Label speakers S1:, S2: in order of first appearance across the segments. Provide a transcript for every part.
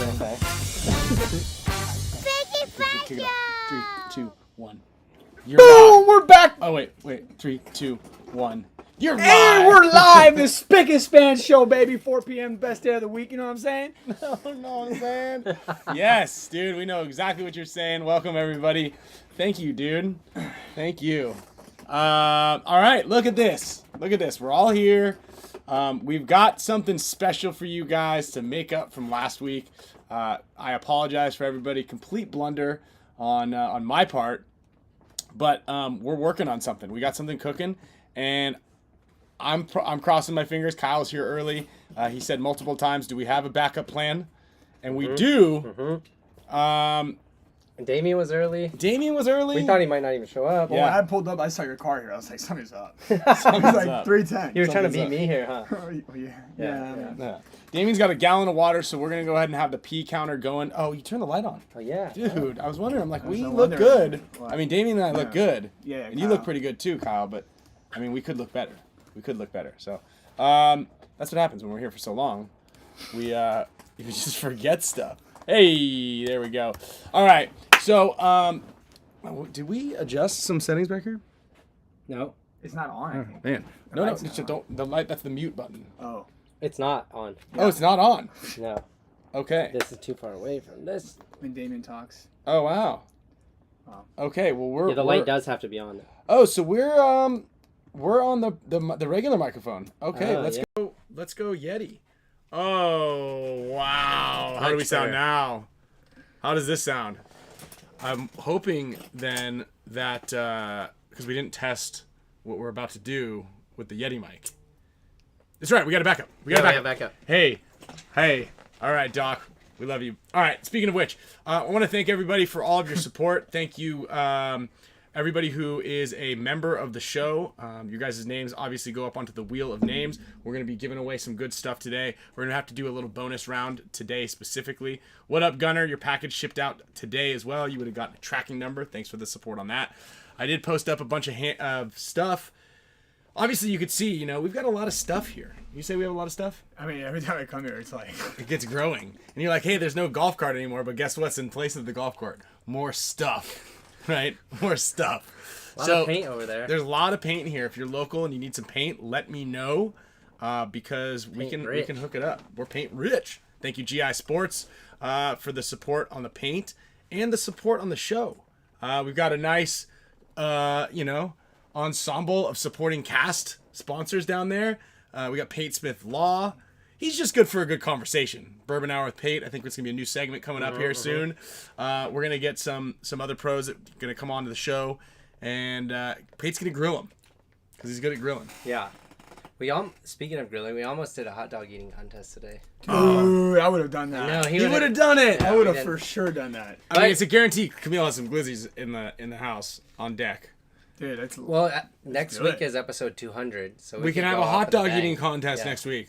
S1: Okay.
S2: Kick it off. 3, 2, 1. You're
S1: Boom!
S2: live.
S1: We're back!
S2: Oh, wait. 3, 2, 1. You're live!
S1: And we're live! The Spick and Span show, baby. 4 p.m. Best day of the week, you know what I'm saying?
S2: No, what I'm saying? Yes, dude. We know exactly what you're saying. Welcome, everybody. Thank you, dude. Thank you. All right, look at this. Look at this. We're all here. We've got something special for you guys to make up from last week. I apologize for everybody. Complete blunder on my part. But we're working on something. We got something cooking, and I'm crossing my fingers. Kyle's here early. He said multiple times, "Do we have a backup plan?" And we do.
S3: Damien was early.
S2: Damien was early.
S3: We thought he might not even show up.
S1: Well, when I pulled up, I saw your car here. I was like, something's up. Something's like
S2: up.
S1: 310.
S3: You were trying to beat
S2: up.
S3: me here, huh?
S1: Yeah.
S2: Yeah. Damien's got a gallon of water, so we're gonna go ahead and have the pee counter going. Oh, you turned the light on.
S3: Oh yeah.
S2: Dude, I was wondering. I'm like, we
S1: no
S2: look
S1: wonder.
S2: good.
S1: What?
S2: I mean, Damien and I look good.
S1: Yeah,
S2: And you look
S1: Kyle.
S2: pretty good too, Kyle. But I mean, we could look better. We could look better. So that's what happens when we're here for so long. We just forget stuff. Hey, there we go. All right. So did we adjust some settings back here?
S3: No,
S1: It's not on. I think.
S2: Man,
S1: The
S2: no,
S1: light's
S2: just
S1: not
S2: don't. The light. That's the mute button.
S1: Oh.
S3: it's not on.
S2: Oh, it's not on.
S3: No,
S2: Okay.
S3: this is too far away from this.
S1: When Damien talks.
S2: Oh wow.
S1: Wow.
S2: Okay. Well, we're
S3: Yeah, the light does have to be on.
S2: Oh, so we're on the regular microphone. Okay,
S3: Oh,
S2: let's
S3: yeah.
S2: go. Let's go Yeti. Oh wow! How do we
S3: Much
S2: sound
S3: better.
S2: now? How does this sound? I'm hoping then that because we didn't test what we're about to do with the Yeti mic. That's right. We got a backup. We got a backup.
S3: back up.
S2: Hey. All right, Doc. We love you. All right. Speaking of which, I want to thank everybody for all of your support. Thank you, everybody who is a member of the show. You guys' names obviously go up onto the wheel of names. We're going to be giving away some good stuff today. We're going to have to do a little bonus round today specifically. What up, Gunner? Your package shipped out today as well. You would have gotten a tracking number. Thanks for the support on that. I did post up a bunch of stuff. Obviously, you could see, we've got a lot of stuff here. You say we have a lot of stuff?
S1: I mean, every time I come here, it's like...
S2: It gets growing. And you're like, hey, there's no golf cart anymore, but guess what's in place of the golf cart? More stuff, right? More stuff.
S3: A lot of paint over there.
S2: There's a lot of paint here. If you're local and you need some paint, let me know because we can hook it up. We're paint rich. Thank you, GI Sports, for the support on the paint and the support on the show. We've got a nice, ensemble of supporting cast sponsors down there. We got Pate Smith Law. He's just good for a good conversation. Bourbon Hour with Pate. I think it's gonna be a new segment coming up here soon. We're gonna get some other pros that are gonna come on to the show, and Pate's gonna grill them because he's good at grilling.
S3: Yeah. Speaking of grilling, we almost did a hot dog eating contest today.
S1: Dude, I would have done that.
S3: No,
S2: He would have done it.
S1: I would have
S3: we
S1: for sure done that.
S2: I mean, it's a guarantee. Camille has some glizzies in the house on deck.
S1: Dude, that's...
S3: Well, next
S1: do
S3: week
S1: it.
S3: is episode 200, so
S2: We can
S3: could
S2: have
S3: go
S2: a
S3: off
S2: hot
S3: with a
S2: dog
S3: bang.
S2: eating contest
S3: Yeah.
S2: next week.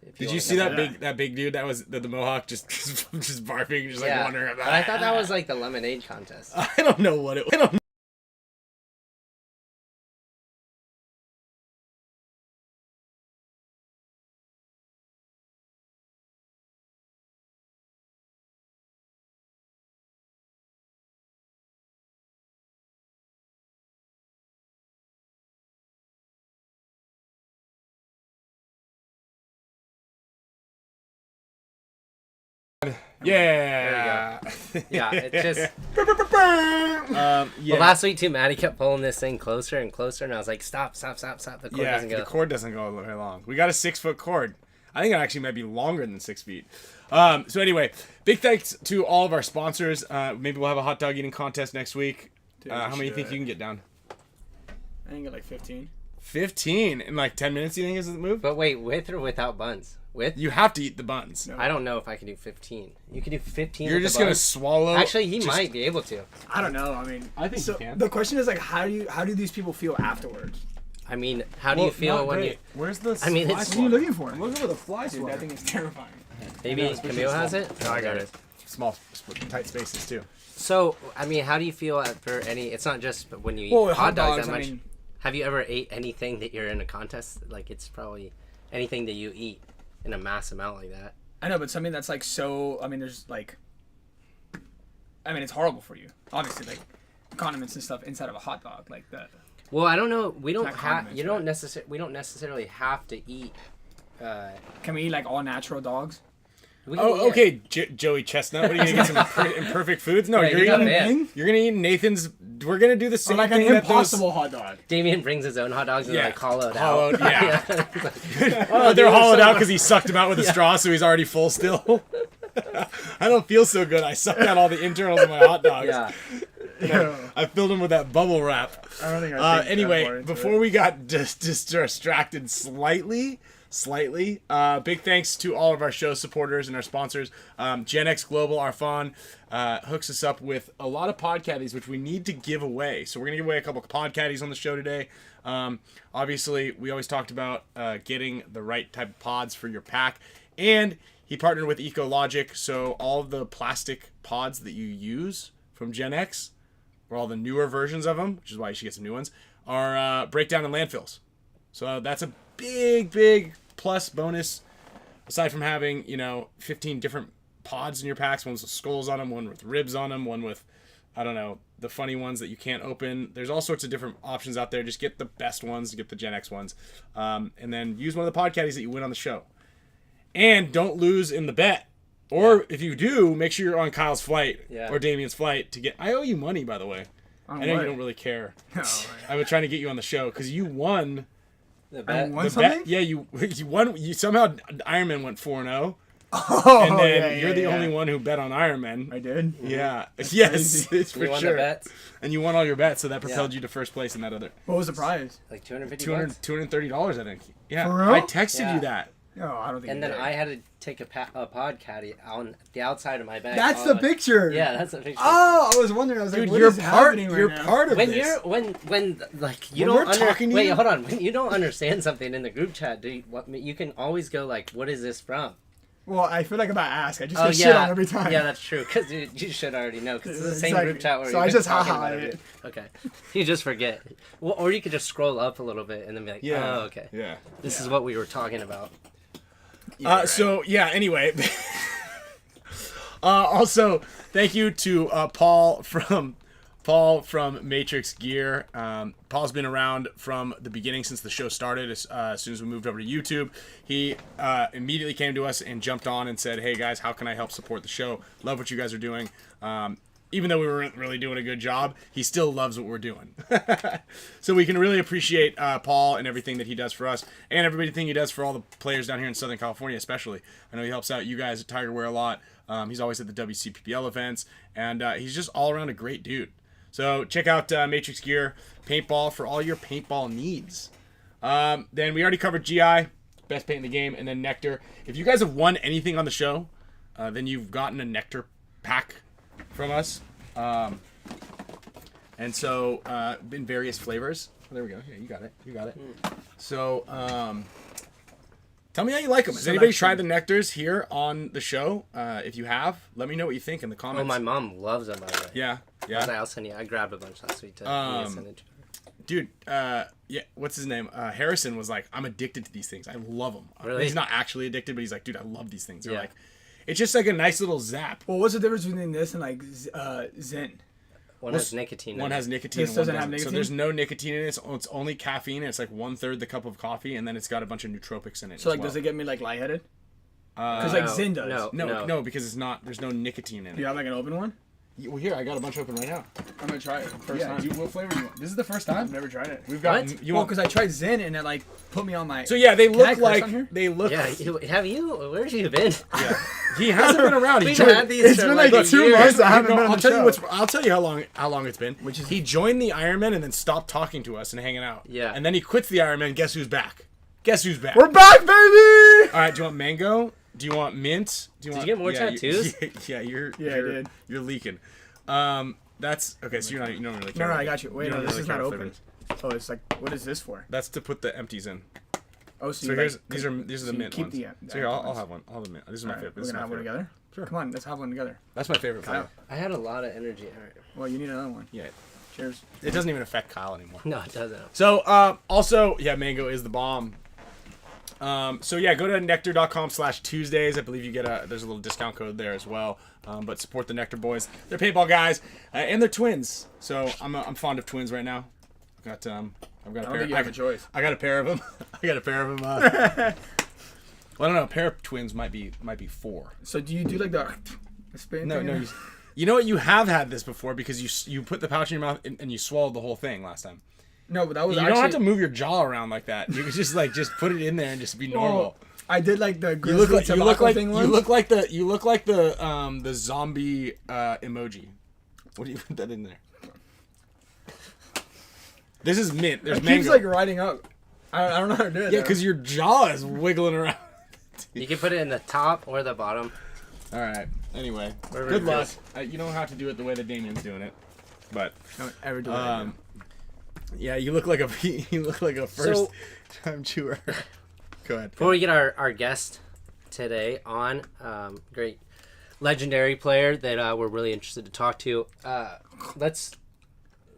S3: If
S2: Did
S3: wanna
S2: you see
S3: come
S2: that
S3: back.
S2: big dude that was the mohawk just barfing, just like
S3: Yeah.
S2: wandering
S3: But
S2: about?
S3: I thought that was like the lemonade contest.
S2: I don't know what it. I don't know. Yeah.
S3: Yeah, it's just.
S2: Yeah.
S3: Well, last week too, Maddie kept pulling this thing closer and closer, and I was like, "Stop! The cord doesn't go."
S2: The cord doesn't go very long. We got a 6-foot cord. I think it actually might be longer than 6 feet. So anyway, big thanks to all of our sponsors. Maybe we'll have a hot dog eating contest next week.
S1: Dude,
S2: How
S1: we
S2: many do you think
S1: should.
S2: you can get down?
S1: I think like 15.
S2: 15 in like 10 minutes. You think is the move?
S3: But wait, with or without buns? With?
S2: You have to eat the buns.
S1: No.
S3: I don't know if I can do 15. You can do 15.
S2: You're
S3: with
S2: just
S3: the
S2: gonna
S3: buns?
S2: swallow.
S3: Actually, he
S2: just-
S3: might be able to.
S1: I don't know. I mean...
S2: I think
S1: so
S2: you can.
S1: The question is like, how do these people feel afterwards?
S3: I mean, how do you feel when you?
S2: Where's the?
S3: I mean,
S2: fly
S3: it's-
S1: What are you
S2: swatter?
S1: looking for?
S2: I'm looking for the fly
S1: Dude,
S2: swatter.
S1: that thing is terrifying.
S3: Maybe Camille has it.
S2: No, I got
S3: There
S2: it. Small, tight spaces too.
S3: So, I mean, how do you feel after any? It's not just when you eat
S1: Well,
S3: hot dogs that
S1: I
S3: much.
S1: mean,
S3: Have you ever ate anything that you're in a contest? Like, it's probably anything that you eat in a mass amount like that.
S1: I know, but something that's like so. I mean, there's like. I mean, it's horrible for you. Obviously, like condiments and stuff inside of a hot dog, like that.
S3: Well, I don't know. We don't
S1: not
S3: have.
S1: condiments,
S3: You don't necessarily. We don't necessarily have to eat.
S1: Can we eat like all natural dogs?
S3: We can
S2: Oh,
S3: eat-
S2: okay, Joey Chestnut. What are you gonna get some imperfect foods? No,
S3: Wait,
S2: you're
S3: you got
S2: eating.
S3: banned.
S2: You're gonna eat Nathan's. We're gonna do the
S1: Or
S2: same
S1: like an
S2: thing that those.
S1: impossible hot dog.
S3: Damien brings his own hot dogs and
S2: Yeah,
S3: they're like hollowed
S2: hollowed,
S3: out.
S2: yeah.
S3: Oh,
S2: They're
S3: dude,
S2: hollowed
S3: so
S2: out
S3: much-
S2: because he sucked them out with a straw, so he's already full still. I don't feel so good. I sucked out all the internals of my hot dogs.
S3: Yeah.
S2: I filled them with that bubble wrap.
S1: I don't think I think
S2: Anyway,
S1: more into
S2: before we got distracted slightly, big thanks to all of our show supporters and our sponsors. Gen X Global, Arfan, hooks us up with a lot of pod caddies, which we need to give away. So we're going to give away a couple of pod caddies on the show today. Obviously, we always talked about getting the right type of pods for your pack. And he partnered with Ecologic, so all of the plastic pods that you use from Gen X, or all the newer versions of them, which is why you should get some new ones, are breakdown in landfills. So that's a big plus bonus, aside from having, 15 different pods in your packs, one with skulls on them, one with ribs on them, one with, I don't know, the funny ones that you can't open. There's all sorts of different options out there. Just get the best ones, get the Gen X ones, and then use one of the pod caddies that you win on the show. And don't lose in the bet. Or if you do, make sure you're on Kyle's flight or Damien's flight to get. I owe you money, by the way. I know you don't really care.
S1: No,
S2: I've been trying to get you on the show because you won.
S3: The bet.
S1: won
S2: The
S1: something?
S2: bet. Yeah, you won. You somehow Iron Man went 4-0,
S1: Oh,
S2: and then
S1: yeah,
S2: you're the
S1: yeah.
S2: only one who bet on Iron Man.
S1: I did.
S2: Yeah. Yes, it's for
S3: You won
S2: sure.
S3: the bets?
S2: And you won all your bets, so that propelled you to first place in that other
S1: What was the prize?
S3: Like $250.
S2: $230, I think. Yeah.
S1: For real?
S2: I texted
S3: Yeah.
S2: you that.
S1: No, I don't think.
S3: And
S1: you
S3: then
S1: did.
S3: I had to take a pod caddy on the outside of my bag.
S1: That's
S3: all
S1: the
S3: way.
S1: picture.
S3: Yeah, that's the picture.
S1: Oh, I was wondering. I was
S2: Dude,
S1: like, what
S2: you're
S1: is happening right
S2: you're
S1: now?
S2: part of
S3: When
S2: this.
S3: you're when like you
S2: When
S3: don't
S2: we're talking to
S3: wait,
S2: you-
S3: hold on. When you don't understand something in the group chat, you can always go like, "What is this from?"
S1: Well, I feel like if I ask, I just
S3: Oh
S1: get
S3: yeah,
S1: shit on every time.
S3: yeah, that's true. Because you should already know. Because it's the same
S1: Exactly.
S3: group chat where
S1: So
S3: you've
S1: I
S3: been
S1: just
S3: talking
S1: haha
S3: about
S1: it.
S3: Okay, you just forget. Well, or you could just scroll up a little bit and then be like,
S2: Yeah.
S3: "Oh, okay,
S2: Yeah.
S3: this is what we were talking about."
S2: So yeah. Anyway, also thank you to Paul from Matrix Gear. Paul's been around from the beginning since the show started. As soon as we moved over to YouTube, he immediately came to us and jumped on and said, "Hey guys, how can I help support the show? Love what you guys are doing." Even though we weren't really doing a good job, he still loves what we're doing. So we can really appreciate Paul and everything that he does for us, and everything he does for all the players down here in Southern California, especially. I know he helps out you guys at Tigerware a lot. He's always at the WCPPL events, and he's just all around a great dude. So check out Matrix Gear Paintball for all your paintball needs. Then we already covered GI, best paint in the game, and then NECTR. If you guys have won anything on the show, then you've gotten a NECTR pack from us, and so in various flavors. Oh, there we go. Yeah, you got it. So tell me how you like them. Has anybody tried the NECTRs here on the show? If you have, let me know what you think in the comments.
S3: Oh, my mom loves them. By the way.
S2: Yeah.
S3: I'll send you. I grabbed a bunch last week to send it to her.
S2: Dude, yeah, what's his name? Harrison was like, I'm addicted to these things. I love them.
S3: Really?
S2: He's not actually addicted, but he's like, dude, I love these things. They're
S3: Yeah.
S2: like, it's just like a nice little zap.
S1: Well, what's the difference between this and like Zen?
S3: One has nicotine.
S2: One
S3: in
S2: has
S3: it.
S2: nicotine.
S1: This
S2: and one
S1: doesn't have
S2: So
S1: nicotine?
S2: there's no nicotine in it. It's only caffeine. And it's like 1/3 the cup of coffee, and then it's got a bunch of nootropics in it.
S1: So
S2: as
S1: like,
S2: well.
S1: does it get me like lightheaded? Because like
S3: No,
S1: Zen does.
S2: No, because it's not. There's no nicotine in
S1: Do you
S2: it.
S1: have like an open one?
S2: Well, here I got a bunch open right now.
S1: I'm gonna try it first
S2: Yeah.
S1: time.
S2: What flavor do you want? This is the first
S1: I've
S2: time.
S1: never tried it.
S2: We've got.
S3: What?
S2: You
S1: Well,
S2: want?
S1: because I tried Zen and it like put me on my.
S2: So yeah, they
S1: I
S2: look
S1: curse
S2: like
S1: on here?
S2: they look.
S3: Yeah, have you? Where have you been?
S2: Yeah. He hasn't been around. He
S3: We've
S2: joined.
S3: had these
S1: It's
S3: for
S1: been
S3: like
S1: like
S3: a
S1: 2
S3: year.
S1: months. I haven't
S2: No,
S1: been on
S2: I'll
S1: the
S2: tell you
S1: show.
S2: what's. I'll tell you how long it's been.
S1: Which is-
S2: he joined the Ironman and then stopped talking to us and hanging out.
S3: Yeah.
S2: And then he quits the Ironman. Guess who's back? Guess who's back?
S1: We're back, baby!
S2: All right. Do you want mango? Do you want mint? Do you want?
S3: you get more
S2: yeah,
S3: tattoos?
S2: Yeah,
S1: Yeah, I did.
S2: You're leaking. That's okay. So you don't really care.
S1: No,
S2: about
S1: I
S2: it.
S1: got you. Wait,
S2: You
S1: no,
S2: don't
S1: this
S2: really
S1: is
S2: care
S1: not
S2: about
S1: open.
S2: flavors.
S1: Oh, it's like, what is this for?
S2: That's to put the empties in.
S1: Oh,
S2: So
S1: you
S2: here's
S1: like,
S2: these are the
S1: so you
S2: mint
S1: keep
S2: ones.
S1: the
S2: So here, I'll
S1: ones.
S2: have one. I'll have the mint. This is my
S1: Alright,
S2: favorite.
S1: we're
S2: This is
S1: gonna
S2: my
S1: have one
S2: favorite.
S1: together.
S2: Sure.
S1: Come on, let's have one together.
S2: That's my favorite
S1: Kyle.
S2: flavor.
S3: I had a lot of energy. All right.
S1: Well, you need another one.
S2: Yeah.
S1: Cheers.
S2: It doesn't even affect Kyle anymore.
S3: No, it doesn't.
S2: So also, yeah, mango is the bomb. So yeah, go to nectar.com/Tuesdays. I believe you get there's a little discount code there as well. But support the Nectar boys. They're paintball guys, and they're twins. So I'm fond of twins right now. I've got a pair.
S1: You have a choice.
S2: I got a pair of them. Well, I don't know. A pair of twins might be 4.
S1: So do you do like the spin?
S2: No,
S1: thing?
S2: no. You know what? You have had this before because you put the pouch in your mouth and you swallowed the whole thing last time.
S1: No, but that was
S2: You
S1: actually...
S2: don't have to move your jaw around like that. You can just put it in there and just be normal.
S1: I did like the
S2: You look like
S1: thing once.
S2: you look like the zombie emoji. What do you put that in there? This is mint. There's
S1: It
S2: mango.
S1: keeps like riding up. I don't know how to do it.
S2: Yeah, because your jaw is wiggling around.
S3: You can put it in the top or the bottom.
S2: All right. Anyway,
S3: Wherever
S2: good
S3: it
S2: luck.
S3: goes.
S2: You don't have to do it the way that Damien's doing it, but
S1: Don't ever do it.
S2: yeah, you look like a first time chewer. Go ahead.
S3: Before we get our guest today on, great legendary player that we're really interested to talk to. Let's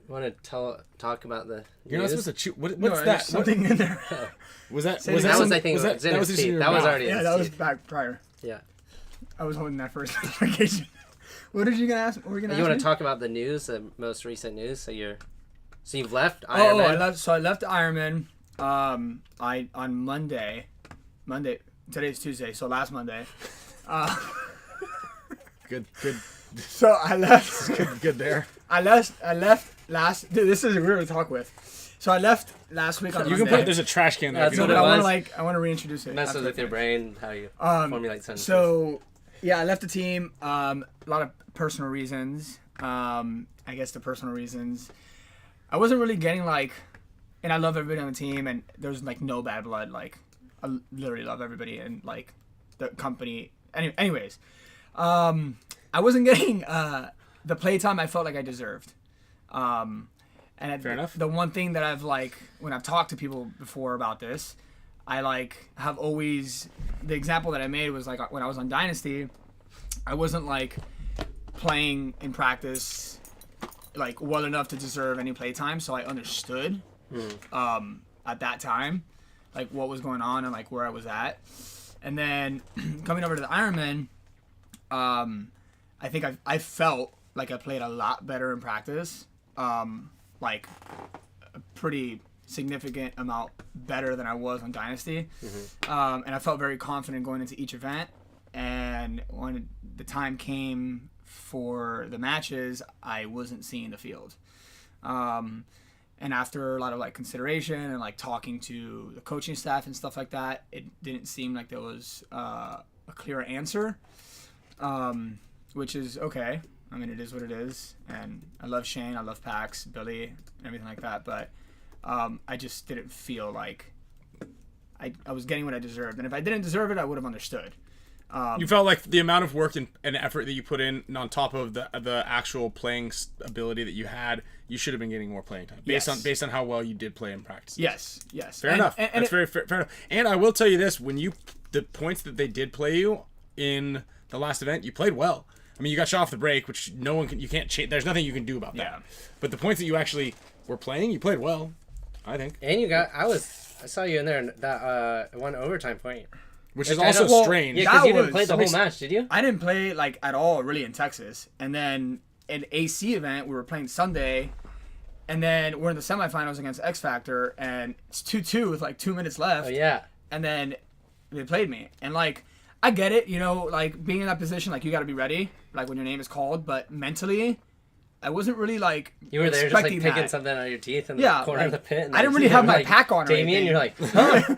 S3: want to talk about the.
S2: You're not
S3: news?
S2: supposed to chew. What's
S1: No,
S2: that?
S1: there's something in there.
S2: Was that?
S1: Say
S2: Was
S1: that
S3: That
S2: that?
S3: was, I think,
S2: was
S3: it was in his
S2: just in
S3: teeth.
S2: your
S3: That was
S2: mouth?
S3: already in
S1: Yeah,
S3: his
S1: that was
S3: teeth.
S1: back prior.
S3: Yeah.
S1: I was holding that first notification. What did you gonna ask? What were you gonna
S3: You
S1: ask
S3: want
S1: me?
S3: to talk about the news, the most recent news? So you've left
S1: Oh,
S3: Ironman.
S1: I left Ironman. On Monday. Today's Tuesday, so last Monday.
S2: Good.
S1: So I left.
S2: Good there.
S1: I left last. Dude, this is weird to talk with. So I left last week on
S2: You
S1: Monday.
S2: can put. There's a trash can there.
S3: That's
S2: if you
S3: what
S1: but
S2: don't
S3: it
S1: I
S2: mind.
S3: was.
S1: want to reintroduce it.
S3: Messes
S1: after
S3: with your
S1: I
S3: brain, how you formulate sentences.
S1: So, yeah, I left the team. A lot of personal reasons. I guess the personal reasons. I wasn't really getting and I love everybody on the team, and there's no bad blood. I literally love everybody and the company. Anyways, I wasn't getting the playtime I felt like I deserved.
S2: Fair enough.
S1: The one thing that I've when I've talked to people before about this, I have always, the example that I made was when I was on Dynasty, I wasn't playing in practice well enough to deserve any playtime, so I understood at that time what was going on and where I was at. And then coming over to the Ironman, I think I felt like I played a lot better in practice, a pretty significant amount better than I was on Dynasty. And I felt very confident going into each event. And when the time came for the matches, I wasn't seeing the field. And after a lot of consideration and talking to the coaching staff and stuff like that, it didn't seem like there was a clear answer, which is okay. I mean, it is what it is, and I love Shane, I love Pax, Billy, and everything like that, but I just didn't feel like I was getting what I deserved, and if I didn't deserve it, I would have understood.
S2: You felt like the amount of work and effort that you put in, on top of the actual playing ability that you had, you should have been getting more playing time based on how well you did play in practice.
S1: Yes.
S2: Fair enough. That's very fair enough. And I will tell you this: the points that they did play you in the last event, you played well. I mean, you got shot off the break, which you can't change. There's nothing you can do about that.
S1: Yeah.
S2: But the points that you actually were playing, you played well, I think.
S3: And I saw you in there in that one overtime point.
S2: Which is
S3: I
S2: also
S3: don't-
S2: strange.
S3: Yeah, because
S1: That
S3: you didn't
S1: was-
S3: play the whole match, did you?
S1: I didn't play at all really in Texas, and then an AC event we were playing Sunday, and then we're in the semifinals against X Factor, and it's 2-2 with 2 minutes left.
S3: Oh yeah.
S1: And then they played me, and I get it, being in that position, you got to be ready, when your name is called, but mentally, I wasn't really
S3: You were there just
S1: expecting
S3: picking
S1: that.
S3: something out of your teeth in
S1: Yeah,
S3: the corner of the pit. And
S1: I didn't really have my pack on or
S3: Damien,
S1: anything.
S3: you're like, huh?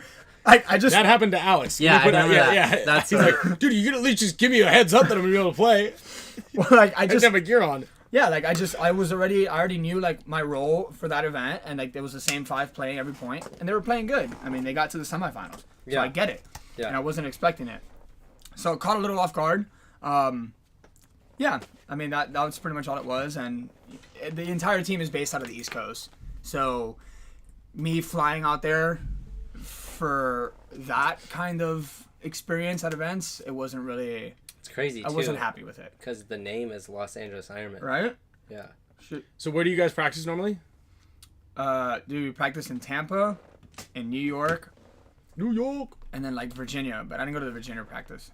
S1: I just
S2: That happened to Alex.
S3: Yeah,
S2: We put
S3: I remember that.
S2: Yeah.
S3: That's
S2: He's like, dude, you can at least just give me a heads up that I'm gonna be able to play.
S1: I
S2: I just
S1: just
S2: have my gear on.
S1: yeah, I already knew my role for that event, and there was the same 5 playing every point, and they were playing good. I mean, they got to the semifinals, so
S3: Yeah.
S1: I get it,
S3: Yeah.
S1: and I wasn't expecting it, so it caught a little off guard. Yeah, I mean that was pretty much all it was, and the entire team is based out of the East Coast, so me flying out there for that kind of experience at events, it wasn't really.
S3: It's crazy too.
S1: I wasn't happy with it.
S3: Because the name is Los Angeles Ironman.
S1: Right?
S3: Yeah.
S2: So where do you guys practice normally?
S1: Do we practice in Tampa, in New York, and then like Virginia, but I didn't go to the Virginia practice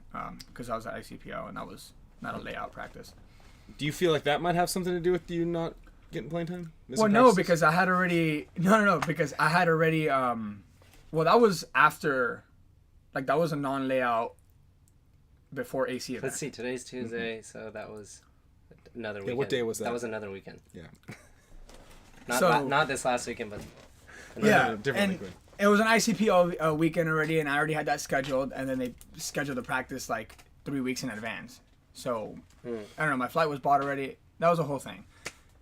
S1: because I was at ICPO and that was not a layout practice.
S2: Do you feel like that might have something to do with you not getting playing time?
S1: Well, no, because I had already because I had already well, that was after, like that was a non-layout before AC event.
S3: Let's see, today's Tuesday, so that was another weekend.
S2: What day was that?
S3: That was another weekend.
S2: Yeah.
S3: Not this last weekend, but
S1: different weekend. It was an ICPO weekend already, and I already had that scheduled, and then they scheduled the practice like 3 weeks in advance. So, I don't know, my flight was bought already. That was a whole thing.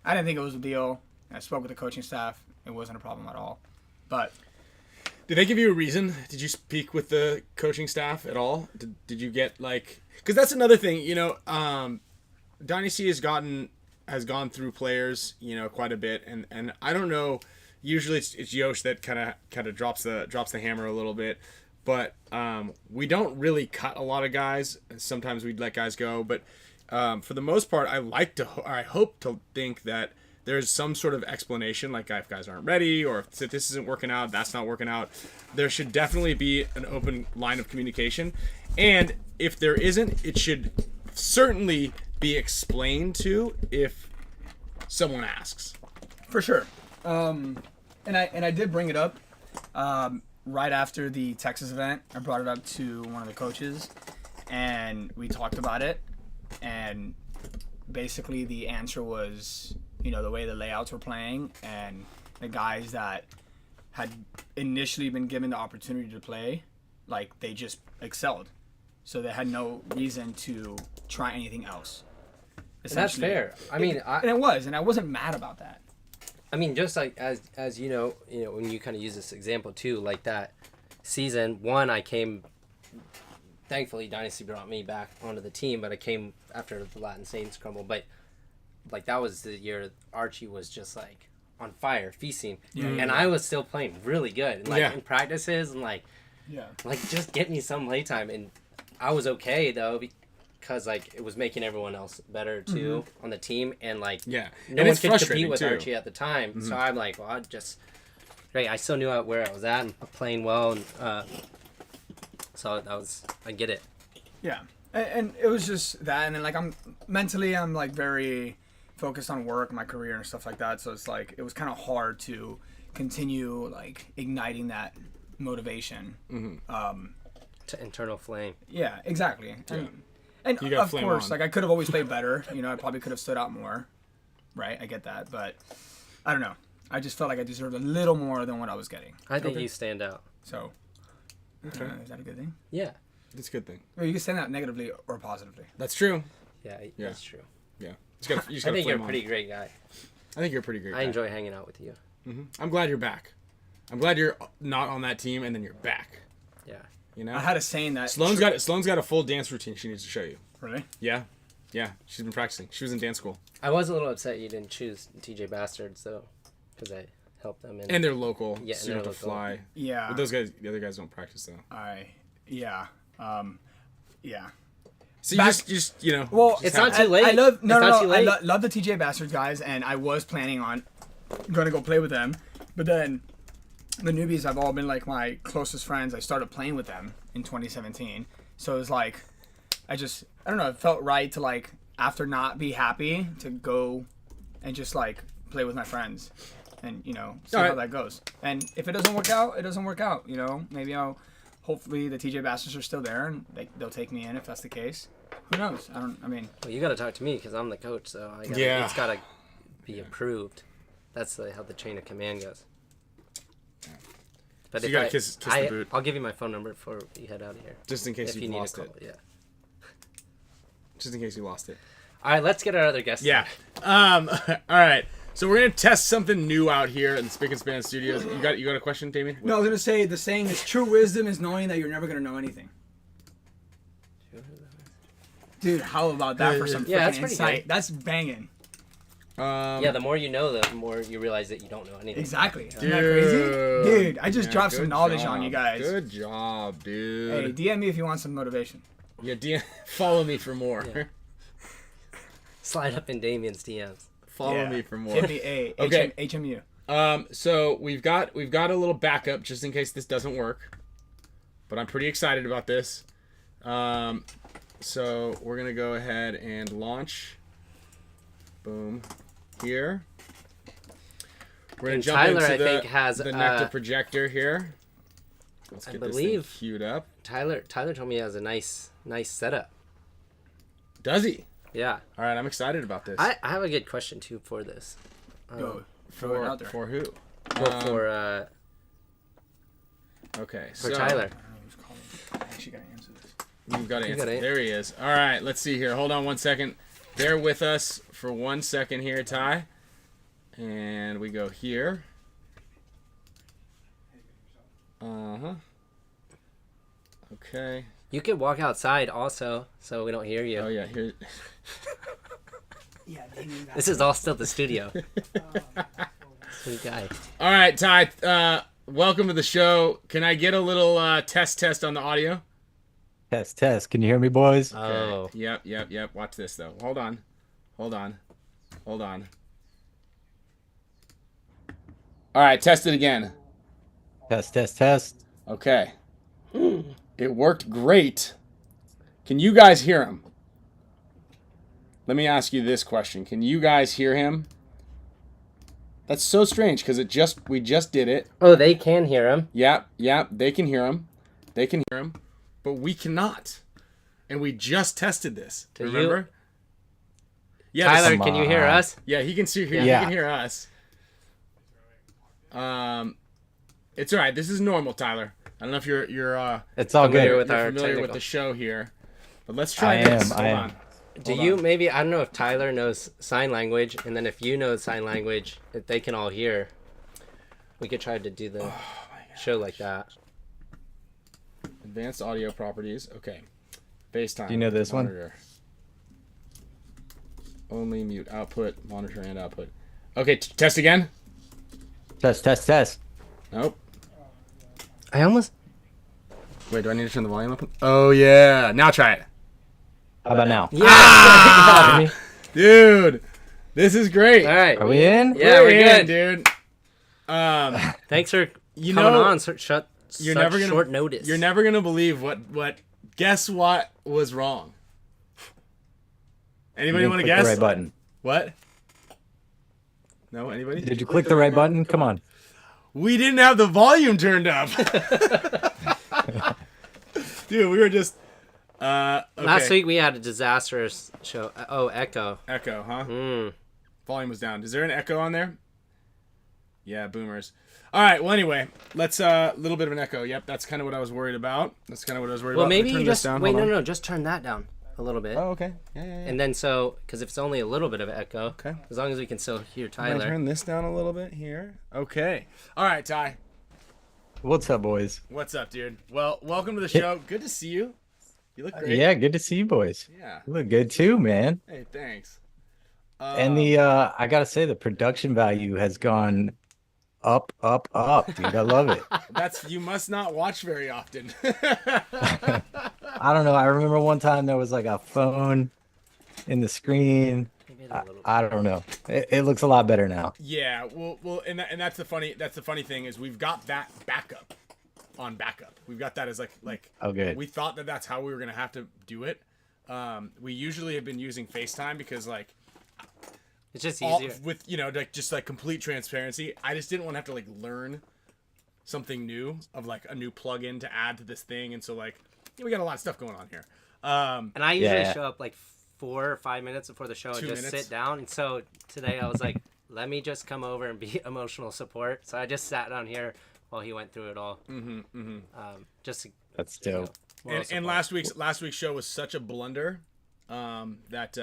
S1: I didn't think it was a deal. I spoke with the coaching staff. It wasn't a problem at all. But
S2: did they give you a reason? Did you speak with the coaching staff at all? Did you get like... Because that's another thing, you know, Dynasty has gone through players, you know, quite a bit, and I don't know. Usually it's Yosh that kind of drops the hammer a little bit, but we don't really cut a lot of guys. Sometimes we'd let guys go, but for the most part, I hope to think that there's some sort of explanation, like if guys aren't ready, or if this isn't working out, that's not working out. There should definitely be an open line of communication, and if there isn't, it should certainly be explained to if someone asks.
S1: For sure. And I did bring it up right after the Texas event. I brought it up to one of the coaches, and we talked about it. And basically, the answer was, you know, the way the layouts were playing, and the guys that had initially been given the opportunity to play, like they just excelled. So they had no reason to try anything else.
S3: That's fair. I mean,
S1: and I wasn't mad about that.
S3: I mean, just like as you know, when you kind of use this example too, like that season one, I came. Thankfully, Dynasty brought me back onto the team, but I came after the Latin Saints crumble. But like that was the year Archie was just like on fire, feasting, and I was still playing really good, and, like in practices, and like just get me some playtime, and I was okay though because like it was making everyone else better too on the team, and like no one could compete with Archie at the time. So I'm like, well, I still knew where I was at and playing well, and so I get it.
S1: Yeah, and it was just that, and then like I'm like very focused on work, my career, and stuff like that. So it's like it was kind of hard to continue like igniting that motivation.
S3: To internal flame.
S1: Yeah, exactly. And of course, like I could have always played better. You know, I probably could have stood out more. Right, I get that, but I don't know. I just felt like I deserved a little more than what I was getting.
S3: I think you stand out.
S1: So, is that a good thing?
S3: Yeah,
S2: it's a good thing.
S1: Well, you can stand out negatively or positively.
S2: That's true.
S3: Yeah, that's true.
S2: Yeah,
S3: I think you're a pretty great guy.
S2: I think you're a pretty great guy.
S3: I enjoy hanging out with you.
S2: I'm glad you're back. I'm glad you're not on that team, and then you're back.
S3: Yeah.
S2: You know,
S1: I had a saying that
S2: Sloane's got a full dance routine she needs to show you.
S1: Really?
S2: Yeah, she's been practicing. She was in dance school.
S3: I was a little upset you didn't choose TJ Bastards though, because I helped them.
S2: And they're local.
S3: Yeah,
S2: so you don't have to fly.
S1: Yeah.
S2: But those guys, the other guys don't practice though.
S1: Yeah.
S2: So you just you know.
S3: Well, it's not too late.
S1: I love I love the TJ Bastards guys, and I was planning on gonna go play with them, but then the newbies have all been like my closest friends. I started playing with them in 2017, so it was like I don't know. It felt right to like after not be happy to go and just like play with my friends, and you know see how that goes. And if it doesn't work out, it doesn't work out. You know, maybe hopefully the TJ Bastards are still there and they'll take me in if that's the case. Who knows? I mean.
S3: Well, you got to talk to me because I'm the coach, so it's got to be approved. That's how the chain of command goes. But
S2: so you gotta kiss the boot.
S3: I'll give you my phone number before you head out of here.
S2: Just in case you lost it.
S3: Yeah.
S2: Just in case you lost it.
S3: All right, let's get our other guest.
S2: Yeah. All right. So we're gonna test something new out here in the Spick and Span Studios. You got a question, Damien?
S1: No, I was gonna say the saying is true wisdom is knowing that you're never gonna know anything. Dude, how about that for some freaking insight? That's banging.
S3: Yeah, the more you know, the more you realize that you don't know anything.
S1: Exactly. Isn't that crazy? Dude, I just dropped some knowledge on you guys.
S2: Good job, dude.
S1: Hey, DM me if you want some motivation.
S2: Yeah, follow me for more.
S3: Yeah. Slide up in Damien's DMs.
S2: Follow me for more.
S1: Give me HMU.
S2: So we've got a little backup just in case this doesn't work. but I'm pretty excited about this. So we're gonna go ahead and launch. Boom, here. We're gonna
S3: And
S2: jump
S3: Tyler,
S2: into
S3: I think, has
S2: the NECTR projector here. Let's
S3: I
S2: get
S3: believe
S2: this thing queued up.
S3: Tyler told me he has a nice setup.
S2: Does he?
S3: Yeah.
S2: All right, I'm excited about this.
S3: I have a good question too for this.
S1: Go. Throw it out there.
S2: For who?
S3: Well, for
S2: Okay,
S3: for
S2: so
S3: Tyler.
S1: I actually gotta answer this.
S2: You've got to
S3: You
S2: answer.
S3: gotta-
S2: There he is. All right, let's see here. Hold on 1 second. Bear with us for 1 second here, Ty. And we go here. Uh-huh. Okay.
S3: You could walk outside also, so we don't hear you.
S2: Oh, yeah, here.
S1: Yeah, Damien got
S3: This is all still the studio. Sweet guy.
S2: All right, Ty, welcome to the show. Can I get a little test on the audio?
S4: Test. Can you hear me, boys?
S3: Oh.
S2: Yep. Watch this, though. Hold on. All right, test it again.
S4: Test.
S2: Okay. It worked great. Can you guys hear him? Let me ask you this question. Can you guys hear him? That's so strange because we just did it.
S3: Oh, they can hear him.
S2: Yep, they can hear him. But we cannot. And we just tested this.
S3: Do
S2: Remember? Yeah,
S3: Tyler,
S4: Come
S3: can you hear
S4: on.
S3: us?
S2: yeah, he can see he
S4: Yeah.
S2: can hear us. It's all right. This is normal, Tyler. I don't know if you're
S4: It's all
S3: familiar
S4: good.
S3: with
S2: you're
S3: our
S2: familiar with
S3: technical.
S2: the show here. But let's try
S4: I
S2: this.
S4: am,
S2: Hold
S4: I
S2: on.
S4: am.
S3: Do
S2: Hold
S3: you
S2: on.
S3: maybe, I don't know if Tyler knows sign language, and then if you know sign language, if they can all hear, we could try to do the show like that.
S2: Advanced audio properties. Okay. FaceTime.
S4: Do you know this one?
S2: monitor. Only mute output, monitor and output. Okay, test again.
S4: Test.
S2: Nope.
S3: I almost...
S2: Wait, do I need to turn the volume up? Oh yeah. Now try it.
S4: How about now?
S3: Yeah!
S2: Ah! Dude, this is great.
S3: All right.
S4: Are we in?
S3: Yeah, we're
S2: in,
S3: good.
S2: dude.
S3: Thanks for
S2: You
S3: coming
S2: know,
S3: on such
S2: never gonna-
S3: short notice.
S2: You're never gonna believe what. Guess what was wrong? Anybody
S4: You
S2: want to
S4: didn't
S2: guess?
S4: click the right button.
S2: What? No, anybody?
S4: Did you click the right button? Come on.
S2: We didn't have the volume turned up. Dude, we were just okay.
S3: Last week we had a disastrous show. Oh, echo.
S2: Echo, huh?
S3: Mm.
S2: Volume was down. Is there an echo on there? Yeah, boomers. All right, well anyway, let's little bit of an echo. Yep, that's kind of what I was worried about.
S3: Well,
S2: Let me
S3: maybe
S2: turn
S3: you
S2: this
S3: just
S2: down.
S3: wait.
S2: Hold on.
S3: No, just turn that down a little bit,
S2: Oh, okay. Yeah.
S3: and then because if it's only a little bit of echo,
S2: Okay.
S3: as long as we can still hear
S2: Can I
S3: Tyler.
S2: turn this down a little bit here? Okay. All right, Ty.
S4: What's up, boys?
S2: What's up, dude? Well, welcome to the show. Good to see you. You look great.
S4: Yeah, good to see you, boys.
S2: Yeah.
S4: You look good too, man.
S2: Hey, thanks.
S4: And I gotta say, the production value has gone up, dude. I love it.
S2: You must not watch very often.
S4: I don't know. I remember one time there was like a phone in the screen. I don't know. It looks a lot better now.
S2: Yeah, well, and that's the funny thing is we've got that backup on backup. We've got that as like
S4: Oh, good.
S2: we thought that's how we were gonna have to do it. We usually have been using FaceTime because like
S3: It's just
S2: all,
S3: easier.
S2: with just like complete transparency. I just didn't want to have to like learn something new of like a new plugin to add to this thing, and so like we got a lot of stuff going on here.
S3: And I usually
S4: Yeah.
S3: show up like 4 or 5 minutes before the show and
S2: 2
S3: just
S2: minutes.
S3: sit down. And so today I was like, let me just come over and be emotional support. So I just sat down here while he went through it all. Just to,
S4: That's dope.
S3: moral
S2: And
S3: support.
S2: last week's show was such a blunder that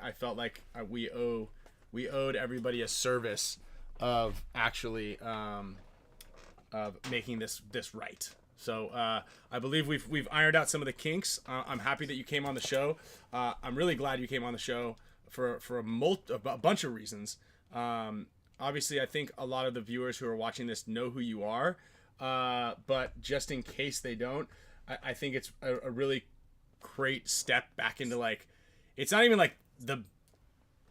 S2: I felt like we owed everybody a service of actually of making this right. So I believe we've ironed out some of the kinks. I'm happy that you came on the show. I'm really glad you came on the show for a bunch of reasons. Obviously, I think a lot of the viewers who are watching this know who you are, but just in case they don't, I think it's a really great step back into like, it's not even like the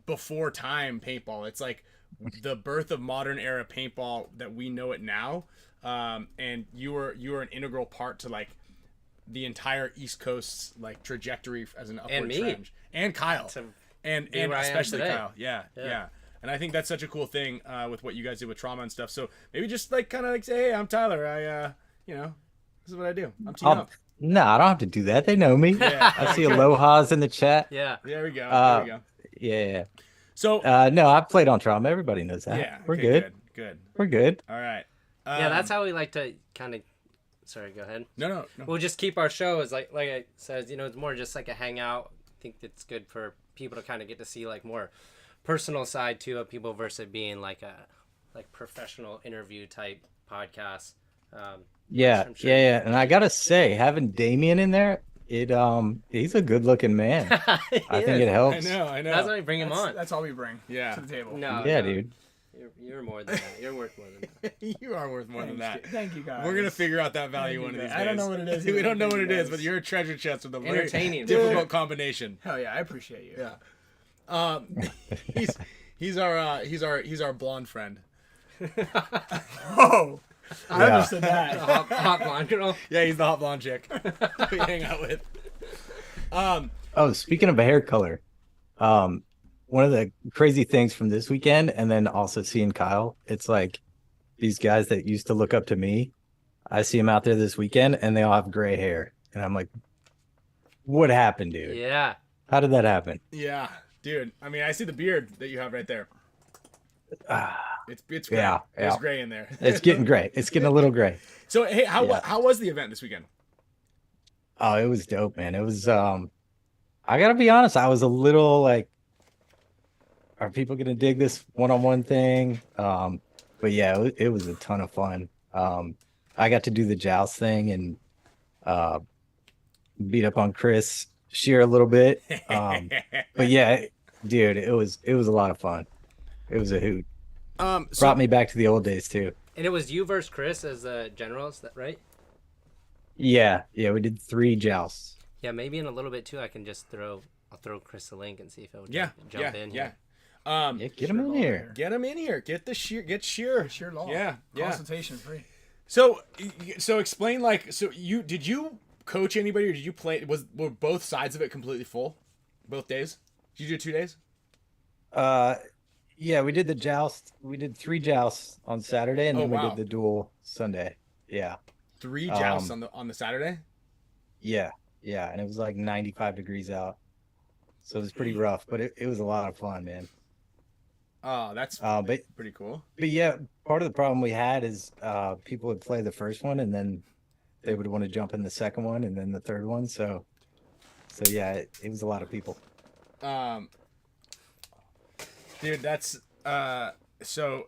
S2: before time paintball. It's like the birth of modern era paintball that we know it now. And you were an integral part to like the entire East Coast's like trajectory as an upward
S3: And me.
S2: trend. And Kyle. And
S3: where I am
S2: especially
S3: today.
S2: Kyle. Yeah. And I think that's such a cool thing with what you guys did with trauma and stuff. So maybe just like kind of like say, hey, I'm Tyler. I this is what I do. I'm team up.
S4: No, I don't have to do that. They know me.
S2: Yeah.
S4: I see alohas in the chat.
S3: Yeah.
S2: There we go.
S4: Uh,
S2: there we go.
S4: Yeah.
S2: So
S4: No, I've played on trauma. Everybody knows that.
S2: yeah,
S4: We're
S2: okay,
S4: good. We're good.
S2: All right.
S3: Yeah, that's how we like to kind of. Sorry, go ahead.
S2: No.
S3: We'll just keep our show as like I said, it's more just like a hangout. I think it's good for people to kind of get to see like more personal side too of people versus it being like a professional interview type podcast.
S4: Yeah.
S3: sure.
S4: Yeah. And I gotta say, having Damien in there, he's a good looking man. I think it helps.
S2: I know.
S3: That's why we bring him on.
S1: That's all we bring
S2: Yeah.
S1: to the table.
S3: No,
S4: Yeah,
S3: no.
S4: dude.
S3: You're more than that. You're worth more than that.
S2: You are worth more than that.
S1: Thank you, guys.
S2: We're gonna figure out that value one of these days.
S1: I don't know what it is.
S2: We don't know what
S1: Thank
S2: it
S1: you,
S2: is,
S1: guys.
S2: but you're a treasure chest with a very
S3: Entertaining.
S2: difficult combination.
S1: Hell yeah, I appreciate you.
S2: Yeah. He's our blonde friend.
S1: Oh, I
S4: Yeah.
S1: understood that.
S3: Hot blonde girl.
S2: Yeah, he's the hot blonde chick we hang out with.
S4: Oh, speaking of hair color, one of the crazy things from this weekend, and then also seeing Kyle, it's like these guys that used to look up to me. I see them out there this weekend, and they all have gray hair, and I'm like, "What happened, dude?
S3: Yeah.
S4: How did that happen?"
S2: Yeah, dude. I mean, I see the beard that you have right there. It's gray.
S4: Yeah,
S2: There's
S4: yeah.
S2: gray in there.
S4: It's getting gray. It's getting a little gray.
S2: So hey, how
S4: Yeah.
S2: was the event this weekend?
S4: Oh, it was dope, man. It was. I gotta be honest. I was a little like, are people gonna dig this one-on-one thing? But yeah, it was a ton of fun. I got to do the joust thing and beat up on Chris Shear a little bit. But yeah, dude, it was a lot of fun. It was a hoot.
S2: So,
S4: Brought me back to the old days too.
S3: And it was you versus Chris as the generals, that right?
S4: Yeah, we did 3 jousts.
S3: Yeah, maybe in a little bit too. I'll throw Chris a link and see if he'll
S2: yeah,
S3: jump in.
S2: yeah.
S3: Here.
S4: Yeah, get him in here.
S2: Get him in here. Get sheer.
S1: Sheer law.
S2: Yeah.
S1: Consultation free.
S2: So explain did you coach anybody or did you play? Were both sides of it completely full, both days? Did you do 2 days?
S4: Yeah, we did the joust. We did 3 jousts on Saturday, and then
S2: wow.
S4: we did the duel Sunday. Yeah,
S2: 3 jousts on the Saturday.
S4: yeah, and it was like 95 degrees out, so it was pretty rough, but it was a lot of fun, man.
S2: Oh, that's
S4: But
S2: pretty cool.
S4: yeah, part of the problem we had is people would play the first one, and then they would want to jump in the second one, and then the third one. So yeah, it was a lot of people.
S2: Dude, that's so.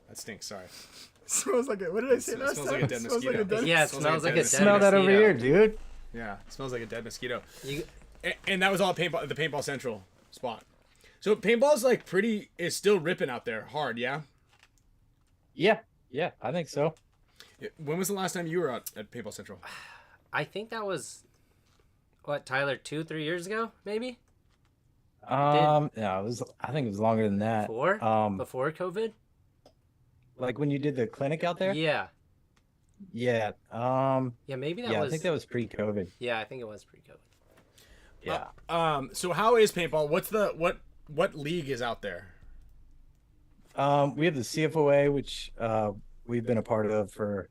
S2: That stinks. Sorry.
S1: Smells like what did I say
S2: It
S1: last
S2: smells
S1: time?
S2: like a dead
S1: Smells like a
S2: mosquito.
S1: dead-
S3: Yeah, it smells like a dead
S4: Smell that over
S3: mosquito.
S4: here, dude.
S2: Yeah, it smells like a dead mosquito.
S3: You,
S2: And that was all paintball, the Paintball Central spot. So paintball's like is still ripping out there hard, yeah?
S4: Yeah, I think so.
S2: When was the last time you were out at Paintball Central?
S3: I think that was what, Tyler, 2-3 years ago, maybe?
S4: No, I think it was longer than that.
S3: 4? Before COVID?
S4: Like when you did the clinic out there?
S3: Yeah.
S4: Yeah.
S3: Yeah, maybe that
S4: Yeah,
S3: was.
S4: I think that was pre-COVID.
S3: Yeah, I think it was pre-COVID.
S4: Yeah.
S2: So how is paintball? What's what league is out there?
S4: We have the CFOA, which we've been a part of for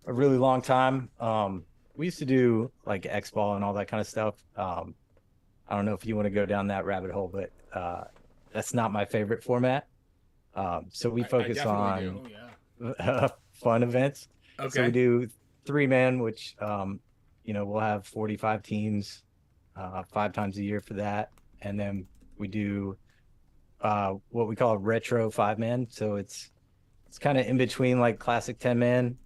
S4: a really long time. We used to do like Xball and all that kind of stuff. I don't know if you want to go down that rabbit hole, but that's not my favorite format. So we focus
S2: definitely
S4: on
S1: Oh yeah.
S4: fun events.
S2: Okay.
S4: So we do 3-man, which we'll have 45 teams 5 times a year for that, and then we do what we call a retro 5-man. So it's kind of in between like classic 10-man.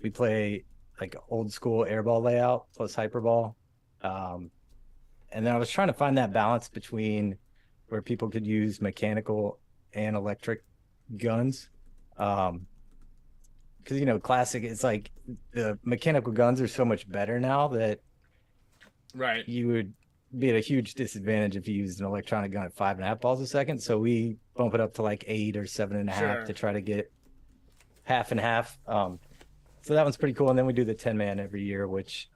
S4: We play like old school airball layout plus hyperball, and then I was trying to find that balance between where people could use mechanical and electric guns. Because classic, it's like the mechanical guns are so much better now that
S2: Right.
S4: you would be at a huge disadvantage if you used an electronic gun at 5.5 balls a second. So we bump it up to like 8 or 7.5
S2: Sure.
S4: to try to get half and half. so that one's pretty cool. And then we do the 10-man every year, which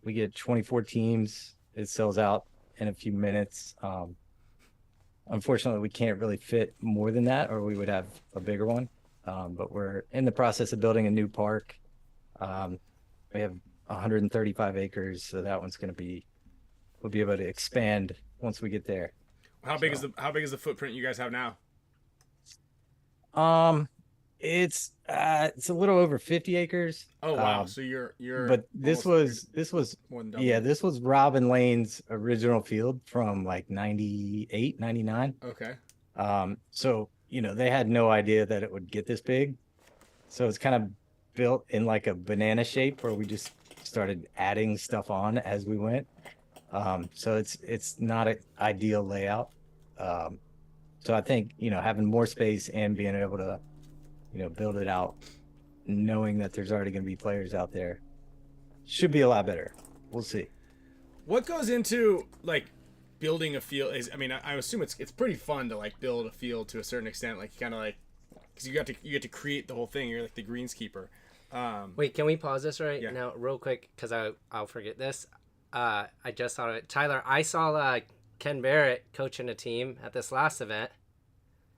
S4: we get 24 teams. It sells out in a few minutes. Unfortunately, we can't really fit more than that, or we would have a bigger one. But we're in the process of building a new park. We have 135 acres, so that one's going to be, we'll be able to expand once we get there.
S2: How big is the footprint you guys have now?
S4: It's a little over 50 acres.
S2: Oh wow! So you're
S4: but this was
S2: more than double.
S4: yeah, this was Robin Lane's original field from like 98, 99.
S2: Okay.
S4: So they had no idea that it would get this big. So it's kind of built in like a banana shape where we just started adding stuff on as we went. So it's not an ideal layout. So I think, having more space and being able to, build it out, knowing that there's already going to be players out there should be a lot better. We'll see.
S2: What goes into like building a field I assume it's pretty fun to like build a field to a certain extent, like kind of like, because you get to create the whole thing. You're like the greenskeeper.
S3: Wait, can we pause this right
S2: yeah.
S3: now real quick? Because I'll forget this. I just thought of it. Tyler, I saw Ken Barrett coaching a team at this last event,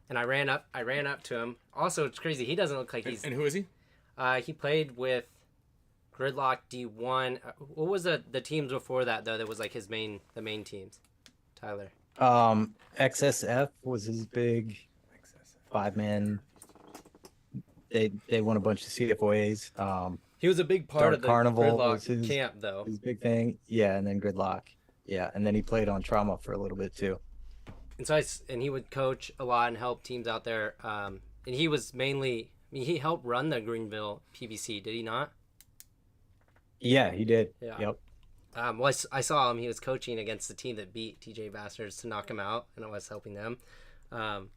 S3: and I ran up to him. Also, it's crazy. He doesn't look like he's...
S2: And who is he?
S3: He played with Gridlock D1. What was the teams before that, though, that was like the main teams? Tyler.
S4: XSF was his big 5-man. They won a bunch of CFOAs.
S3: He was a big part of the
S4: Carnival
S3: Gridlock camp, though.
S4: His big thing. Yeah, and then Gridlock. Yeah, and then he played on Trauma for a little bit, too.
S3: And so he would coach a lot and help teams out there. And he was mainly... he helped run the Greenville PBC, did he not?
S4: Yeah, he did.
S3: Yeah.
S4: Yep.
S3: Well, I saw him. He was coaching against the team that beat TJ Bastards to knock him out, and I was helping them. And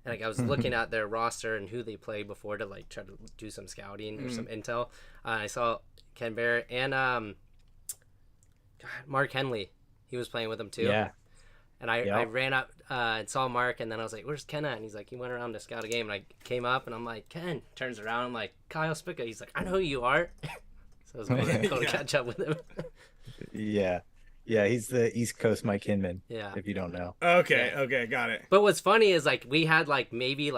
S3: I was looking at their roster and who they played before to try to do some scouting or some intel. I saw Ken Barrett and Mark Henley. He was playing with them too.
S4: Yeah.
S3: And I ran up and saw Mark, and then I was like, "Where's Ken at?" And he's like, "He went around to scout a game." And I came up, and I'm like, "Ken." Turns around, I'm like, "Kyle Spicka." He's like, "I know who you are." So it was cool to catch up with him.
S4: Yeah, he's the East Coast Mike Hinman.
S3: Yeah,
S4: if you don't know.
S2: Okay, got it.
S3: But what's funny is we had maybe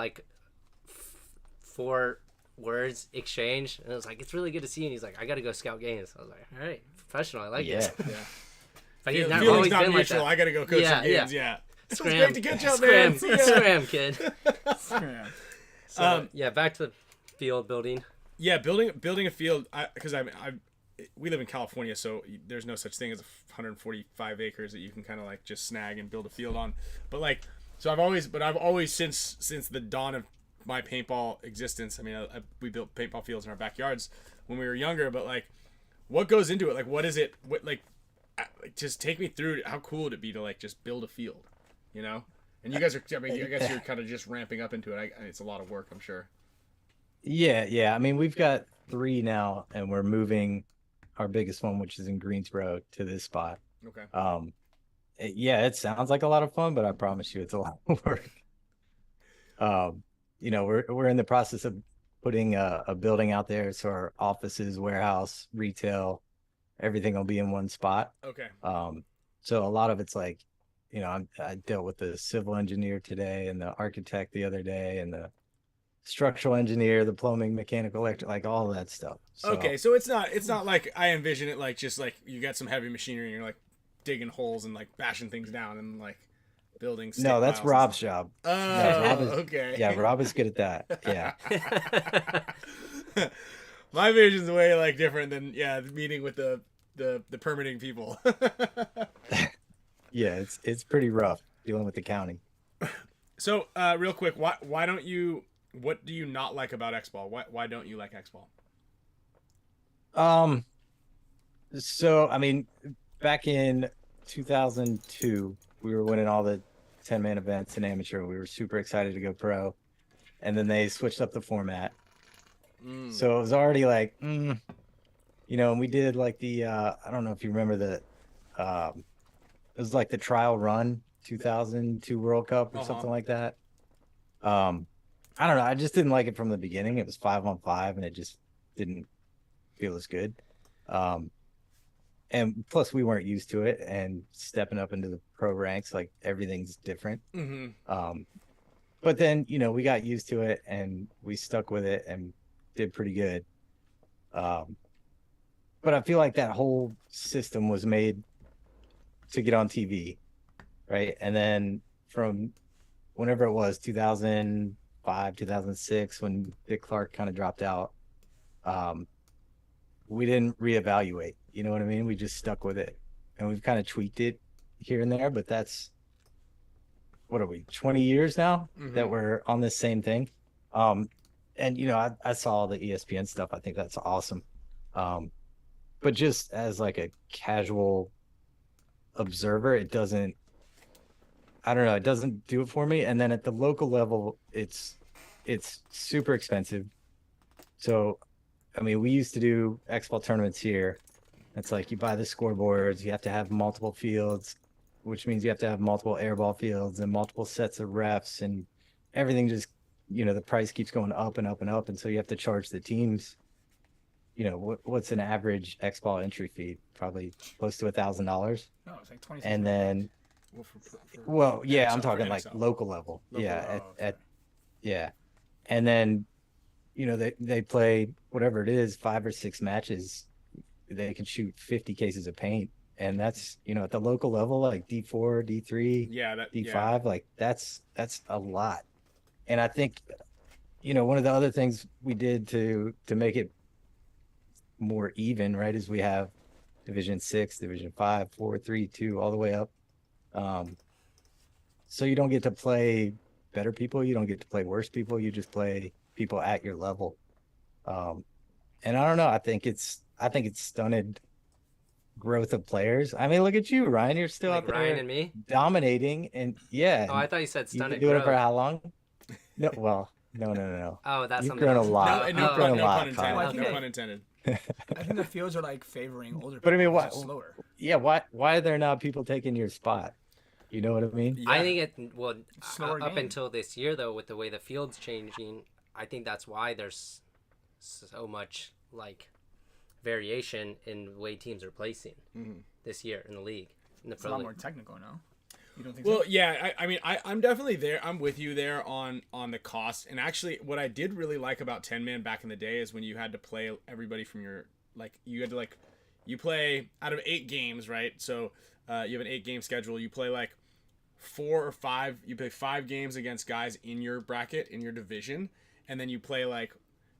S3: 4 words exchanged, and it was like, "It's really good to see you." And he's like, "I got to go scout games." I was like, "All right, professional. I like it."
S2: Yeah.
S3: But he's not
S2: Feeling's
S3: always
S2: not
S3: been
S2: mutual.
S3: like that.
S2: I got to go coach some games. Yeah. It was
S3: Scram.
S2: great to catch up, man.
S3: Scram, kid.
S1: Scram.
S3: So, back to the field building.
S2: Yeah, building a field, because we live in California, so there's no such thing as 145 acres that you can kind of just snag and build a field on. But I've always since the dawn of my paintball existence, we built paintball fields in our backyards when we were younger. But what goes into it? What is it? Just take me through how cool would it be to just build a field, And you guys are, I guess you're kind of just ramping up into it. It's a lot of work, I'm sure.
S4: Yeah. We've got 3 now, and we're moving our biggest one, which is in Greensboro, to this spot.
S2: Okay.
S4: It sounds like a lot of fun, but I promise you it's a lot of work. We're in the process of putting a building out there, so our offices, warehouse, retail, everything will be in one spot.
S2: Okay.
S4: So a lot of it's I dealt with the civil engineer today and the architect the other day and the structural engineer, the plumbing, mechanical, electric, all of that stuff. So,
S2: okay, so it's not like I envision it just you got some heavy machinery and you're digging holes and bashing things down and building.
S4: No, that's Rob's job.
S2: Oh, okay.
S4: Yeah, Rob is good at that. Yeah.
S2: My vision's way different than the meeting with the permitting people.
S4: Yeah, it's pretty rough dealing with the county.
S2: So real quick, why don't you? What do you not like about Xball? Why don't you like Xball?
S4: So back in 2002, we were winning all the 10-man events in amateur. We were super excited to go pro, and then they switched up the format. So it was already and we did the I don't know if you remember it was the trial run 2002 World Cup or something like that. I don't know. I just didn't like it from the beginning. It was 5-on-5, and it just didn't feel as good. And plus we weren't used to it, and stepping up into the pro ranks, like everything's different. But then, we got used to it and we stuck with it and did pretty good. But I feel like that whole system was made to get on TV, right? And then from whenever it was, 2005, 2006, when Dick Clark kind of dropped out, we didn't reevaluate. You know what I mean? We just stuck with it, and we've kind of tweaked it here and there. But that's, what are we, 20 years now that we're on this same thing. And I saw all the ESPN stuff. I think that's awesome. But just as like a casual observer, it doesn't, I don't know, it doesn't do it for me. And then at the local level, it's super expensive. So, I mean, we used to do Xball tournaments here. It's like you buy the scoreboards, you have to have multiple fields, which means you have to have multiple airball fields and multiple sets of refs, and everything just, the price keeps going up and up and up. And so you have to charge the teams, what's an average Xball entry fee? Probably close to $1,000.
S1: No, it's like 20.
S4: And then, I'm talking like local level. Yeah. And then, they play whatever it is, 5 or 6 matches. They can shoot 50 cases of paint. And that's, at the local level, like D4, D3, D5, like that's a lot. And I think, one of the other things we did to make it more even, right, is we have Division 6, Division 5, 4, 3, 2, all the way up. So you don't get to play better people. You don't get to play worse people. You just play people at your level. And I don't know. I think it's stunted growth of players. I mean, look at you, Ryan. You're still
S3: like
S4: out there,
S3: Ryan and me,
S4: dominating, and yeah.
S3: Oh, I thought you said stunted.
S4: You've been doing it for how long? No, well, no.
S3: Oh, that's
S4: you've grown a lot.
S2: No
S4: grown a lot.
S2: No pun intended.
S1: I think the fields are like favoring older people.
S4: But I mean, why?
S1: Slower.
S4: Yeah, why are there not people taking your spot? You know what I mean?
S3: Yeah. I think up
S1: game.
S3: until this year, though, with the way the field's changing, I think that's why there's so much like variation in the way teams are placing this year in the league.
S1: It's a lot more technical now. You don't think
S2: well,
S1: so?
S2: yeah, I mean, I'm definitely there. I'm with you there on the cost. And actually, what I did really like about 10-man back in the day is when you had to play everybody from your, like, you had to, like, you play out of 8 games, right? So you have an 8-game schedule. You play, like, 4 or 5. You play 5 games against guys in your bracket, in your division. And then you play, like,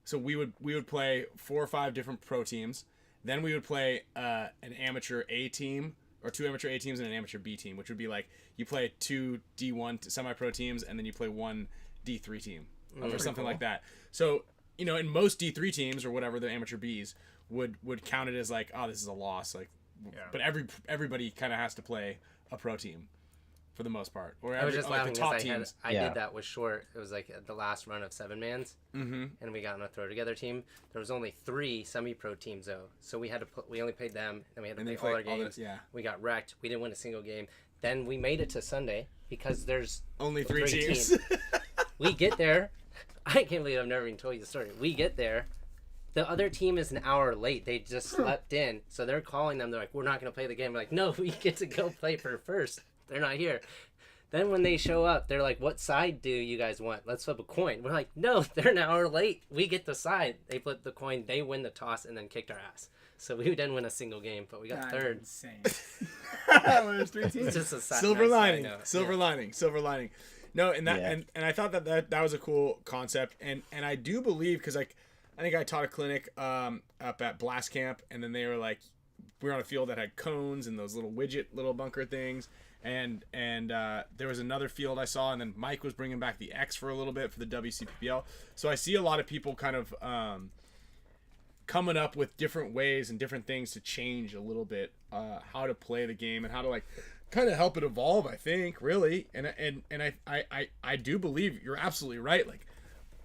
S2: so we would play 4 or 5 different pro teams. Then we would play an amateur A team, or 2 amateur A teams and an amateur B team, which would be like you play 2 D1 semi-pro teams and then you play 1 D3 team or something like that. So, in most D3 teams or whatever, the amateur Bs would count it as like, oh, this is a loss. Like, but everybody kind of has to play a pro team for the most part. Or
S3: I was just laughing
S2: the top
S3: because
S2: teams.
S3: I did that with Short. It was like the last run of 7-mans, and we got on a throw together team. There was only 3 semi-pro teams though, so we had to we only played them, and we had to play all our games. We got wrecked. We didn't win a single game. Then we made it to Sunday because there's
S2: only 3 teams.
S3: We get there. I can't believe I've never even told you the story. We get there. The other team is an hour late. They just slept in, so they're calling them. They're like, "We're not going to play the game." We're like, "No, we get to go play for first. They're not here." Then when they show up, they're like, "What side do you guys want? Let's flip a coin." We're like, "No, they're an hour late. We get the side." They flip the coin. They win the toss and then kicked our ass. So we didn't win a single game, but we got third.
S1: Insane.
S2: There's 3 teams.
S3: It's just a
S2: Silver lining.
S3: lining.
S2: Silver lining. No, and that and I thought that was a cool concept, and I do believe, because like I think I taught a clinic up at Blast Camp, and then they were like, we were on a field that had cones and those little bunker things. And there was another field I saw, and then Mike was bringing back the X for a little bit for the WCPPL. So I see a lot of people kind of coming up with different ways and different things to change a little bit how to play the game and how to like kind of help it evolve. I think really, and I do believe you're absolutely right. Like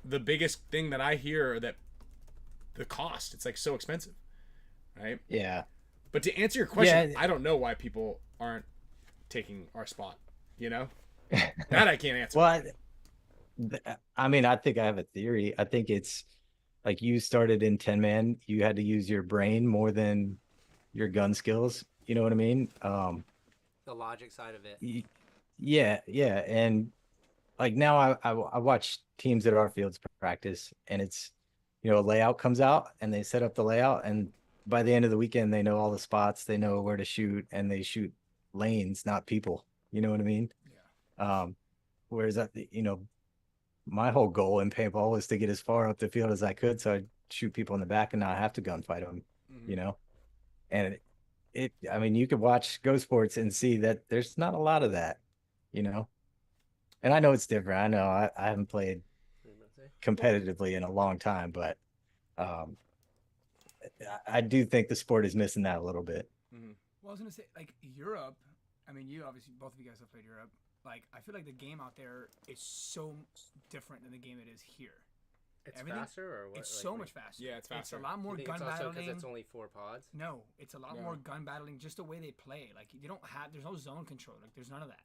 S2: the biggest thing that I hear are that the cost, it's like so expensive, right?
S4: Yeah.
S2: But to answer your question, I don't know why people aren't taking our spot, that I can't answer.
S4: Well, I mean, I think I have a theory. I think it's like you started in 10-man, you had to use your brain more than your gun skills. You know what I mean?
S3: The logic side of it.
S4: Yeah, yeah. And like now I watch teams at our fields practice, and it's, a layout comes out and they set up the layout, and by the end of the weekend they know all the spots, they know where to shoot, and they shoot lanes, not people. You know what I mean?
S1: Yeah.
S4: Whereas my whole goal in paintball was to get as far up the field as I could, so I'd shoot people in the back and not have to gunfight them. And I mean, you could watch Go Sports and see that there's not a lot of that, you know. And I know it's different. I know I haven't played competitively in a long time, but I do think the sport is missing that a little bit.
S1: Well, I was gonna say, like, Europe. I mean, you obviously, both of you guys have played Europe. Like, I feel like the game out there is so different than the game it is here.
S3: It's faster, or what?
S1: It's so much faster.
S2: Yeah, it's faster.
S1: It's a lot more gun
S3: it's also
S1: battling.
S3: because it's only 4 pods.
S1: No, it's a lot more gun battling. Just the way they play. Like, you don't have. There's no zone control. Like, there's none of that.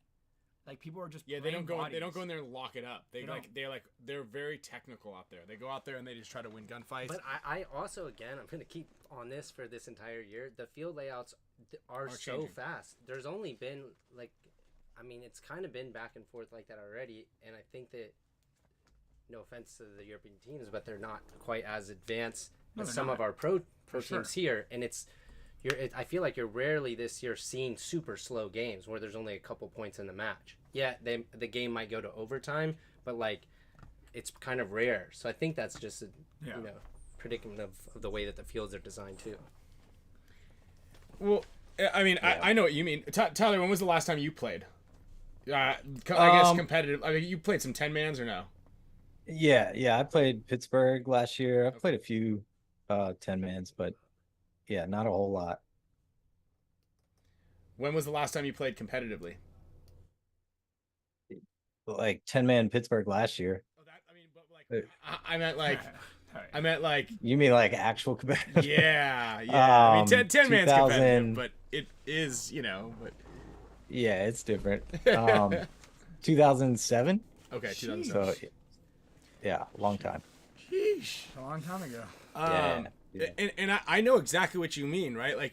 S1: Like, people are just
S2: they don't go.
S1: bodies.
S2: They don't go in there and lock it up. They're very technical out there. They go out there and they just try to win gunfights.
S3: But I also, again, I'm gonna keep on this for this entire year. The field layouts are so
S2: changing.
S3: fast. There's only been like, I mean, it's kind of been back and forth like that already, and I think that, no offense to the European teams, but they're not quite as advanced as some of our pro teams here, and I feel like you're rarely this year seeing super slow games where there's only a couple points in the match. Yeah, the game might go to overtime, but like, it's kind of rare. So I think that's just a predicament of the way that the fields are designed too.
S2: Well, I mean, I know what you mean. Tyler, when was the last time you played? I guess competitive. I mean, you played some 10-mans or no?
S4: Yeah. I played Pittsburgh last year. I played a few 10-mans, but yeah, not a whole lot.
S2: When was the last time you played competitively?
S4: Like 10-man Pittsburgh last year.
S2: Oh, I meant like.
S4: You mean like actual competitive?
S2: Yeah. I mean, 10 man's competitive, but it is, but.
S4: Yeah, it's different. 2007.
S2: Okay, 2007.
S4: So, yeah, long time.
S1: Sheesh, a long time ago.
S4: Yeah.
S2: And I know exactly what you mean, right? Like,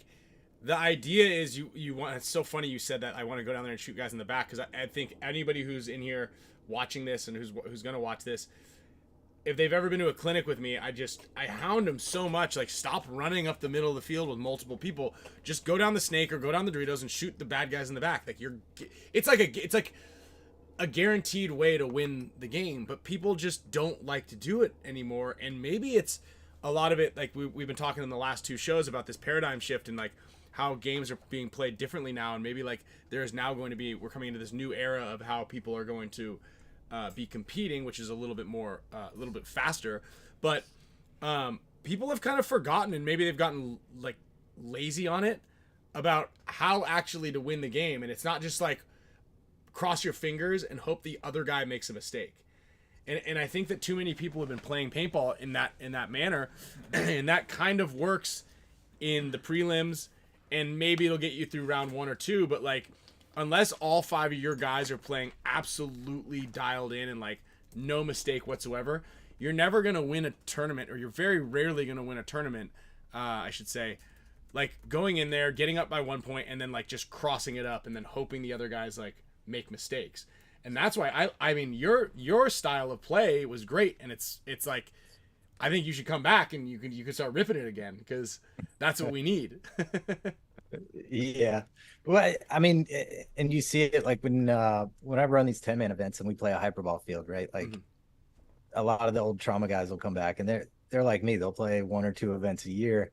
S2: the idea is you want. It's so funny you said that. I want to go down there and shoot guys in the back, because I think anybody who's in here watching this and who's gonna watch this, if they've ever been to a clinic with me, I hound them so much, like, stop running up the middle of the field with multiple people. Just go down the snake or go down the Doritos and shoot the bad guys in the back. Like, it's like a guaranteed way to win the game, but people just don't like to do it anymore. And maybe it's a lot of it, like we've been talking in the last 2 shows about this paradigm shift and like how games are being played differently now, and maybe like there's now going to be, we're coming into this new era of how people are going to be competing, which is a little bit more, a little bit faster. But people have kind of forgotten, and maybe they've gotten like lazy on it, about how actually to win the game. And it's not just like cross your fingers and hope the other guy makes a mistake. And I think that too many people have been playing paintball in that manner, and that kind of works in the prelims, and maybe it'll get you through round 1 or 2, but like, unless all 5 of your guys are playing absolutely dialed in and like no mistake whatsoever, you're never going to win a tournament, or you're very rarely going to win a tournament, I should say. Like, going in there, getting up by 1 point, and then like just crossing it up and then hoping the other guys like make mistakes. And that's why I mean, your style of play was great, and it's like, I think you should come back and you can start ripping it again, because that's what we need.
S4: Yeah. Well, I mean, and you see it like when I run these 10-man events and we play a hyperball field, right? Like, a lot of the old trauma guys will come back, and they're like me. They'll play 1 or 2 events a year.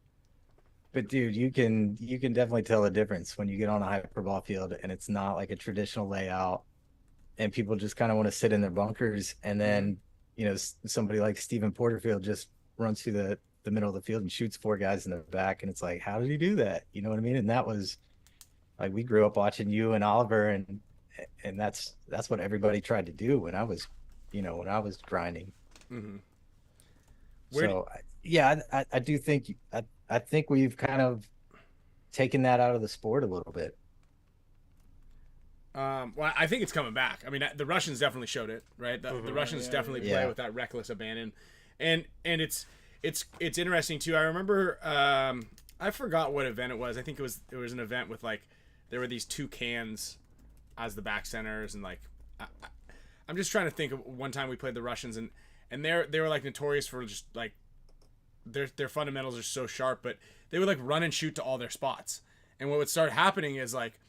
S4: But dude, you can definitely tell the difference when you get on a hyperball field and it's not like a traditional layout, and people just kind of want to sit in their bunkers, and then somebody like Stephen Porterfield just runs through the middle of the field and shoots 4 guys in the back, and it's like, how did he do that? You know what I mean? And that was like, we grew up watching you and Oliver, and that's what everybody tried to do when I was grinding. So yeah, I do think I think we've kind of taken that out of the sport a little bit.
S2: Well, I think it's coming back. I mean, the Russians definitely showed it, right? The Russians definitely play with that reckless abandon, and it's interesting too. I remember I forgot what event it was. I think it was an event with like there were these two cans as the back centers, and like I'm just trying to think of one time we played the Russians, and they were like notorious for just like their fundamentals are so sharp, but they would like run and shoot to all their spots. And what would start happening is like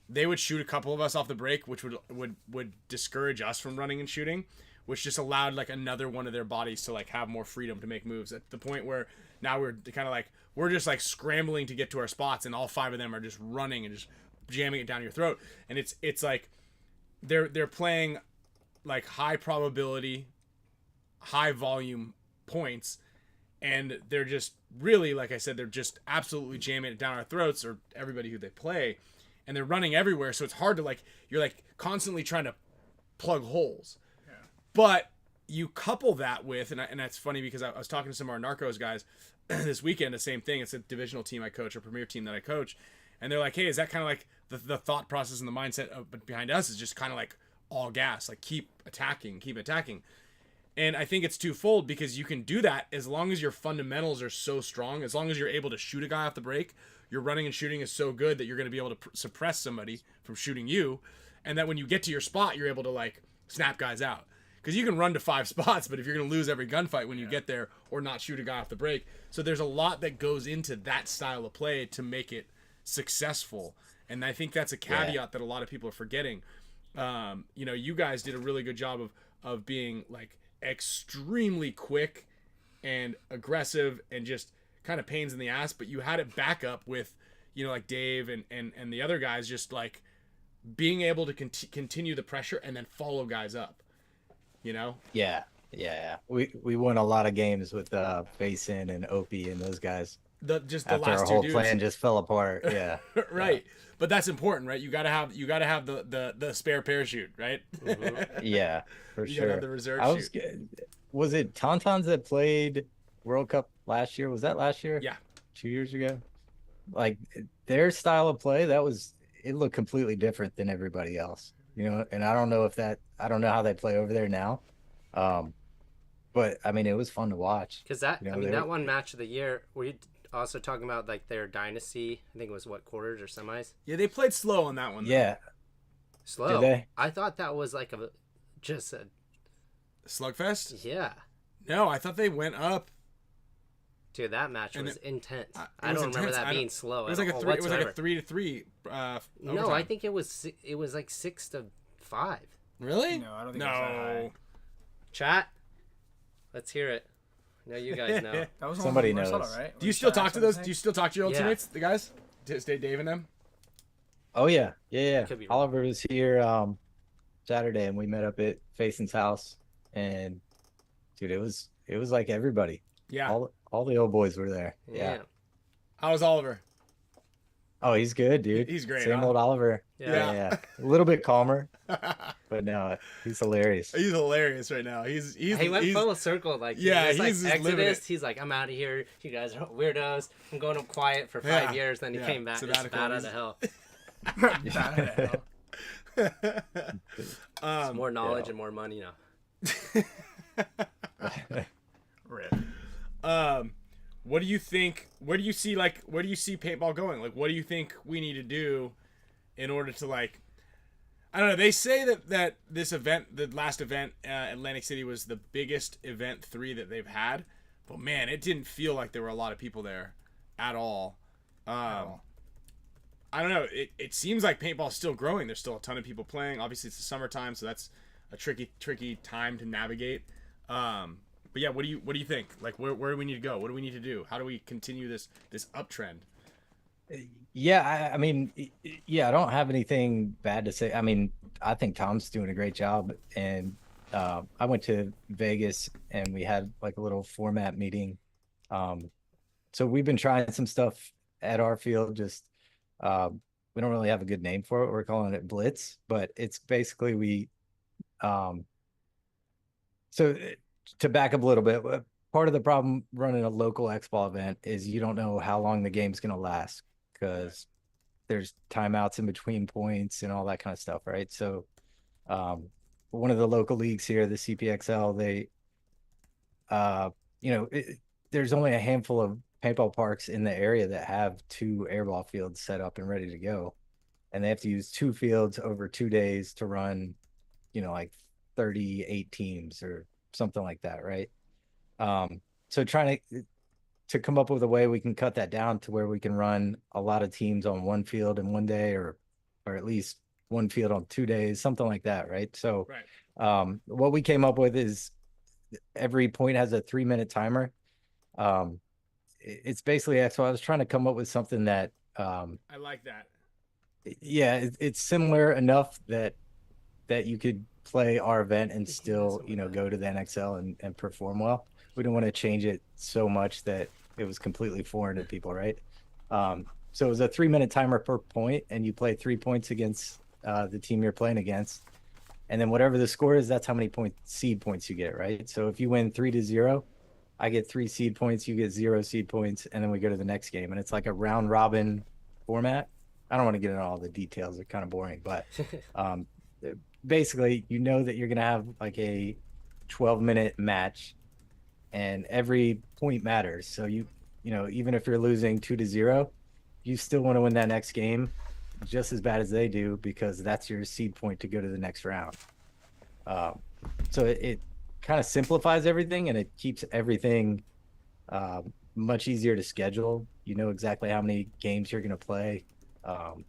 S2: they would shoot a couple of us off the break, which would discourage us from running and shooting, which just allowed like another one of their bodies to like have more freedom to make moves, at the point where now we're kind of like we're just like scrambling to get to our spots, and all 5 of them are just running and just jamming it down your throat. And it's like they're playing like high probability, high volume points, and they're just really, like I said, they're just absolutely jamming it down our throats, or everybody who they play, and they're running everywhere. So it's hard to like, you're like constantly trying to plug holes. Yeah. But you couple that with, and that's funny because I was talking to some of our Narcos guys this weekend, the same thing. It's a divisional team I coach, a premier team that I coach. And they're like, hey, is that kind of like the thought process and the mindset behind us is just kind of like all gas, like keep attacking. And I think it's twofold, because you can do that as long as your fundamentals are so strong, as long as you're able to shoot a guy off the break, your running and shooting is so good that you're going to be able to suppress somebody from shooting you. And that when you get to your spot, you're able to like snap guys out. Because you can run to 5 spots, but if you're going to lose every gunfight when you get there, or not shoot a guy off the break. So there's a lot that goes into that style of play to make it successful. And I think that's a caveat that a lot of people are forgetting. You know, you guys did a really good job of being like extremely quick and aggressive and just kind of pains in the ass, but you had it back up with, you know, like Dave and the other guys just like being able to continue the pressure and then follow guys up, you know?
S4: Yeah. We won a lot of games with Basin and Opie and those guys.
S2: The
S4: After
S2: last
S4: our
S2: two
S4: whole
S2: dudes.
S4: plan just fell apart. Yeah.
S2: Right. Yeah. But that's important, right? You gotta have the spare parachute, right?
S4: Mm-hmm. Yeah, for
S2: you
S4: sure.
S2: gotta have the reserve shoot.
S4: Was it Tauntauns that played World Cup last year? Was that last year?
S2: Yeah.
S4: 2 years ago? Like their style of play, it looked completely different than everybody else. You know, and I don't know how they play over there now. But I mean, it was fun to watch.
S3: Because that, you know, that one match of the year, were you also talking about like their dynasty? I think it was what, quarters or semis?
S2: Yeah, they played slow on that one. Though.
S4: Yeah.
S3: Slow.
S4: Did they?
S3: I thought that was like just a
S2: slugfest.
S3: Yeah.
S2: No, I thought they went up.
S3: Dude, that match was intense. I
S2: don't
S3: remember that being slow.
S2: It was like a 3. It was like a 3-3.
S3: No, I think it was like 6-5.
S2: Really?
S1: No, I don't think it was that high.
S3: Chat. Let's hear it. No, you guys know.
S1: That was
S4: Somebody knows.
S1: Right?
S2: Do you still talk to those? Do you still talk to your old teammates, the guys? Stay Dave and them?
S4: Oh yeah.
S3: Could be wrong.
S4: Oliver was here Saturday, and we met up at Fason's house, and dude, it was like everybody.
S2: Yeah.
S4: All the old boys were there. Yeah.
S2: How was Oliver?
S4: Oh, he's good, dude.
S2: He's great.
S4: Same old Oliver.
S2: Yeah.
S4: A little bit calmer, but no, he's hilarious.
S2: He's hilarious right now. He
S3: went full circle. Like,
S2: yeah,
S3: he's like
S2: Exodus.
S3: He's like, I'm out of here. You guys are weirdos. I'm going up quiet for 5 years. Then he came back. Just bad out of hell.
S1: Bad out of hell.
S3: It's more knowledge and more money now.
S1: Rip.
S2: What do you think? Where do you see paintball going? Like, what do you think we need to do in order to like? I don't know. They say that this event, the last event, Atlantic City, was the biggest event 3 that they've had. But man, it didn't feel like there were a lot of people there at all. I don't know. It seems like paintball's still growing. There's still a ton of people playing. Obviously, it's the summertime, so that's a tricky time to navigate. But yeah, what do you think? Like, where do we need to go? What do we need to do? How do we continue this uptrend?
S4: Yeah, I mean, I don't have anything bad to say. I mean, I think Tom's doing a great job, and I went to Vegas and we had like a little format meeting. So we've been trying some stuff at our field. Just we don't really have a good name for it. We're calling it Blitz, but it's basically so to back up a little bit, part of the problem running a local Xball event is you don't know how long the game's going to last, because there's timeouts in between points and all that kind of stuff, right? So one of the local leagues here, the CPXL, they there's only a handful of paintball parks in the area that have 2 airball fields set up and ready to go, and they have to use 2 fields over 2 days to run, like 38 teams or something like that, right? So trying to come up with a way we can cut that down to where we can run a lot of teams on 1 field in 1 day, or at least 1 field on 2 days, something like that, right? So what we came up with is every point has a 3-minute timer. It's basically, so I was trying to come up with something that
S2: I like that.
S4: Yeah, it's similar enough that you could play our event and still, go to the NXL and perform well. We didn't want to change it so much that it was completely foreign to people, right? So it was a 3-minute timer per point, and you play 3 points against the team you're playing against. And then whatever the score is, that's how many seed points you get, right? So if you win 3-0, I get 3 seed points, you get 0 seed points, and then we go to the next game. And it's like a round robin format. I don't want to get into all the details. They're kind of boring, but basically, that you're going to have like a 12-minute match, and every point matters. So even if you're losing 2-0, you still want to win that next game just as bad as they do, because that's your seed point to go to the next round. So it kind of simplifies everything, and it keeps everything much easier to schedule. You know exactly how many games you're going to play. And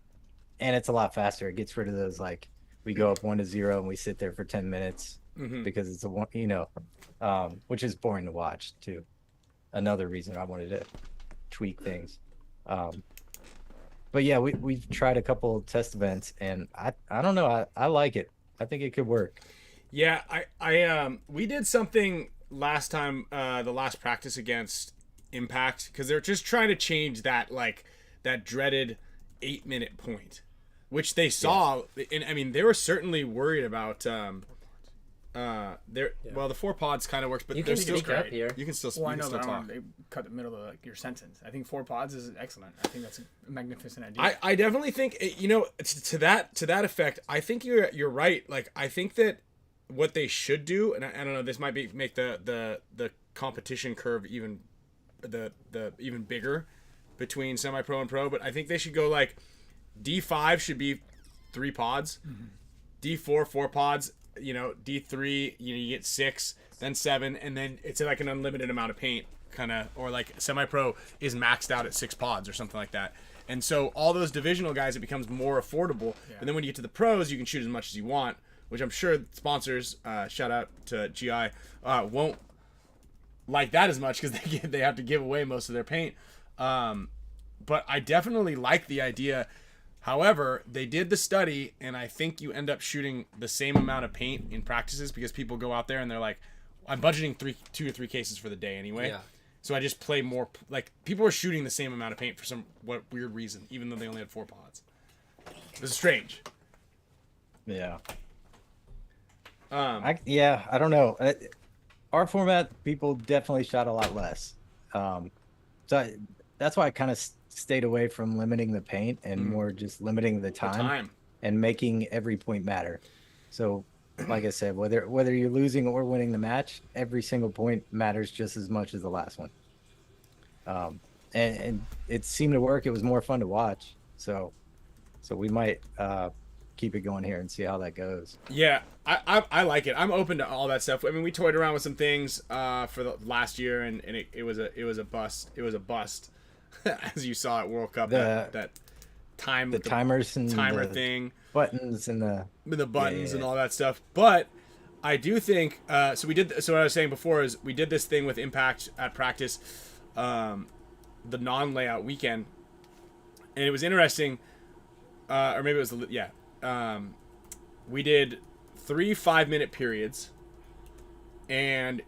S4: it's a lot faster. It gets rid of those, like, we go up 1-0 and we sit there for 10 minutes because it's a one, which is boring to watch too. Another reason I wanted to tweak things. But yeah, we've tried a couple test events, and I don't know. I like it. I think it could work.
S2: Yeah, we did something last time, the last practice against Impact, because they're just trying to change that, like, that dreaded 8-minute point, which they saw. Yes. And I mean, they were certainly worried about well, the 4 pods kind of works, but they're still great. Here. You can still
S1: well, I know,
S2: still talk.
S1: They cut the middle of your sentence. I think 4 pods is excellent. I think that's a magnificent idea.
S2: I definitely think, to that effect, I think you're right. Like, I think that what they should do, and I don't know, this might make the competition curve even even bigger between semi-pro and pro, but I think they should go like D5 should be 3 pods, D4 4 pods, D3 you get 6, then 7, and then it's like an unlimited amount of paint kind of, or like semi-pro is maxed out at 6 pods or something like that. And so all those divisional guys, it becomes more affordable. Yeah. And then when you get to the pros, you can shoot as much as you want, which I'm sure sponsors, shout out to GI, won't like that as much because they have to give away most of their paint. But I definitely like the idea. However, they did the study, and I think you end up shooting the same amount of paint in practices because people go out there and they're like, I'm budgeting 2 or 3 cases for the day anyway. Yeah. So I just play more. Like, people are shooting the same amount of paint for some weird reason, even though they only had 4 pods. This is strange.
S4: Yeah. I don't know. Our format, people definitely shot a lot less. So that's why I kind of stayed away from limiting the paint and more just limiting the time and making every point matter. So, like I said, whether you're losing or winning the match, every single point matters just as much as the last one. And it seemed to work. It was more fun to watch. So we might keep it going here and see how that goes.
S2: Yeah, I like it. I'm open to all that stuff. I mean, we toyed around with some things for the last year, and it was a bust. It was a bust, as you saw at World Cup. That time,
S4: the timers and
S2: timer thing,
S4: buttons and
S2: the buttons and all that stuff. But I do think so. We did. So what I was saying before is we did this thing with Impact at practice, the non-layout weekend, and it was interesting. Or maybe it was we did 3 5-minute periods, and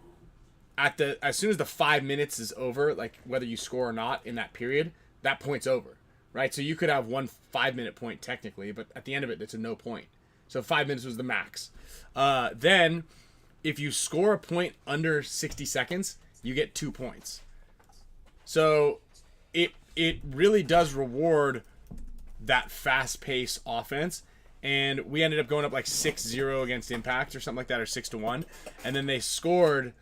S2: as soon as the 5 minutes is over, like whether you score or not in that period, that point's over, right? So you could have 1 5-minute point technically, but at the end of it, it's a no point. So 5 minutes was the max. Then, if you score a point under 60 seconds, you get 2 points. So it really does reward that fast-paced offense. And we ended up going up like 6-0 against Impact or something like that, or 6-1. And then they scored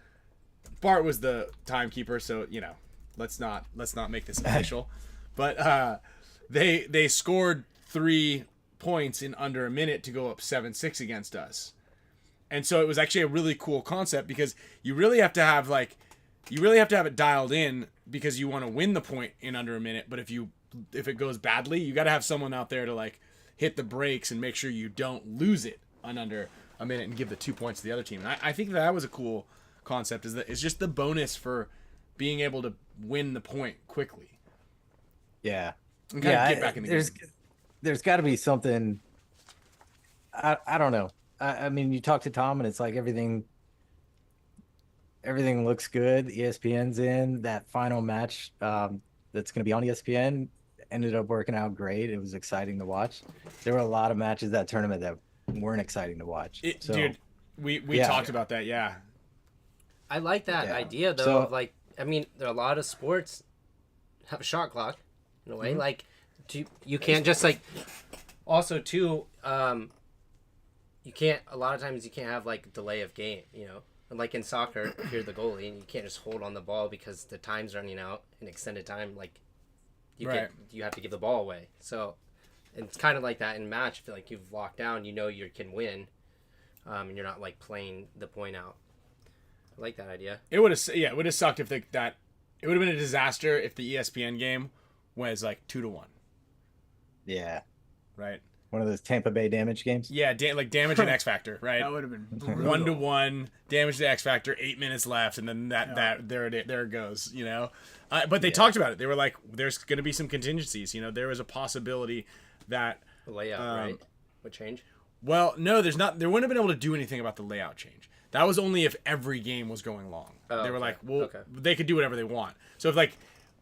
S2: Bart was the timekeeper, so let's not make this official. But they scored 3 points in under a minute to go up 7-6 against us. And so it was actually a really cool concept because you really have to have it dialed in because you want to win the point in under a minute. But if it goes badly, you got to have someone out there to like hit the brakes and make sure you don't lose it on under a minute and give the 2 points to the other team. And I think that was a cool concept. It's just the bonus for being able to win the point quickly.
S4: Yeah.
S2: And kind of get back in the game.
S4: There's got to be something. I don't know. I mean, you talk to Tom, and it's like everything looks good. ESPN's in. That final match that's going to be on ESPN ended up working out great. It was exciting to watch. There were a lot of matches that tournament that weren't exciting to watch.
S2: Dude, we talked about that. Yeah.
S3: I like that idea though. Of like, I mean, there are a lot of sports have a shot clock in a way. Mm-hmm. Like, you can't just like. Also, too, you can't. A lot of times, you can't have like delay of game. And like in soccer, if you're the goalie, and you can't just hold on the ball because the time's running out in extended time. Like, you have to give the ball away. So, it's kind of like that in match. I feel like you've locked down. You can win, and you're not like playing the point out. I like that idea.
S2: It would have sucked if it would have been a disaster if the ESPN game was like 2-1.
S4: Yeah.
S2: Right.
S4: One of those Tampa Bay damage games.
S2: Yeah, like damage and X Factor, right?
S1: That would have been brutal.
S2: 1-1, damage to X Factor, 8 minutes left, and then there it goes. But they talked about it. They were like, "There's going to be some contingencies." There was a possibility that
S3: the layout right would change.
S2: Well, no, there's not. They wouldn't have been able to do anything about the layout change. That was only if every game was going long. They were like, well, they could do whatever they want. So if like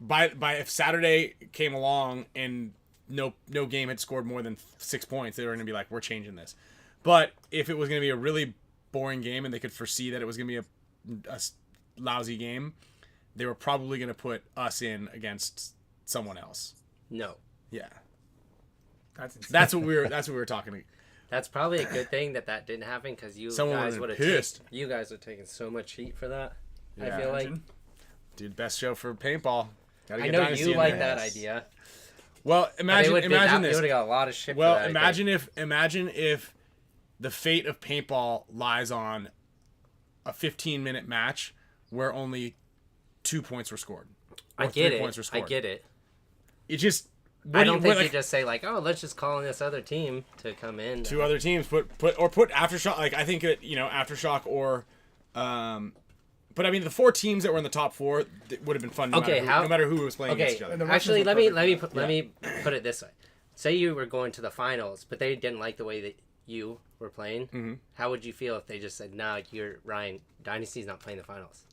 S2: if Saturday came along and no game had scored more than 6 points, they were going to be like, we're changing this. But if it was going to be a really boring game and they could foresee that it was going to be a lousy game, they were probably going to put us in against someone else.
S3: No.
S2: Yeah.
S3: That's insane.
S2: That's what we were talking.
S3: That's probably a good thing that didn't happen because
S2: Someone
S3: guys would have
S2: pissed.
S3: You guys would have taken so much heat for that.
S2: Yeah.
S3: I feel like.
S2: Dude, best show for paintball.
S3: I know you like that idea.
S2: Well, imagine this.
S3: They would have got a lot of shit.
S2: Well,
S3: for that,
S2: imagine if the fate of paintball lies on a 15-minute match where only 2 points were scored.
S3: I get it.
S2: It just.
S3: I don't think you just say like, oh, let's just call in this other team to come in.
S2: 2 other teams put Aftershock. Like I think Aftershock or, but I mean the 4 teams that were in the top 4 would have been fun. No matter who was playing against each other.
S3: Actually, let me put it this way. Say you were going to the finals, but they didn't like the way that you were playing. Mm-hmm. How would you feel if they just said, "No, you're Ryan. Dynasty's not playing the finals."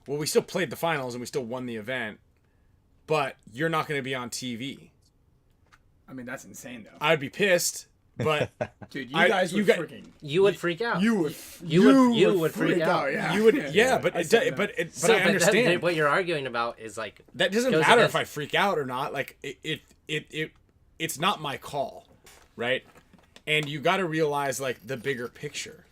S2: Well, we still played the finals and we still won the event, but you're not going to be on TV.
S1: I mean, that's insane, though.
S2: I'd be pissed, but
S1: dude, you guys would
S3: freak out.
S1: You would freak out. Yeah,
S2: you would. Yeah, but I understand.
S3: What you're arguing about is like
S2: that doesn't matter if I freak out or not. Like it's not my call, right? And you got to realize like the bigger picture.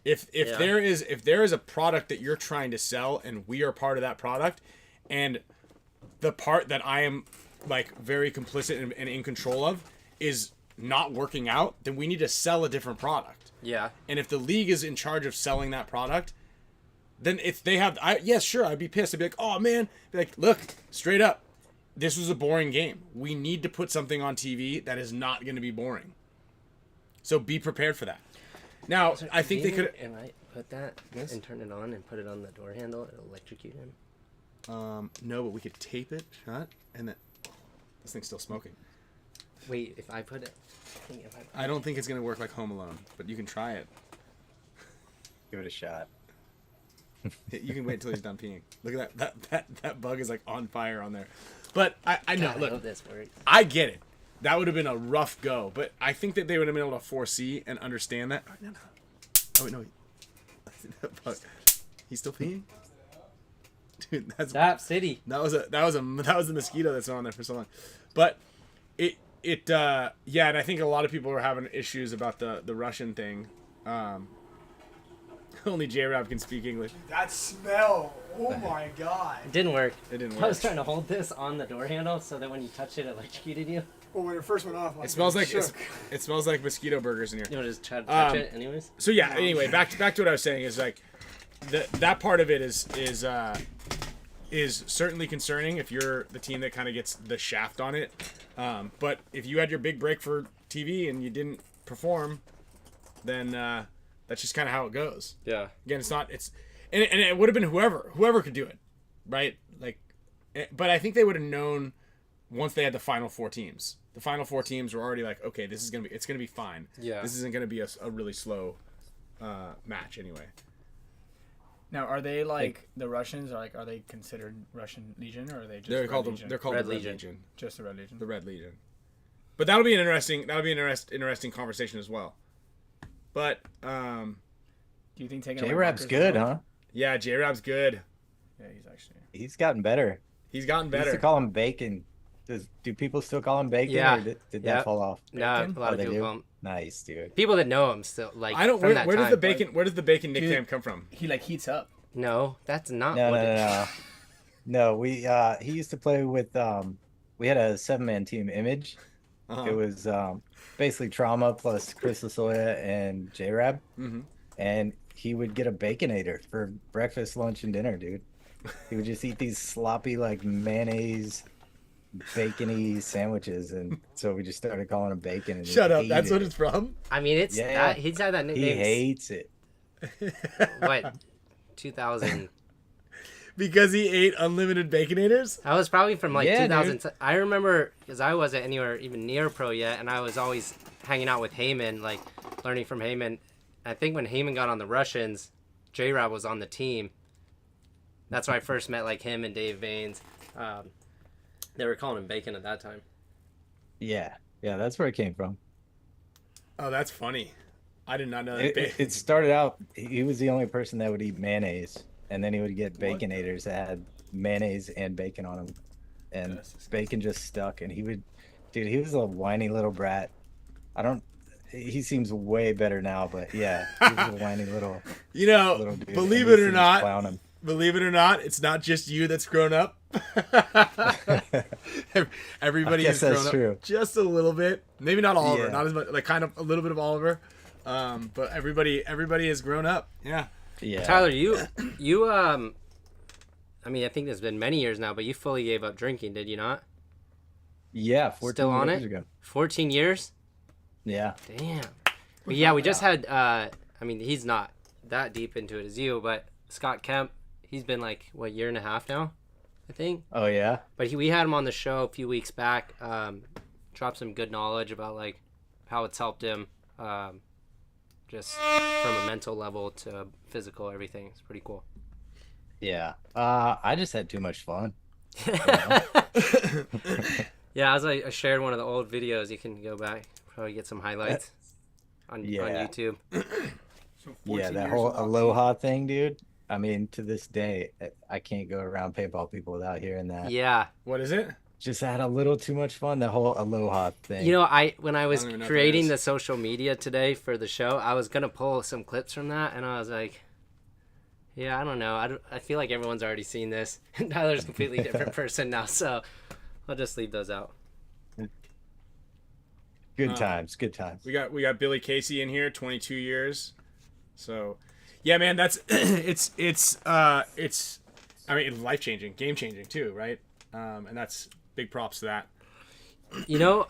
S2: If there is a product that you're trying to sell and we are part of that product, and the part that I am like very complicit and in control of is not working out, then we need to sell a different product.
S3: Yeah.
S2: And if the league is in charge of selling that product, then if they have, sure, I'd be pissed. I'd be like, oh man, be like, look, straight up, this was a boring game. We need to put something on TV that is not going to be boring. So be prepared for that. Now, I think they could.
S3: Am I put that and turn it on and put it on the door handle? It'll electrocute him.
S2: No, but we could tape it shut and then. This thing's still smoking.
S3: Wait, if I put it...
S2: I don't think it's going to work like Home Alone, but you can try it.
S4: Give it a shot.
S2: You can wait until he's done peeing. Look at that bug is like on fire on there. But I know, look,
S3: I hope this works.
S2: I get it. That would have been a rough go, but I think that they would have been able to foresee and understand that. Oh, wait, no. That bug. He's still peeing? Dude,
S3: Stop City.
S2: That was the mosquito that's been on there for so long. But and I think a lot of people are having issues about the Russian thing. Only J-Rab can speak English.
S1: That smell. Oh my god.
S3: It didn't work.
S2: It didn't
S3: I
S2: work.
S3: was trying to hold this on the door handle so that when you touched it, it electrocuted you.
S1: Well, when it first went off,
S2: It smells like it smells like mosquito burgers in here.
S3: You want to just try to touch it anyways?
S2: So yeah. Anyway, back to what I was saying is like, that part of it is certainly concerning if you're the team that kind of gets the shaft on it. But if you had your big break for TV and you didn't perform, then that's just kind of how it goes.
S3: Yeah.
S2: Again, and it would have been whoever could do it, right? Like, but I think they would have known once they had the final 4 teams. The final 4 teams were already like, okay, it's gonna be fine. Yeah. This isn't gonna be a really slow match anyway.
S1: Now, are they like the Russians? Are they considered Russian Legion, or are they just
S2: They're
S1: Red
S2: called
S1: Legion?
S2: the Red Legion.
S1: Just the Red Legion.
S2: The Red Legion. But that'll be an interesting conversation as well. But
S1: do you think taking
S4: J-Rab's good, huh?
S2: Yeah, J-Rab's good.
S1: Yeah,
S4: He's gotten better.
S2: He's gotten
S4: We used
S2: better.
S4: to call him Bacon. Do people still call him Bacon?
S3: Yeah.
S4: Or did that fall off?
S3: No, a lot of
S4: they
S3: people
S4: do?
S3: call him.
S4: Nice, dude.
S3: People that know him still like.
S2: I don't.
S3: From
S2: Where does the bacon nickname come from?
S1: He like heats up.
S3: No, that's not.
S4: No. No, we he used to play with we had a 7-man team, Image. It was basically Trauma plus Chris Lasoya and J-Rab. And he would get a Baconator for breakfast, lunch, and dinner, dude. He would just eat these sloppy, like, mayonnaise, bacony sandwiches, and so we just started calling him Bacon. And
S2: Shut up, that's what it's from?
S3: I mean, it's that he's had that nickname.
S4: He hates it.
S3: What, 2000?
S2: Because he ate unlimited Baconators?
S3: I was probably from like
S4: Yeah,
S3: 2000. I remember because I wasn't anywhere even near pro yet, and I was always hanging out with Heyman, like learning from Heyman. I think when Heyman got on the Russians, J-Rab was on the team. That's where I first met like him and Dave Baines. They were calling him Bacon at that time.
S4: Yeah, that's where it came from.
S2: Oh, that's funny. I did not know that.
S4: It started out, he was the only person that would eat mayonnaise, and then he would get Baconators that had mayonnaise and bacon on them, and bacon just stuck, and he was a whiny little brat. He seems way better now, but yeah, he was a whiny little dude.
S2: Believe it or not, it's not just you that's grown up. Everybody has grown up
S4: true.
S2: Just a little bit. Maybe not Oliver, not as much, like kind of a little bit of Oliver. But everybody has grown up. Yeah.
S4: Yeah.
S3: Tyler, you I mean, I think it's been many years now, but you fully gave up drinking, did you not?
S4: Yeah, 14
S3: Still on
S4: years
S3: it?
S4: ago.
S3: 14 years?
S4: Yeah.
S3: Damn. But yeah, we just had I mean, he's not that deep into it as you, but Scott Kemp, he's been like what, year and a half now, I think.
S4: Oh yeah.
S3: But we had him on the show a few weeks back. Dropped some good knowledge about like how it's helped him, just from a mental level to physical, everything. It's pretty cool.
S4: Yeah. I just had too much fun.
S3: Yeah, as I shared one of the old videos, you can go back, probably get some highlights on YouTube.
S4: Yeah, that whole Aloha thing, dude. I mean, to this day, I can't go around paintball people without hearing that.
S3: Yeah.
S2: What is it?
S4: Just had a little too much fun, the whole Aloha thing.
S3: You know, when I was creating the social media today for the show, I was going to pull some clips from that, and I was like, yeah, I don't know. I feel like everyone's already seen this. Tyler's a completely different person now, so I'll just leave those out.
S4: Good times.
S2: We got Billy Casey in here, 22 years. So, yeah, man, that's it's I mean, life-changing, game-changing too, right? And that's big props to that.
S3: You know,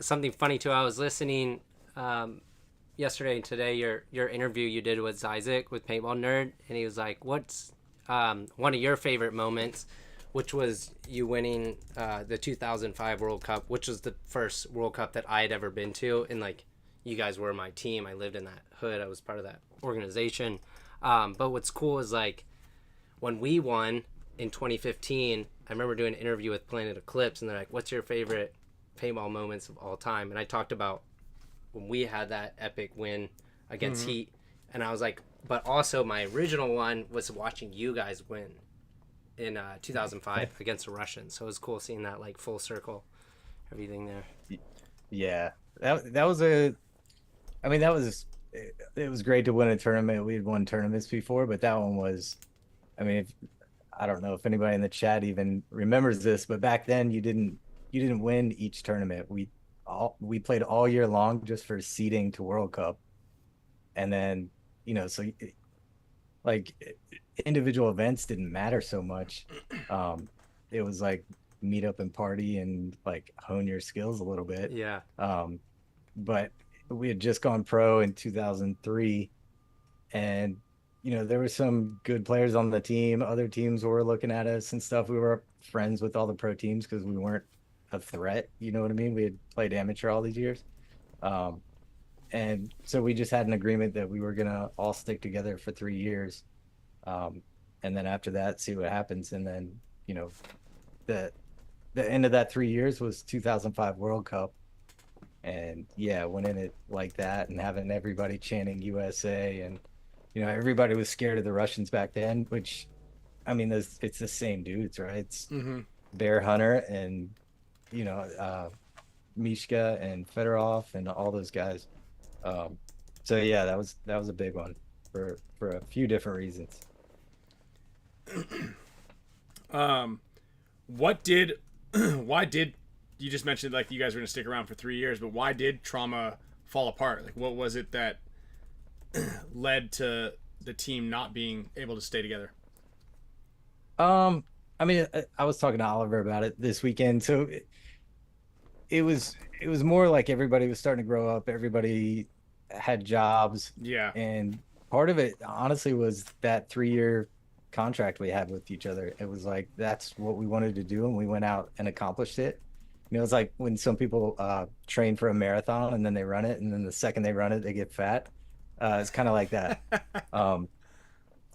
S3: something funny too. I was listening yesterday and today your interview you did with Isaac with Paintball Nerd, and he was like, "What's one of your favorite moments?" Which was you winning the 2005 World Cup, which was the first World Cup that I had ever been to, and like you guys were my team. I lived in that hood. I was part of that organization. But what's cool is like when we won in 2015, I remember doing an interview with Planet Eclipse, and they're like, "What's your favorite paintball moments of all time?" And I talked about when we had that epic win against Heat, and I was like, but also my original one was watching you guys win in 2005 against the Russians. So it was cool seeing that like full circle, everything there.
S4: Yeah, that was that was it was great to win a tournament. We had won tournaments before, but that one was, I mean, I don't know if anybody in the chat even remembers this, but back then you didn't win each tournament. We played all year long just for seeding to World Cup, and then so like individual events didn't matter so much. It was like meet up and party and like hone your skills a little bit.
S3: Yeah.
S4: But we had just gone pro in 2003, and there were some good players on the team. Other teams were looking at us and stuff. We were friends with all the pro teams because we weren't a threat. You know what I mean? We had played amateur all these years. And so we just had an agreement that we were going to all stick together for 3 years. And then after that, see what happens. And then, the end of that 3 years was 2005 World Cup. And yeah, winning it like that and having everybody chanting USA, and everybody was scared of the Russians back then, which, I mean, it's the same dudes, right? It's Bear Hunter and Mishka and Fedorov and all those guys. So yeah, that was a big one for a few different reasons.
S2: Why did you just mentioned like you guys were gonna stick around for 3 years, but why did trauma fall apart? Like, what was it that led to the team not being able to stay together?
S4: I mean, I was talking to Oliver about it this weekend. So it was more like everybody was starting to grow up. Everybody had jobs.
S2: Yeah.
S4: And part of it, honestly, was that 3-year contract we had with each other. It was like, that's what we wanted to do, and we went out and accomplished it. It's like when some people train for a marathon and then they run it, and then the second they run it, they get fat. It's kind of like that.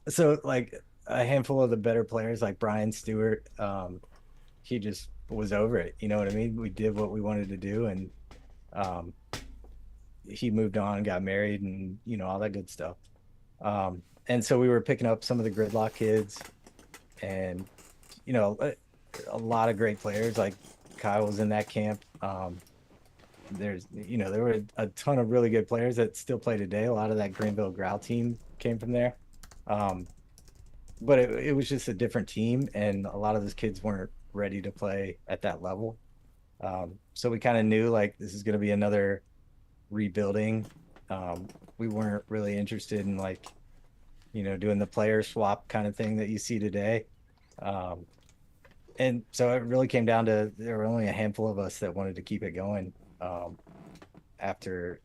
S4: So like a handful of the better players, like Brian Stewart, he just was over it. You know what I mean? We did what we wanted to do, and he moved on and got married and all that good stuff. And so we were picking up some of the gridlock kids, and a lot of great players. Like Kyle was in that camp. There were a ton of really good players that still play today. A lot of that Greenville Growl team came from there. But it was just a different team, and a lot of those kids weren't ready to play at that level. So we kind of knew like this is going to be another rebuilding. We weren't really interested in like, doing the player swap kind of thing that you see today. And so it really came down to, there were only a handful of us that wanted to keep it going. After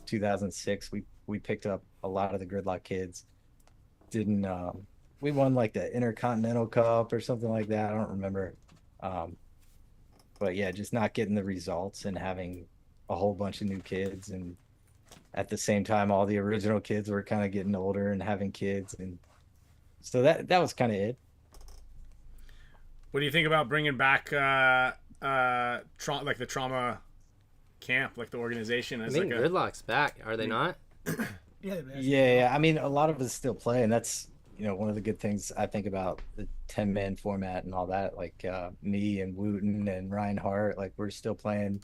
S4: 2006, we picked up a lot of the gridlock kids. We won like the Intercontinental Cup or something like that. I don't remember. But yeah, just not getting the results and having a whole bunch of new kids, and at the same time, all the original kids were kind of getting older and having kids, and so that was kind of it.
S2: What do you think about bringing back like the trauma camp, like the organization? As
S3: Gridlock's back, are they not?
S4: Yeah. I mean, a lot of us still play, and that's one of the good things I think about the 10-man format and all that. Like me and Wooten and Ryan Hart, like we're still playing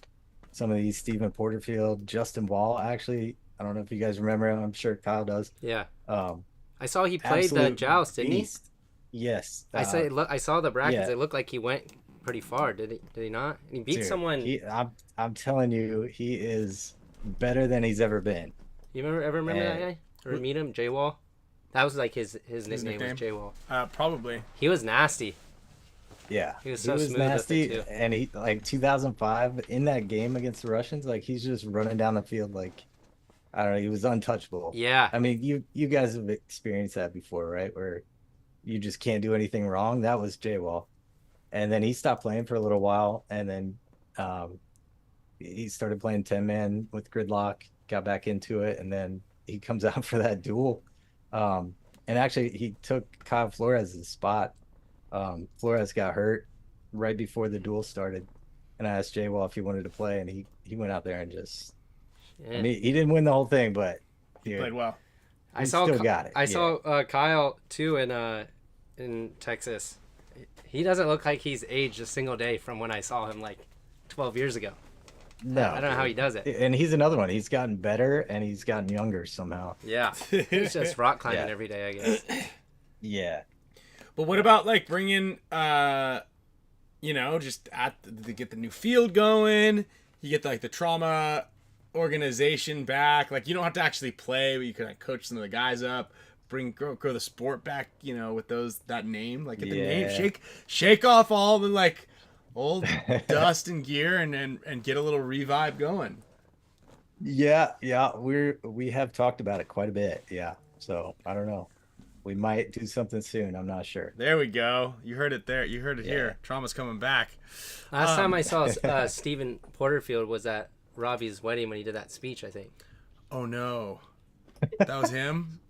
S4: some of these. Stephen Porterfield, Justin Wall. Actually, I don't know if you guys remember him. I'm sure Kyle does.
S3: Yeah. I saw he played the joust, didn't he?
S4: Yes.
S3: I saw the brackets.
S4: Yeah.
S3: It looked like he went pretty far. Did he not? He beat someone.
S4: I'm telling you, he is better than he's ever been.
S3: You ever remember that guy? Or meet him? J-Wall? That was like his nickname was J-Wall.
S2: Probably.
S3: He was nasty.
S4: Yeah.
S3: He was smooth
S4: nasty,
S3: with it too.
S4: and he, like 2005 in that game against the Russians, like he's just running down the field like, I don't know, he was untouchable.
S3: Yeah.
S4: I mean, you guys have experienced that before, right? Where you just can't do anything wrong. That was J-Wall. And then he stopped playing for a little while, and then he started playing 10-man with Gridlock, got back into it, and then he comes out for that duel. And actually, he took Kyle Flores' spot. Flores got hurt right before the duel started, and I asked J-Wall if he wanted to play, and he went out there and just... I mean, he didn't win the whole thing, but...
S2: He played well.
S3: I saw Kyle, too, in Texas. He doesn't look like he's aged a single day from when I saw him, like, 12 years ago.
S4: No,
S3: I don't know how he does it.
S4: And he's another one. He's gotten better and he's gotten younger somehow.
S3: Yeah, he's just rock climbing
S4: Yeah.
S3: every day, I guess.
S4: Yeah.
S2: But what about like bringing, just to get the new field going? You get like the trauma organization back. Like you don't have to actually play, but you can like coach some of the guys up, grow the sport back. With that name, like get the name, shake off all the like old dust and gear, and get a little revive going.
S4: Yeah. We have talked about it quite a bit. Yeah. So I don't know. We might do something soon. I'm not sure.
S2: There we go. You heard it there. You heard it here. Trauma's coming back.
S3: Last time I saw Stephen Porterfield was at Robbie's wedding when he did that speech, I think.
S2: Oh no, that was him.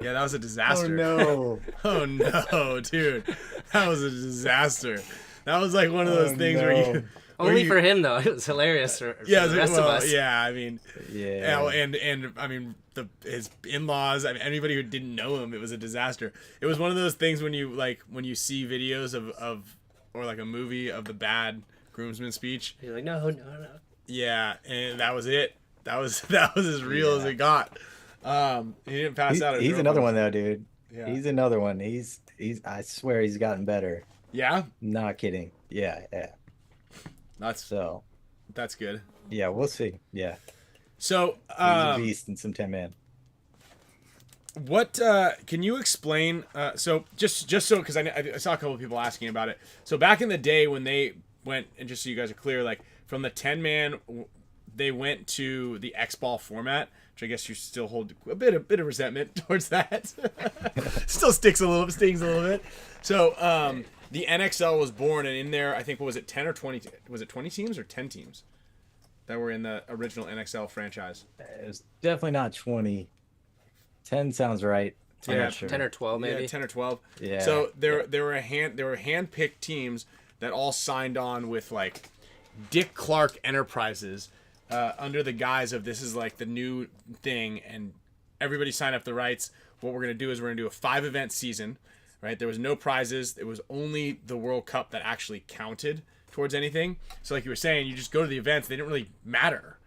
S2: Yeah, that was a disaster.
S4: Oh no.
S2: Oh no, dude, that was a disaster. That was like one of those things where you.
S3: Only for him though, it was hilarious. For the rest of us.
S2: Yeah, I mean,
S4: Yeah.
S2: and I mean his in-laws. I mean, anybody who didn't know him, it was a disaster. It was one of those things when you see videos of or like a movie of the bad groomsman speech.
S3: You're like, no.
S2: Yeah, and that was it. That was as real as it got. He didn't pass out.
S4: He's another one though, dude.
S2: Yeah.
S4: He's another one. He's. I swear he's gotten better.
S2: Yeah,
S4: Not kidding. Yeah.
S2: that's good.
S4: Yeah. We'll see. Yeah.
S2: So,
S4: He's a beast in some 10-man.
S2: what can you explain? So just so because I saw a couple of people asking about it. So back in the day when they went, and just so you guys are clear, like from the 10-man, they went to the Xball format, which I guess you still hold a bit of resentment towards that. Still stings a little bit. So the NXL was born, and in there, I think, what was it, 10 or 20? Was it 20 teams or 10 teams that were in the original NXL franchise?
S4: It was definitely not 20. 10 sounds right. I'm
S3: Yeah,
S4: not sure.
S3: 10 or 12 maybe.
S2: Yeah, 10 or 12.
S4: Yeah.
S2: So there were hand-picked teams that all signed on with like Dick Clark Enterprises under the guise of this is like the new thing, and everybody signed up the rights. What we're gonna do is we're gonna do a 5-event season, right? There was no prizes. It was only the World Cup that actually counted towards anything. So like you were saying, you just go to the events. They didn't really matter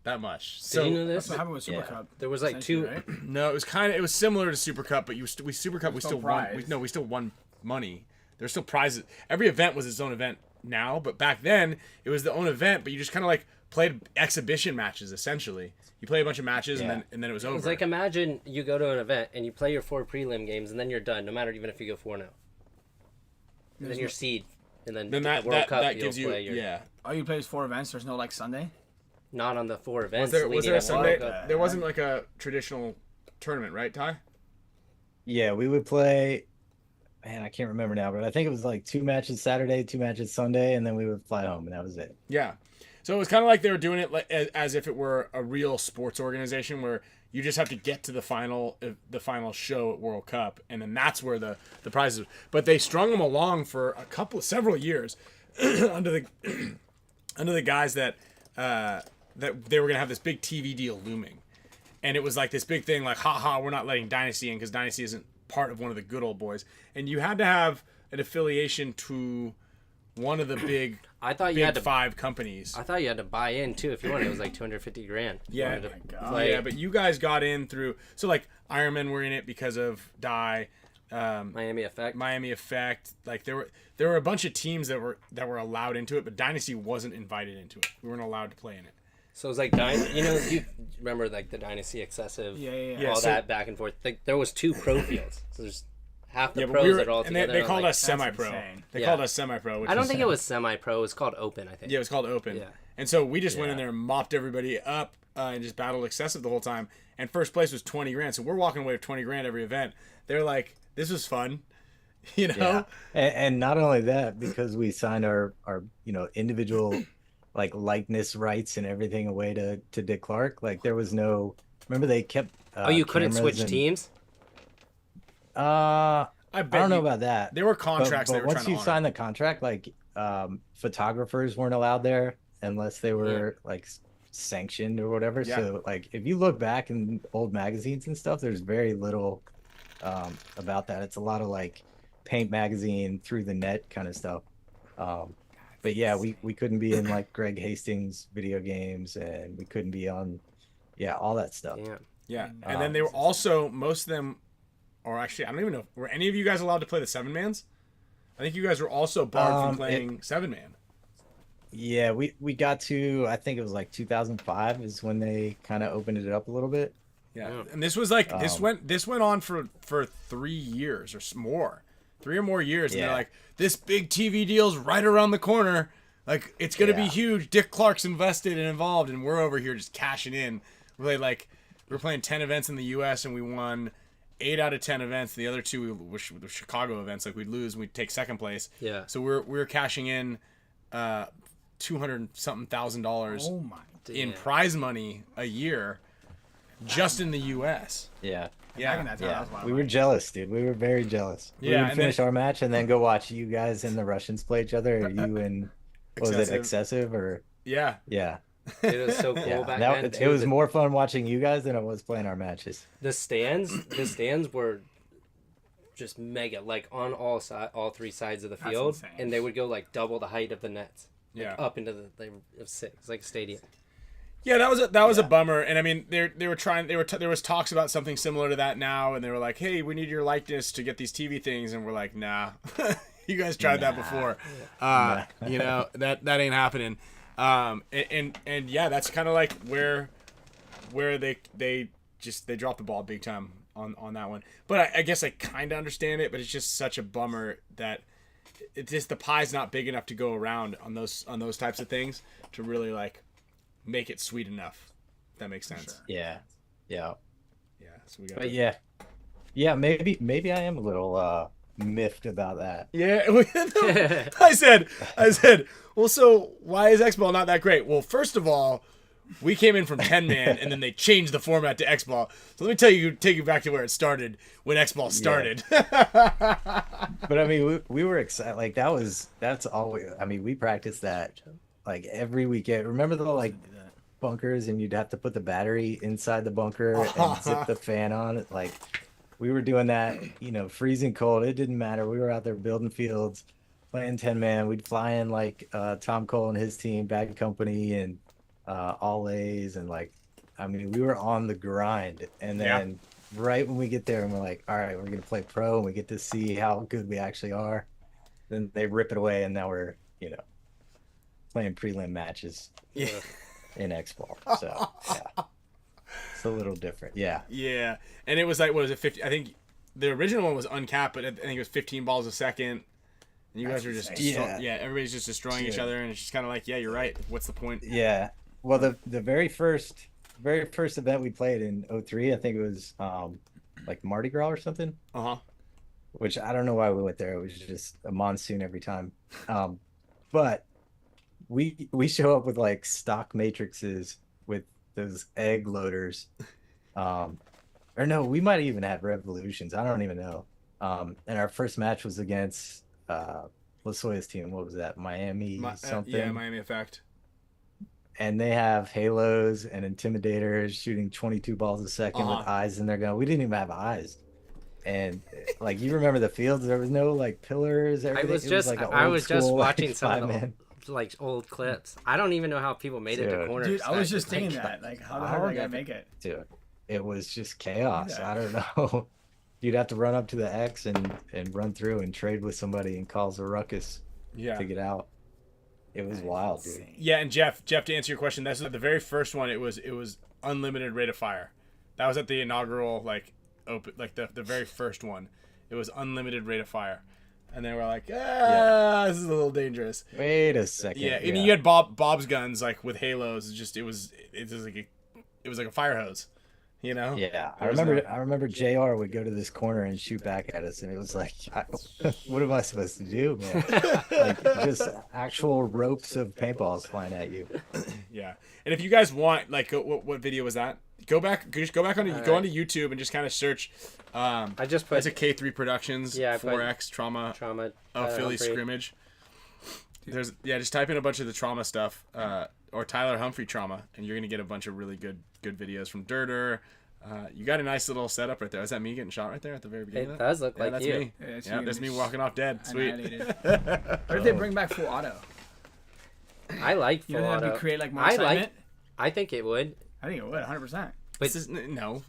S2: that much. So
S3: Did you know
S1: That's
S3: this?
S1: what happened with Super
S4: Yeah.
S1: Cup.
S3: There was like
S1: essentially,
S3: two.
S1: right?
S2: no, it was similar to Super Cup, but we
S1: no
S2: still won.
S1: prize.
S2: We still won money. There's still prizes. Every event was its own event now, but back then it was the own event. But you just kind of like played exhibition matches essentially. You play a bunch of matches
S4: Yeah.
S2: and then it was over.
S3: It's like, imagine you go to an event and you play your 4 prelim games and then you're done, no matter even if you go 4-0. And then your seed, and then
S2: that
S3: the World Cup
S2: that
S3: you'll
S2: gives you
S3: play your,
S2: yeah.
S1: Oh, you plays 4 events. There's no like Sunday.
S3: not on the 4 events.
S2: Was
S3: leading
S2: there a
S3: up to the
S2: Sunday?
S3: World Cup.
S2: There wasn't like a traditional tournament, right, Ty?
S4: Yeah, we would play. Man, I can't remember now, but I think it was like 2 matches Saturday, 2 matches Sunday, and then we would fly home, and that was it.
S2: Yeah. So it was kind of like they were doing it like, as if it were a real sports organization where you just have to get to the final show at World Cup, and then that's where the prizes. But they strung them along for several years under the guise that they were gonna have this big TV deal looming, and it was like this big thing, like we're not letting Dynasty in because Dynasty isn't part of one of the good old boys, and you had to have an affiliation to one of the big
S3: I thought you
S2: big
S3: had to
S2: 5 companies.
S3: I thought you had to buy in too if you wanted. It was like 250 grand. If you
S2: Yeah,
S3: wanted to play.
S2: yeah, but you guys got in through. So like Ironman were in it because of Die,
S3: Miami Effect.
S2: Miami Effect. Like there were a bunch of teams that were allowed into it, but Dynasty wasn't invited into it. We weren't allowed to play in it.
S3: So it was like you remember like the Dynasty Excessive,
S1: Yeah,
S3: all
S2: so-
S3: that back and forth. Like there was 2 pro fields. So there's half the
S2: Yeah, but
S3: pros
S2: we were,
S3: that are all
S2: and
S3: together.
S2: they
S3: and,
S2: called
S3: like,
S2: us semi-pro.
S1: insane.
S2: They
S3: Yeah.
S2: called us semi-pro. Which
S3: I don't
S2: is-
S3: think it was semi-pro. It was called Open, I think.
S2: Yeah, it was called Open.
S3: Yeah.
S2: And so we just went in
S4: Yeah.
S2: there and mopped everybody up and just battled Excessive the whole time. And first place was 20 grand. So we're walking away with 20 grand every event. They're like, this was fun. You know?
S4: Yeah. And not only that, because we signed our individual like likeness rights and everything away to Dick Clark. Like there was no. Remember they kept.
S3: You couldn't
S4: cameras
S3: switch
S2: Uh,
S3: teams?
S2: I
S4: I don't know about that.
S2: There were contracts
S4: But
S2: they were
S4: once
S2: trying to
S4: you
S2: honor.
S4: sign the contract, like photographers weren't allowed there unless they were like sanctioned or whatever.
S2: Yeah.
S4: So like if you look back in old magazines and stuff, there's very little about that. It's a lot of like Paint magazine, Through the Net kind of stuff. but yeah, we couldn't be in like Greg Hastings video games, and we couldn't be on, all that stuff.
S3: Yeah.
S2: Yeah, and then they were also, most of them, or actually, I don't even know, were any of you guys allowed to play the 7-mans? I think you guys were also barred from playing 7-man.
S4: Yeah, we got to, I think it was like 2005 is when they kind of opened it up a little bit.
S2: Yeah, and this was like, this went on for 3 years or more. 3 or more years, and they're like, this big TV deal's right around the corner. Like, it's going to be huge. Dick Clark's invested and involved, and we're over here just cashing in. We're playing 10 events in the U.S., and we won 8 out of 10 events. The other 2 were Chicago events. Like, we'd lose, and we'd take second place.
S3: Yeah.
S2: So we're cashing in $200-something thousand in prize money a year just in the U.S.
S4: Yeah.
S2: Yeah.
S4: We were jealous, dude. We were very jealous. We would finish our match and then go watch you guys and the Russians play each other, or you and, was it Excessive, or?
S2: Yeah.
S4: Yeah.
S3: It was so cool back then.
S4: It was more fun watching you guys than it was playing our matches.
S3: The stands were just mega, like on all 3 sides of the field, and they would go like double the height of the nets. Like, up into it was like a stadium.
S2: Yeah, that was a bummer, and I mean there was talks about something similar to that now, and they were like, hey, we need your likeness to get these TV things, and we're like, nah, you guys tried that before, you know, that ain't happening. And yeah, that's kind of like where they dropped the ball big time on that one. But I guess I kind of understand it, but it's just such a bummer that it's just the pie's not big enough to go around on those types of things to really like make it sweet enough. If that makes sense.
S1: Sure.
S4: Yeah.
S2: So we got.
S4: But yeah, maybe I am a little miffed about that.
S2: Yeah, I said, well, so why is Xball not that great? Well, first of all, we came in from 10-man, and then they changed the format to Xball. So let me take you back to where it started, when Xball started.
S4: Yeah. But I mean, we were excited. Like that's all we practiced that like every weekend. Remember the like bunkers, and you'd have to put the battery inside the bunker and zip the fan on it. Like, we were doing that, freezing cold. It didn't matter. We were out there building fields, playing 10-man. We'd fly in like Tom Cole and his team, Bad Company, and All A's, and like, I mean, we were on the grind. And then right when we get there and we're like, all right, we're gonna play pro, and we get to see how good we actually are, then they rip it away, and now we're playing prelim matches in Xball. So yeah. It's a little different. Yeah.
S2: And it was like, what was it, 50? I think the original one was uncapped, but I think it was 15 balls a second. And you guys were just everybody's just destroying each other, and it's just kind of like, yeah, you're right. What's the point?
S4: Yeah. Well, the very first event we played in 03, I think it was like Mardi Gras or something. Which I don't know why we went there. It was just a monsoon every time. But we show up with like stock matrices with those egg loaders, or no, we might even have revolutions. I don't even know. And our first match was against LaSoya's team. What was that? Miami something.
S2: Yeah, Miami Effect.
S4: And they have halos and intimidators shooting 22 balls a second with eyes in their gun. We didn't even have eyes. And like, you remember the fields? There was no like pillars.
S3: I was just watching some of the like old clips. I don't even know how people made it to corners.
S1: Dude, I was just thinking that. Like, how the hell did I make it?
S4: Dude, it was just chaos. I don't know. You'd have to run up to the X and run through and trade with somebody and cause a ruckus to get out. It was wild, dude.
S2: Yeah, and Jeff, to answer your question, that's the very first one. It was unlimited rate of fire. That was at the inaugural the very first one. It was unlimited rate of fire. And they were like, this is a little dangerous.
S4: Wait a second.
S2: Yeah, and you had Bob's guns like with halos. It was like a fire hose,
S4: Yeah, I remember JR would go to this corner and shoot back at us, and it was like, what am I supposed to do, man? Like, just actual ropes of paintballs flying at you.
S2: Yeah, and if you guys want, like, what video was that? Go back onto YouTube and just kind of search.
S3: I just put.
S2: It's a K3 Productions 4X trauma Philly scrimmage. Just type in a bunch of the trauma stuff, or Tyler Humphrey trauma, and you're gonna get a bunch of really good videos from Dirter. You got a nice little setup right there. Is that me getting shot right there at the very beginning?
S3: It does look like
S2: that's
S3: you.
S2: me. That's me walking off dead. Sweet.
S1: What if they bring back full auto?
S3: I like
S1: You
S3: full
S1: know,
S3: auto.
S1: that'd create like more
S3: I
S1: excitement.
S3: I think it would.
S1: I think it would, 100%.
S3: But
S2: This is, no.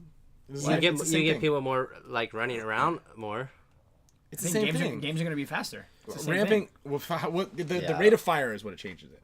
S2: This is
S3: you
S2: like-
S3: get
S2: it's the same thing.
S3: people more like running around more.
S2: It's
S1: I
S2: the
S1: think
S2: same thing.
S1: games are going to be faster. It's the same
S2: Ramping.
S1: thing.
S2: Well, the
S3: Yeah.
S2: rate of fire is what it changes it.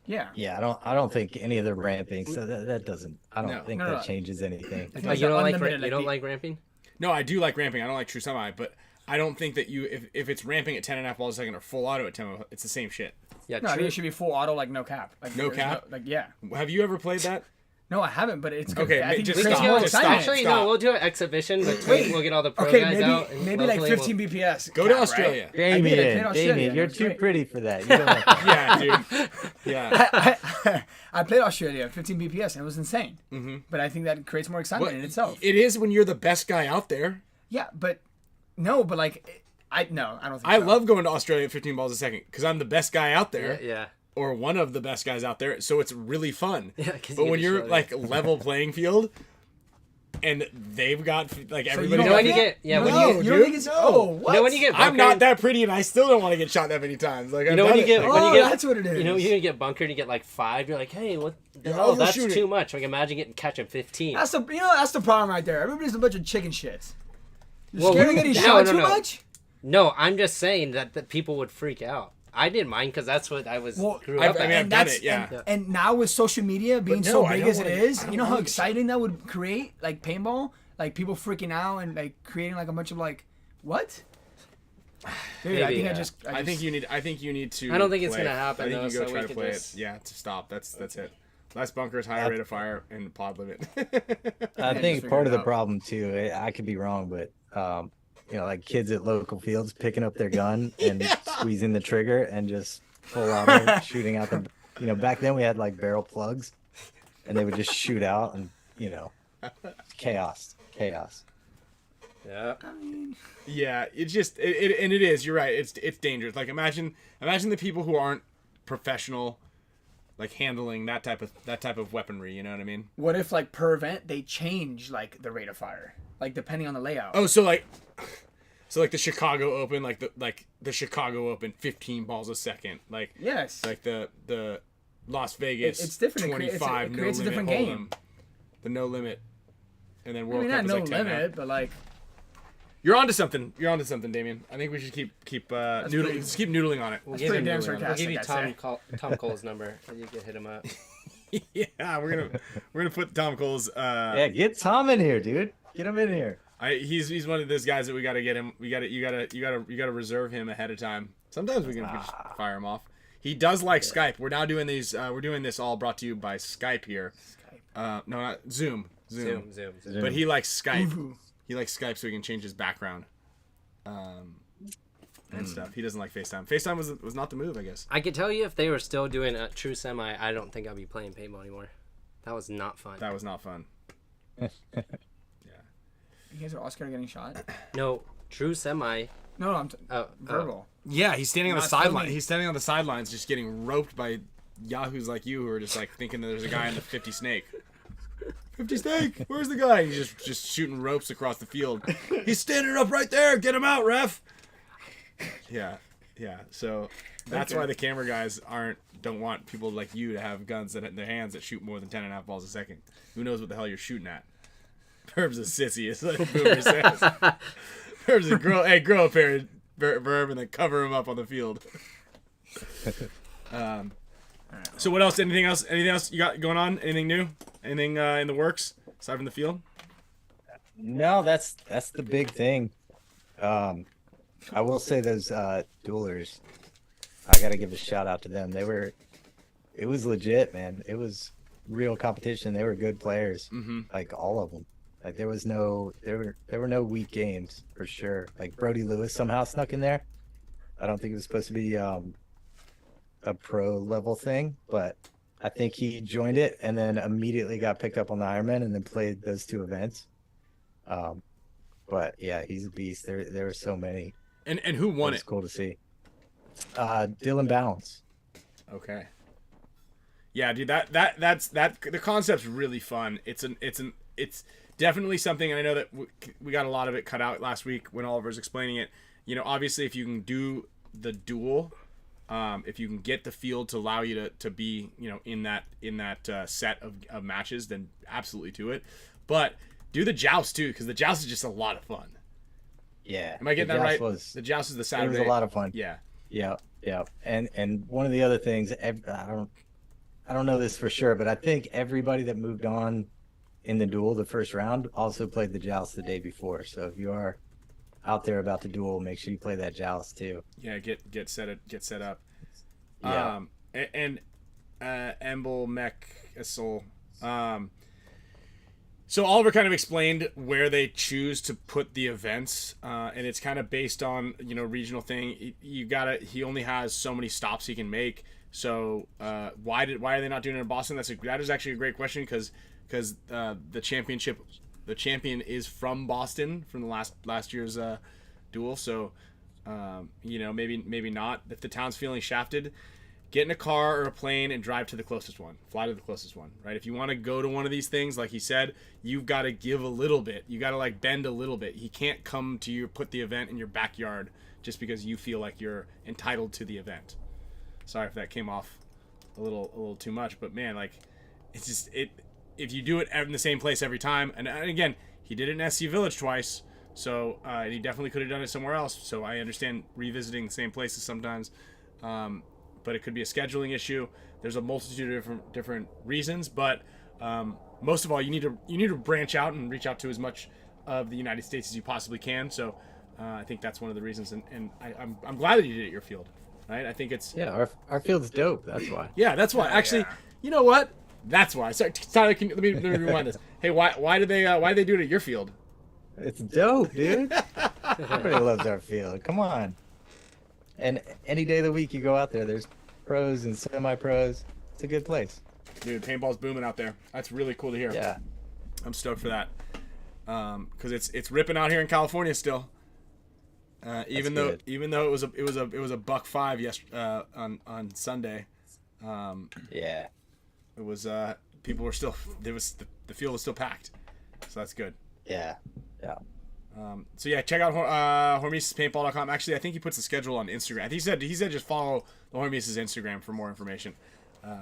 S1: Yeah.
S4: Yeah, I don't think any of the ramping. So that doesn't. I don't
S2: No.
S4: think
S1: No,
S4: that
S1: no.
S4: changes anything.
S1: Like,
S3: Oh, you don't like
S1: unlimited,
S3: you don't
S1: the-
S3: like ramping?
S2: No, I do like ramping. I don't like true semi, but I don't think that if it's ramping at 10.5 balls a second or full auto at 10, it's the same shit.
S3: Yeah,
S1: No, I
S3: true.
S1: think it should be full auto, like no cap. Like,
S2: No
S1: there's
S2: cap?
S1: like, yeah.
S2: Have you ever played that?
S1: No, I haven't, but it's good.
S2: Okay,
S1: I think
S2: just
S1: it
S3: We
S1: creates
S2: stop.
S1: more
S2: Just stop.
S1: excitement.
S3: Actually,
S2: Stop.
S3: no, we'll do an exhibition. But
S1: Wait.
S3: we'll get all the pro
S1: Okay,
S3: guys out. And
S1: maybe like
S3: hopefully
S1: 15 BPS.
S2: Go to
S1: cap,
S2: Australia.
S1: Right? I did
S4: Damien,
S1: Australia,
S4: Damien, you're
S1: that's
S4: too
S1: great.
S4: pretty for that. You don't like that.
S2: Yeah, dude. Yeah.
S1: I played Australia, 15 BPS, and it was insane.
S2: Mm-hmm.
S1: But I think that creates more excitement in itself.
S2: It is when you're the best guy out there.
S1: Yeah, but no, but like, I don't think
S2: I
S1: so.
S2: love going to Australia at 15 balls a second because I'm the best guy out there.
S3: Yeah.
S2: Or one of the best guys out there, so it's really fun.
S3: Yeah, 'cause
S2: but
S3: you
S2: when
S3: get to
S2: you're
S3: show
S2: like level playing field, and they've got like
S1: So
S2: everybody.
S3: You know when you
S1: like
S3: get
S1: that?
S3: when
S1: No,
S3: you
S1: you
S2: dude,
S1: don't think it's
S2: no.
S1: oh what?
S3: you know when you get
S2: I'm
S3: bunkered,
S2: not that pretty, and I still don't want to get shot that many times. Like
S3: You know when you get when
S1: Oh,
S3: you get
S1: that's what it is.
S3: You know you gonna get bunkered. You get like 5. You're like, hey, what? The
S2: You're
S3: hell? That's
S2: overshooting.
S3: too much. Like imagine catching 15.
S1: That's the that's the problem right there. Everybody's a bunch of chicken shits. You're
S3: Well,
S1: scared of getting
S3: no,
S1: shot
S3: no,
S1: too
S3: no.
S1: much?
S3: No, I'm just saying that people would freak out. I didn't mind because that's what I was grew up
S2: I mean,
S3: at.
S2: I've done it, yeah.
S1: And now with social media being
S2: no,
S1: so
S2: I
S1: big
S2: don't
S1: as it
S2: wanna-
S1: is,
S2: I
S1: you know
S2: don't
S1: how
S2: wanna-
S1: exciting that would create, like paintball, like people freaking out and like creating like a bunch of like, what? Dude, I
S3: Maybe,
S1: think
S3: yeah.
S2: I think you need to.
S3: I don't think it's
S2: play.
S3: gonna happen,
S2: I think
S3: though,
S2: you go
S3: so
S2: try
S3: we
S2: to
S3: could
S2: play
S3: just-
S2: it. Yeah, to stop. That's it. Less bunkers, higher rate of fire, and pod limit.
S4: I
S1: just
S4: think
S1: figure
S4: part
S1: it
S4: of the
S1: out.
S4: problem too. I could be wrong, but like kids at local fields picking up their gun and squeezing the trigger and just full auto shooting out the. Back then we had like barrel plugs, and they would just shoot out, and chaos.
S3: Yeah.
S2: Yeah, it is. You're right. It's dangerous. Like imagine the people who aren't professional, like handling that type of weaponry. You know what I mean?
S1: What if like per event they change like the rate of fire, like depending on the layout?
S2: Oh, so like the Chicago Open, like the Chicago Open, 15 balls a second, like
S1: Yes.
S2: like the Las Vegas,
S1: It's different. It
S2: 25
S1: creates a
S2: no
S1: different
S2: limit
S1: game.
S2: Hold'em, the no limit, and then
S1: I
S2: World
S1: mean,
S2: Cup
S1: not
S2: is
S1: no
S2: like 10
S1: limit, but like
S2: You're onto something, Damien. I think we should keep
S1: pretty-
S2: just keep noodling on it.
S3: We'll
S1: That's
S3: give
S1: pretty
S3: him-
S1: damn
S3: We'll
S1: sarcastic.
S3: give you
S1: I'd say.
S3: Tom Cole's number. And you can hit him up.
S2: Yeah, we're gonna put Tom Cole's.
S4: Yeah, get Tom in here, dude. Get him in here.
S2: He's one of those guys that we gotta get him. You gotta reserve him ahead of time. Sometimes we can just fire him off. He does like Skype. We're now doing these. We're doing this all brought to you by Skype here. No, not Zoom.
S3: Zoom.
S2: But he likes Skype. He likes Skype so he can change his background. And stuff. He doesn't like FaceTime. FaceTime was not the move, I guess.
S3: I could tell you if they were still doing a true semi, I don't think I'd be playing paintball anymore. That was not fun.
S2: That was not fun.
S1: you guys are all scared of getting shot.
S3: No, true semi.
S1: No, I'm
S3: Oh,
S1: verbal.
S2: Yeah, he's standing on the
S1: Not
S2: sideline.
S1: filming.
S2: He's standing on the sidelines, just getting roped by yahoos like you who are just like thinking that there's a guy in the 50 snake. 50 snake, where's the guy? He's just shooting ropes across the field. He's standing up right there. Get him out, ref. Yeah. So that's why the camera guys don't want people like you to have guns that in their hands that shoot more than 10.5 balls a second. Who knows what the hell you're shooting at? Herb's a sissy, is like Boomer says. Herb's a grow a pair of Verb and then cover him up on the field. So what else? Anything else you got going on? Anything new? Anything in the works aside from the field?
S4: No, that's the big thing. I will say those duelers, I gotta give a shout out to them. It was legit, man. It was real competition. They were good players, like all of them. Like there were no weak games for sure. Like Brody Lewis somehow snuck in there. I don't think it was supposed to be a pro level thing, but I think he joined it and then immediately got picked up on the Ironman and then played those 2 events. But yeah, he's a beast. There were so many.
S2: And who won
S4: It's
S2: it?
S4: cool to see. Dylan Balance.
S2: Okay. Yeah, dude, that's the concept's really fun. It's definitely something, and I know that we got a lot of it cut out last week when Oliver's explaining it. Obviously, if you can do the duel, If you can get the field to allow you to be, in that set of matches, then absolutely do it. But do the joust too, because the joust is just a lot of fun.
S4: Yeah.
S2: Am I getting that right? The joust is the Saturday.
S4: It was a lot of fun.
S2: Yeah.
S4: Yeah. Yeah. And one of the other things, I don't know this for sure, but I think everybody that moved on in the duel, the first round, also played the joust the day before. So if you are out there about the duel, make sure you play that joust too.
S2: Yeah, get set up.
S4: Yeah.
S2: And Embl Mech Asol. So Oliver kind of explained where they choose to put the events, and it's kind of based on regional thing. He only has so many stops he can make. So why are they not doing it in Boston? That is actually a great question because the champion is from Boston from the last year's duel. So maybe not. If the town's feeling shafted, get in a car or a plane and drive to the closest one. Fly to the closest one, right? If you want to go to one of these things, like he said, you've got to give a little bit. You got to bend a little bit. He can't come to you, put the event in your backyard just because you feel like you're entitled to the event. Sorry if that came off a little too much, but man, it's just if you do it in the same place every time, and again, he did it in SC Village twice, so he definitely could have done it somewhere else. So I understand revisiting the same places sometimes. But it could be a scheduling issue. There's a multitude of different reasons, but most of all, you need to branch out and reach out to as much of the United States as you possibly can. So I think that's one of the reasons, and I'm glad that you did it at your field, right? I think it's
S4: our field's dope. That's why.
S2: Yeah, that's why. Actually, you know what? That's why. Sorry, Tyler, let me rewind this. Hey, why did they do it at your field?
S4: It's dope, dude. Everybody loves our field. Come on. And any day of the week you go out there, there's pros and semi-pros. It's a good place.
S2: Dude, paintball's booming out there. That's really cool to hear.
S4: Yeah.
S2: I'm stoked for that. Because it's ripping out here in California still. Even though it was a $1.05 on Sunday.
S4: Yeah.
S2: It was people were still the field was still packed. So that's good.
S4: Yeah. Yeah.
S2: So yeah, check out hormesispaintball.com. Actually, I think he puts the schedule on Instagram. I think he said just follow the Hormesis Instagram for more information.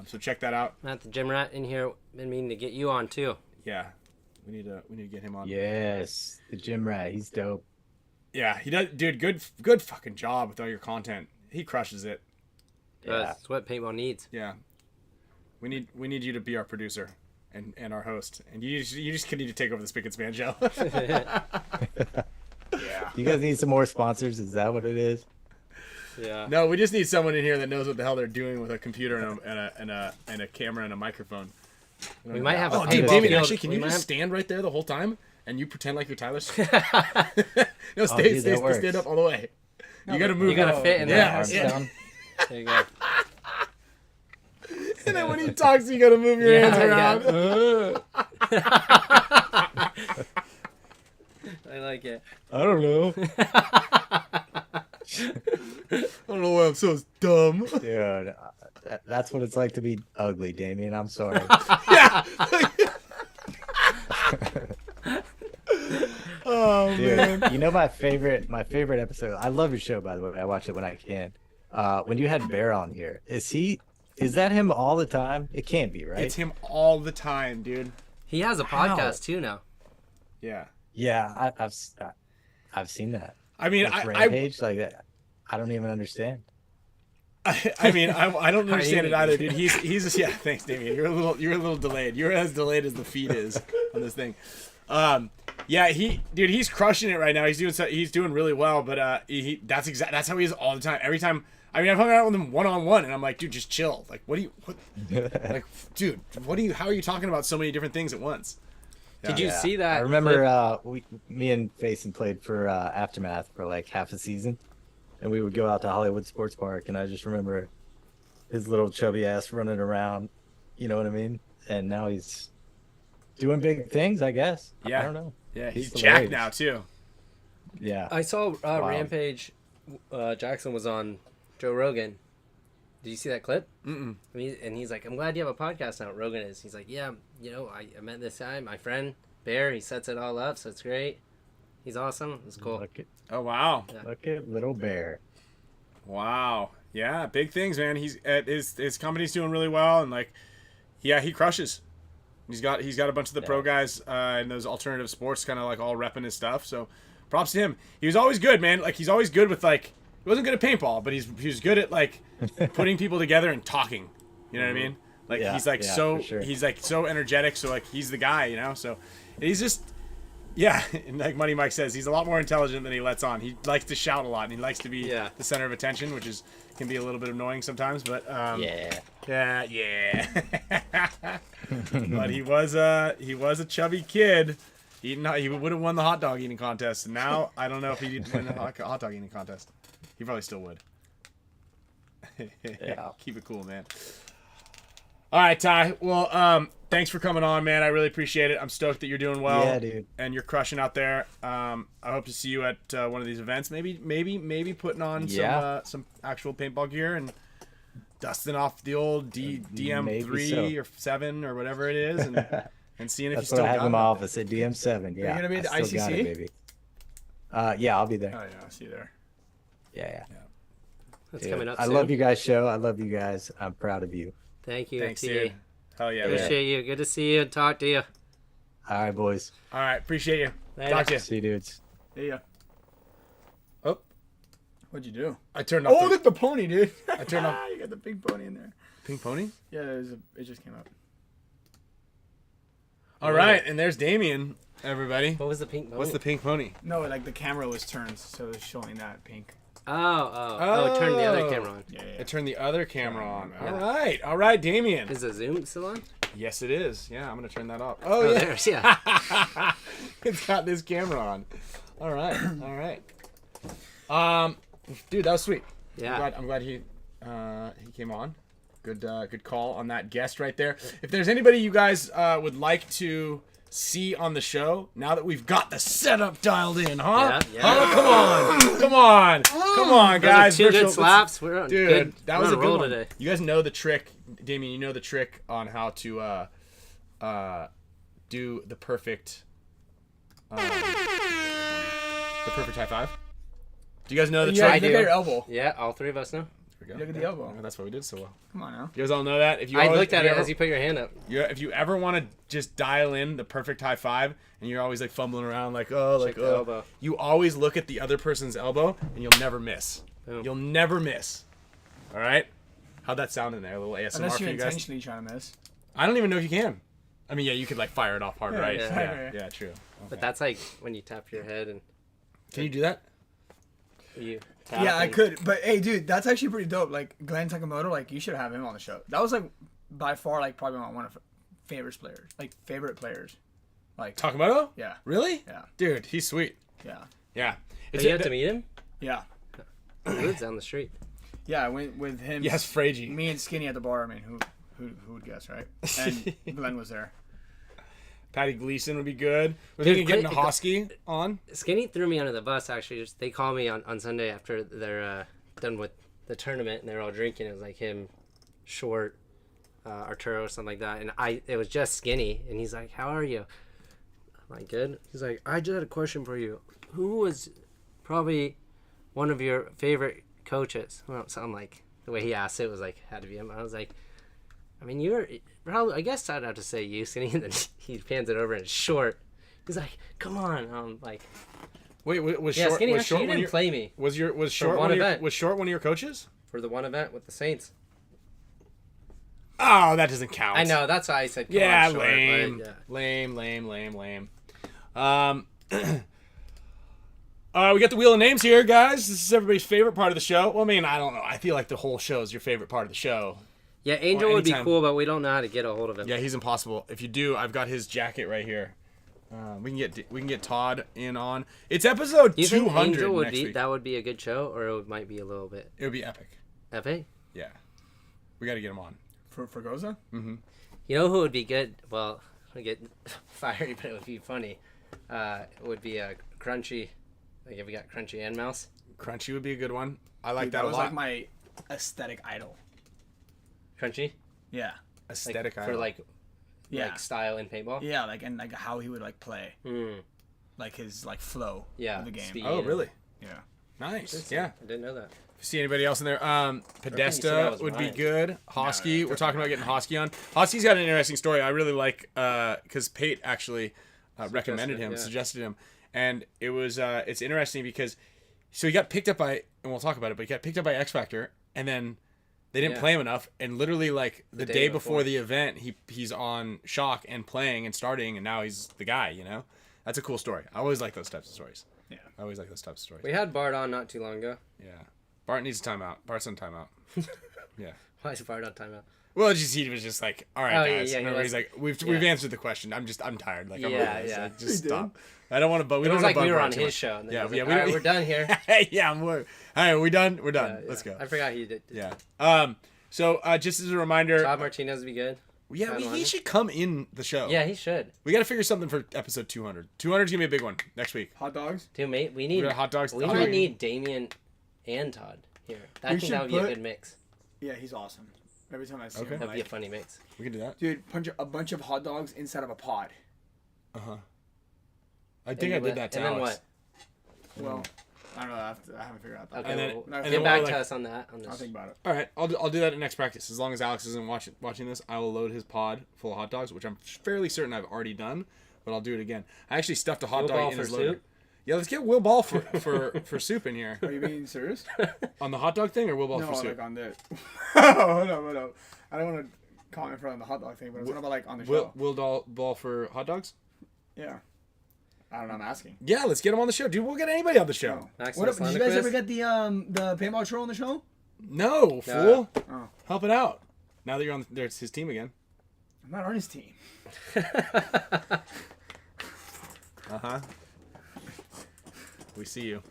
S2: So check that out.
S3: Matt the Gym Rat in here. Been meaning to get you on too.
S2: Yeah, we need to get him on.
S4: Yes, the Gym Rat. He's dope.
S2: Yeah, he does, dude. Good fucking job with all your content. He crushes it.
S3: Yeah, that's what paintball needs.
S2: Yeah, we need you to be our producer. And our host, and you just need to take over the Spick and Span show. Yeah.
S4: You guys need some more sponsors? Is that what it is?
S3: Yeah.
S2: No, we just need someone in here that knows what the hell they're doing with a computer and a camera and a microphone.
S3: We might have a
S2: dude,
S3: paintball
S2: Damien,
S3: field.
S2: actually, can you just stand right there the whole time and you pretend like you're Tyler? No,
S4: dude,
S2: stand up all the way. You gotta move.
S3: You gotta fit in
S2: Yeah,
S3: there.
S2: yeah.
S3: There you go.
S2: And then when he talks, you gotta move your hands around.
S3: I like it.
S4: I don't know.
S2: I don't know why I'm so dumb.
S4: Dude, that's what it's like to be ugly, Damien. I'm sorry.
S2: Yeah. Oh,
S4: Dude,
S2: man.
S4: you know my favorite episode. I love your show, by the way. I watch it when I can. When you had Bear on here, is that him all the time? It can't be, right?
S2: It's him all the time, dude.
S3: He has a podcast too now.
S2: Yeah.
S4: Yeah, I've seen that.
S2: I mean,
S4: Rampage like that. I don't even understand.
S2: I mean, I don't understand it either, dude. He's yeah. Thanks, Damien. You're a little delayed. You're as delayed as the feed is on this thing. Yeah, he's crushing it right now. He's doing really well. But that's how he is all the time. Every time. I mean, I've hung out with him one-on-one, and I'm like, dude, just chill. Like, dude, how are you talking about so many different things at once? Yeah.
S3: Did you see that?
S4: I remember me and Faison played for Aftermath for like half a season, and we would go out to Hollywood Sports Park, and I just remember his little chubby ass running around. You know what I mean? And now he's doing big things, I guess.
S2: Yeah.
S4: I don't know.
S2: Yeah, he's jacked now too.
S4: Yeah.
S3: I saw Rampage. Jackson was on Joe Rogan. Did you see that clip?
S2: Mm-mm.
S3: And he's like, I'm glad you have a podcast now. Rogan is. He's like, yeah, I met this guy, my friend Bear. He sets it all up, so it's great. He's awesome. It's cool.
S2: Oh wow.
S3: Yeah.
S4: Look at little Bear.
S2: Wow. Yeah, big things, man. He's his company's doing really well, and like, yeah, he crushes. He's got a bunch of the pro guys in those alternative sports, kind of like all repping his stuff. So, props to him. He was always good, man. Like he's always good with like he wasn't good at paintball, but he was good at like putting people together and talking. You know what I mean? Like he's like he's like so energetic. So like he's the guy, you know. So he's just. Yeah, and like Money Mike says, he's a lot more intelligent than he lets on. He likes to shout a lot, and he likes to be the center of attention, which can be a little bit annoying sometimes. But yeah. But he was a chubby kid. He would have won the hot dog eating contest. And now I don't know if he'd win the hot dog eating contest. He probably still would. Yeah. Keep it cool, man. All right, Ty. Well, thanks for coming on, man. I really appreciate it. I'm stoked that you're doing well.
S4: Yeah, dude.
S2: And you're crushing out there. I hope to see you at one of these events. Maybe putting on some actual paintball gear and dusting off the old DM3 or 7 or whatever it is, and seeing if you still
S4: got it. That's what I have in my
S2: it.
S4: office at DM7. Yeah.
S1: You're gonna be at the ICC?
S4: Baby. Yeah, I'll be there.
S1: Oh yeah, I'll see you there.
S4: Yeah.
S3: That's coming up
S4: I
S3: soon.
S4: love you guys' show. I love you guys. I'm proud of you.
S3: Thank you.
S2: Thanks,
S3: T.
S2: dude. Hell yeah.
S3: Appreciate you. Good to see you and talk to you.
S4: All right, boys.
S2: All right, appreciate you.
S3: Later.
S2: Talk to you.
S4: See you, dudes.
S1: Yeah.
S2: Oh,
S1: What'd you do?
S2: I turned off.
S1: Oh, look at the pony, dude.
S2: I turned off.
S1: You got the pink pony in there.
S2: Pink pony.
S1: Yeah, it just came up.
S2: All right, and there's Damien. Everybody.
S3: What was the pink pony?
S2: What's the pink pony?
S1: No, like the camera was turned, so it's showing that pink.
S3: Turn the other camera on.
S1: Yeah.
S2: I turned the other camera on.
S3: Yeah.
S2: All right, Damien.
S3: Is the zoom still on?
S2: Yes, it is. Yeah, I'm gonna turn that off.
S3: Oh,
S2: yeah.
S3: there's yeah.
S2: It's got this camera on. All right. Dude, that was sweet.
S3: Yeah.
S2: I'm glad he came on. Good call on that guest right there. If there's anybody you guys would like to see on the show, now that we've got the setup dialed in, huh?
S3: Yeah.
S2: Oh, come on, guys.
S3: Those are 2 good slaps. We're on
S2: Dude,
S3: good.
S2: that was a
S3: on
S2: good
S3: roll
S2: one.
S3: today.
S2: You guys know the trick, Damien. You know the trick on how to do the perfect high five. Do you guys know the
S1: Yeah,
S2: trick?
S1: look at your elbow.
S3: Yeah, all 3 of us know.
S2: There we go.
S1: Look at the elbow.
S2: That's why we did so well.
S1: Come on now.
S2: You guys all know that. If you
S3: I
S2: always,
S3: looked at
S2: if
S3: it
S2: you
S3: as you put your hand up.
S2: if you ever want to just dial in the perfect high five, and you're always like fumbling around, like
S3: Check the elbow.
S2: you always look at the other person's elbow, and you'll never miss.
S3: Boom.
S2: You'll never miss. All right. How'd that sound in there? A little ASMR
S1: Unless
S2: for
S1: you're
S2: you guys.
S1: intentionally trying to miss.
S2: I don't even know if you can. I mean, yeah, you could like fire it off hard,
S1: Yeah,
S2: right?
S3: yeah.
S2: Yeah, true.
S3: But that's like when you tap your head and
S2: Can you do that?
S3: you tap.
S1: Yeah, I
S3: and-
S1: could. But hey, dude, that's actually pretty dope. Like Glenn Takamoto, like you should have him on the show. That was like by far like probably one of favorite players. Like
S2: Takamoto?
S1: yeah,
S2: Really?
S1: yeah,
S2: Dude, he's sweet.
S1: yeah,
S2: Yeah.
S3: Did you have to meet him?
S1: yeah,
S3: He lives down the street.
S1: yeah. I went with him.
S2: Yes, FRAIGE.
S1: Me and Skinny at the bar. I mean, who would guess, right? And Glenn was there.
S2: Patty Gleason would be good. We're
S3: Dude,
S2: thinking getting a
S3: Clint-
S2: Hosky on.
S3: Skinny threw me under the bus. Actually, they called me on Sunday after they're done with the tournament and they're all drinking. It was like him, Short, Arturo, something like that. And it was just Skinny. And he's like, "How are you?" I'm like, "Good." He's like, "I just had a question for you. Who was probably one of your favorite coaches?" Well, something like the way he asked it was like had to be him. I was like, "I mean, you're probably. I guess I'd have to say you, Skinny." And then he pans it over and it's Short. He's like, "Come on." Like,
S2: Wait, was
S3: yeah,
S2: Short?
S3: Skinny
S2: Was
S3: actually
S2: Short
S3: didn't play me
S2: Was Short
S3: one
S2: one of your,
S3: event.
S2: was Short one of your coaches?
S3: for the one event with the Saints.
S2: Oh, that doesn't count.
S3: I know. That's why I said, come
S2: Yeah,
S3: on, Short,
S2: lame.
S3: but, yeah.
S2: Lame. We got the wheel of names here, guys. This is everybody's favorite part of the show. Well, I mean, I don't know. I feel like the whole show is your favorite part of the show.
S3: Yeah, Angel would be
S2: anytime.
S3: cool, but we don't know how to get a hold of him.
S2: Yeah, he's impossible. If you do, I've got his jacket right here. We can get Todd in on. It's episode
S3: Do you think
S2: 200
S3: Angel would
S2: next
S3: be
S2: week.
S3: that would be a good show, or it might be a little bit
S2: It would be epic.
S3: epic?
S2: Yeah, we got to get him on.
S1: For Goza?
S3: You know who would be good? Well, I get fiery, but it would be funny. It would be a Crunchy. Like if we got Crunchy and Mouse.
S2: Crunchy would be a good one. I like
S1: Dude,
S2: that a
S1: was
S2: lot.
S1: like my aesthetic idol.
S3: Crunchy?
S1: Yeah.
S2: Aesthetic
S3: for
S2: idol.
S1: Yeah.
S3: like style in paintball.
S1: Yeah, like and like how he would like play,
S3: Mm.
S1: like his like flow
S3: Yeah,
S1: of the game.
S3: speed.
S2: Oh, really?
S1: Yeah.
S2: Nice. Yeah.
S3: I didn't know that.
S2: See anybody else in there?
S3: that
S2: Podesta
S3: was
S2: would be
S3: Ryan.
S2: good. Hosky,
S1: No,
S2: we're talking about getting Hosky on. Hosky's got an interesting story. I really like because Pate actually recommended him, suggested him, and it was it's interesting because so he got picked up by, and we'll talk about it, but he got picked up by X Factor, and then they didn't play him enough, and literally like the day before the event, he's on Shock and playing and starting, and now he's the guy. You know, that's a cool story. I always like those types of stories.
S1: Yeah,
S2: I always like those types of stories.
S3: We had Bart on not too long ago.
S2: Yeah. Bart needs a timeout. Bart's on timeout. Yeah.
S3: Why is Bart on timeout?
S2: Well, he was just like, all right, guys.
S3: yeah,
S2: Remember, he's like, we've answered the question. I'm tired. Like, I'm over this.
S3: Yeah.
S2: Like, just stop. I don't want to. But we
S3: It
S2: don't
S3: was
S2: want
S3: like
S2: to
S3: we were
S2: Bart
S3: on
S2: too
S3: his
S2: much.
S3: show. And then
S2: Yeah,
S3: he was
S2: yeah.
S3: like, all right, we're done here.
S2: Yeah, all right, we done. We're done. Let's go.
S3: I forgot he did.
S2: Yeah. So just as a reminder,
S3: Todd Martinez would be good.
S2: yeah, he should come in the show.
S3: Yeah, he should.
S2: We got to figure something for episode 200. 200 is gonna be a big one next week.
S1: Hot dogs.
S3: Dude, mate, we need
S2: got hot dogs.
S3: We
S2: Oh,
S3: might
S2: yeah.
S3: need Damien and Todd here. I
S1: We
S3: think that
S1: should
S3: would be a
S1: put-
S3: good mix.
S1: Yeah, he's awesome. Every time I see him,
S3: That'd
S1: I'm
S3: be a
S1: like,
S3: funny mix.
S2: We can do that.
S1: dude, punch a bunch of hot dogs inside of a pod.
S2: I think I did that to
S3: And then
S2: Alex.
S3: what?
S1: Well, I don't know. I haven't figured out that.
S3: Okay,
S2: And then-
S3: well,
S2: and then
S3: get
S2: we'll
S3: back
S2: like-
S3: to us on that. On
S1: I'll
S3: this.
S1: think about it.
S2: All right, I'll do that in next practice. As long as Alex isn't watching this, I will load his pod full of hot dogs, which I'm fairly certain I've already done, but I'll do it again. I actually stuffed a hot
S3: Will
S2: dog
S3: Ball
S2: in
S3: for
S2: his loader.
S3: soup?
S2: Yeah, let's get Will Ball for soup in here.
S1: Are you being serious?
S2: On the hot dog thing or Will Ball
S1: No,
S2: for soup?
S1: like on the. Hold on. I don't want to comment for on the hot dog thing, but it's not about like on the show.
S2: Will Ball for hot dogs?
S1: Yeah. I don't know. I'm asking.
S2: Yeah, let's get him on the show, dude. We'll get anybody on the show.
S3: Maximus
S1: What, did you guys
S3: Lundqvist?
S1: ever get the paintball troll on the show?
S2: No, fool.
S1: Oh.
S2: Help it out. Now that you're on, there's his team again.
S1: I'm not on his team.
S2: We see you.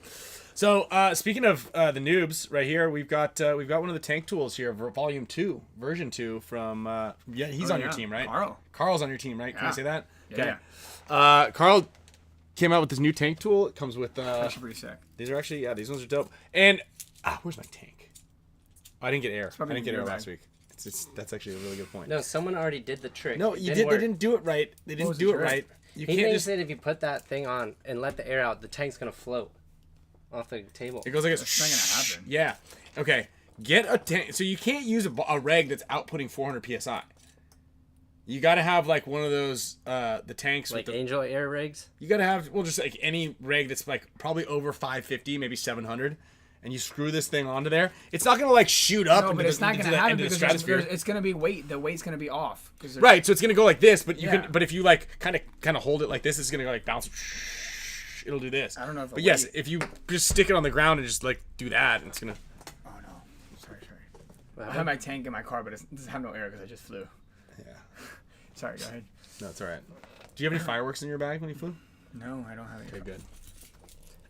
S2: So speaking of the noobs, right here we've got one of the tank tools here, Volume 2, Version 2 from he's on your team, right?
S1: Carl.
S2: Carl's on your team, right? Can I
S1: Yeah.
S2: say that?
S1: Yeah.
S2: Carl came out with this new tank tool. It comes with
S1: Actually pretty sick.
S2: these are actually these ones are dope. And where's my tank? I didn't get air. I
S1: probably
S2: didn't get
S1: in
S2: air
S1: your
S2: last
S1: bag.
S2: week. That's actually a really good point.
S3: No, someone already did the trick.
S2: No,
S3: It
S2: you
S3: didn't
S2: did.
S3: work.
S2: They didn't do it right. They didn't
S1: was
S2: do
S1: the
S2: it
S1: trick?
S2: right. You
S3: He
S2: can't
S3: thinks
S2: just.
S3: that if you put that thing on and let the air out, the tank's gonna float off the table.
S2: It goes like
S1: That's not gonna happen.
S2: Yeah. Okay. Get a tank. So you can't use a reg that's outputting 400 psi. You got to have like one of those the tanks
S3: Like
S2: with the.
S3: Angel Air rigs.
S2: You got to have just like any reg that's like probably over 550, maybe 700, and you screw this thing onto there. It's not gonna like shoot up.
S1: No,
S2: into
S1: but it's
S2: the,
S1: not
S2: into
S1: going
S2: the,
S1: to happen
S2: into the
S1: because
S2: stratosphere.
S1: it's going to be weight. The weight's going to be off.
S2: Right. So it's gonna go like this, but you
S1: Yeah.
S2: can. But if you like kind of hold it like this, it's gonna go like bounce. It'll do this.
S1: I don't know if
S2: But
S1: the
S2: yes,
S1: weight-
S2: if you just stick it on the ground and just like do that, it's gonna.
S1: Oh no. Sorry. I have my tank in my car, but it doesn't have no air because I just flew.
S2: Yeah.
S1: Sorry, go ahead.
S2: No, it's all right. Do you have any fireworks in your bag when you flew?
S1: No, I don't have any.
S2: Okay, good.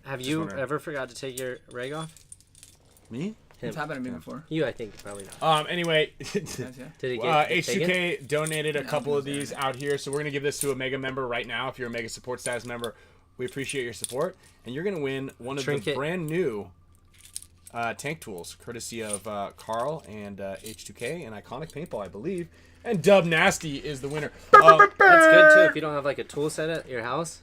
S3: Have you
S2: wondering.
S3: ever forgot to take your reg off?
S2: Me?
S1: It's happened to me before.
S3: You, I think, probably not.
S2: Anyway,
S1: Yes, yeah.
S3: Did it get taken?
S2: H2K donated a couple of
S1: gonna say
S2: these out here, so we're gonna give this to a Mega member right now. If you're a Mega Support Status member, we appreciate your support, and you're gonna win one of the
S3: Trinket.
S2: brand new tank tools, courtesy of Carl and H2K and Iconic Paintball, I believe. And Dub Nasty is the winner.
S3: That's good too if you don't have like a tool set at your house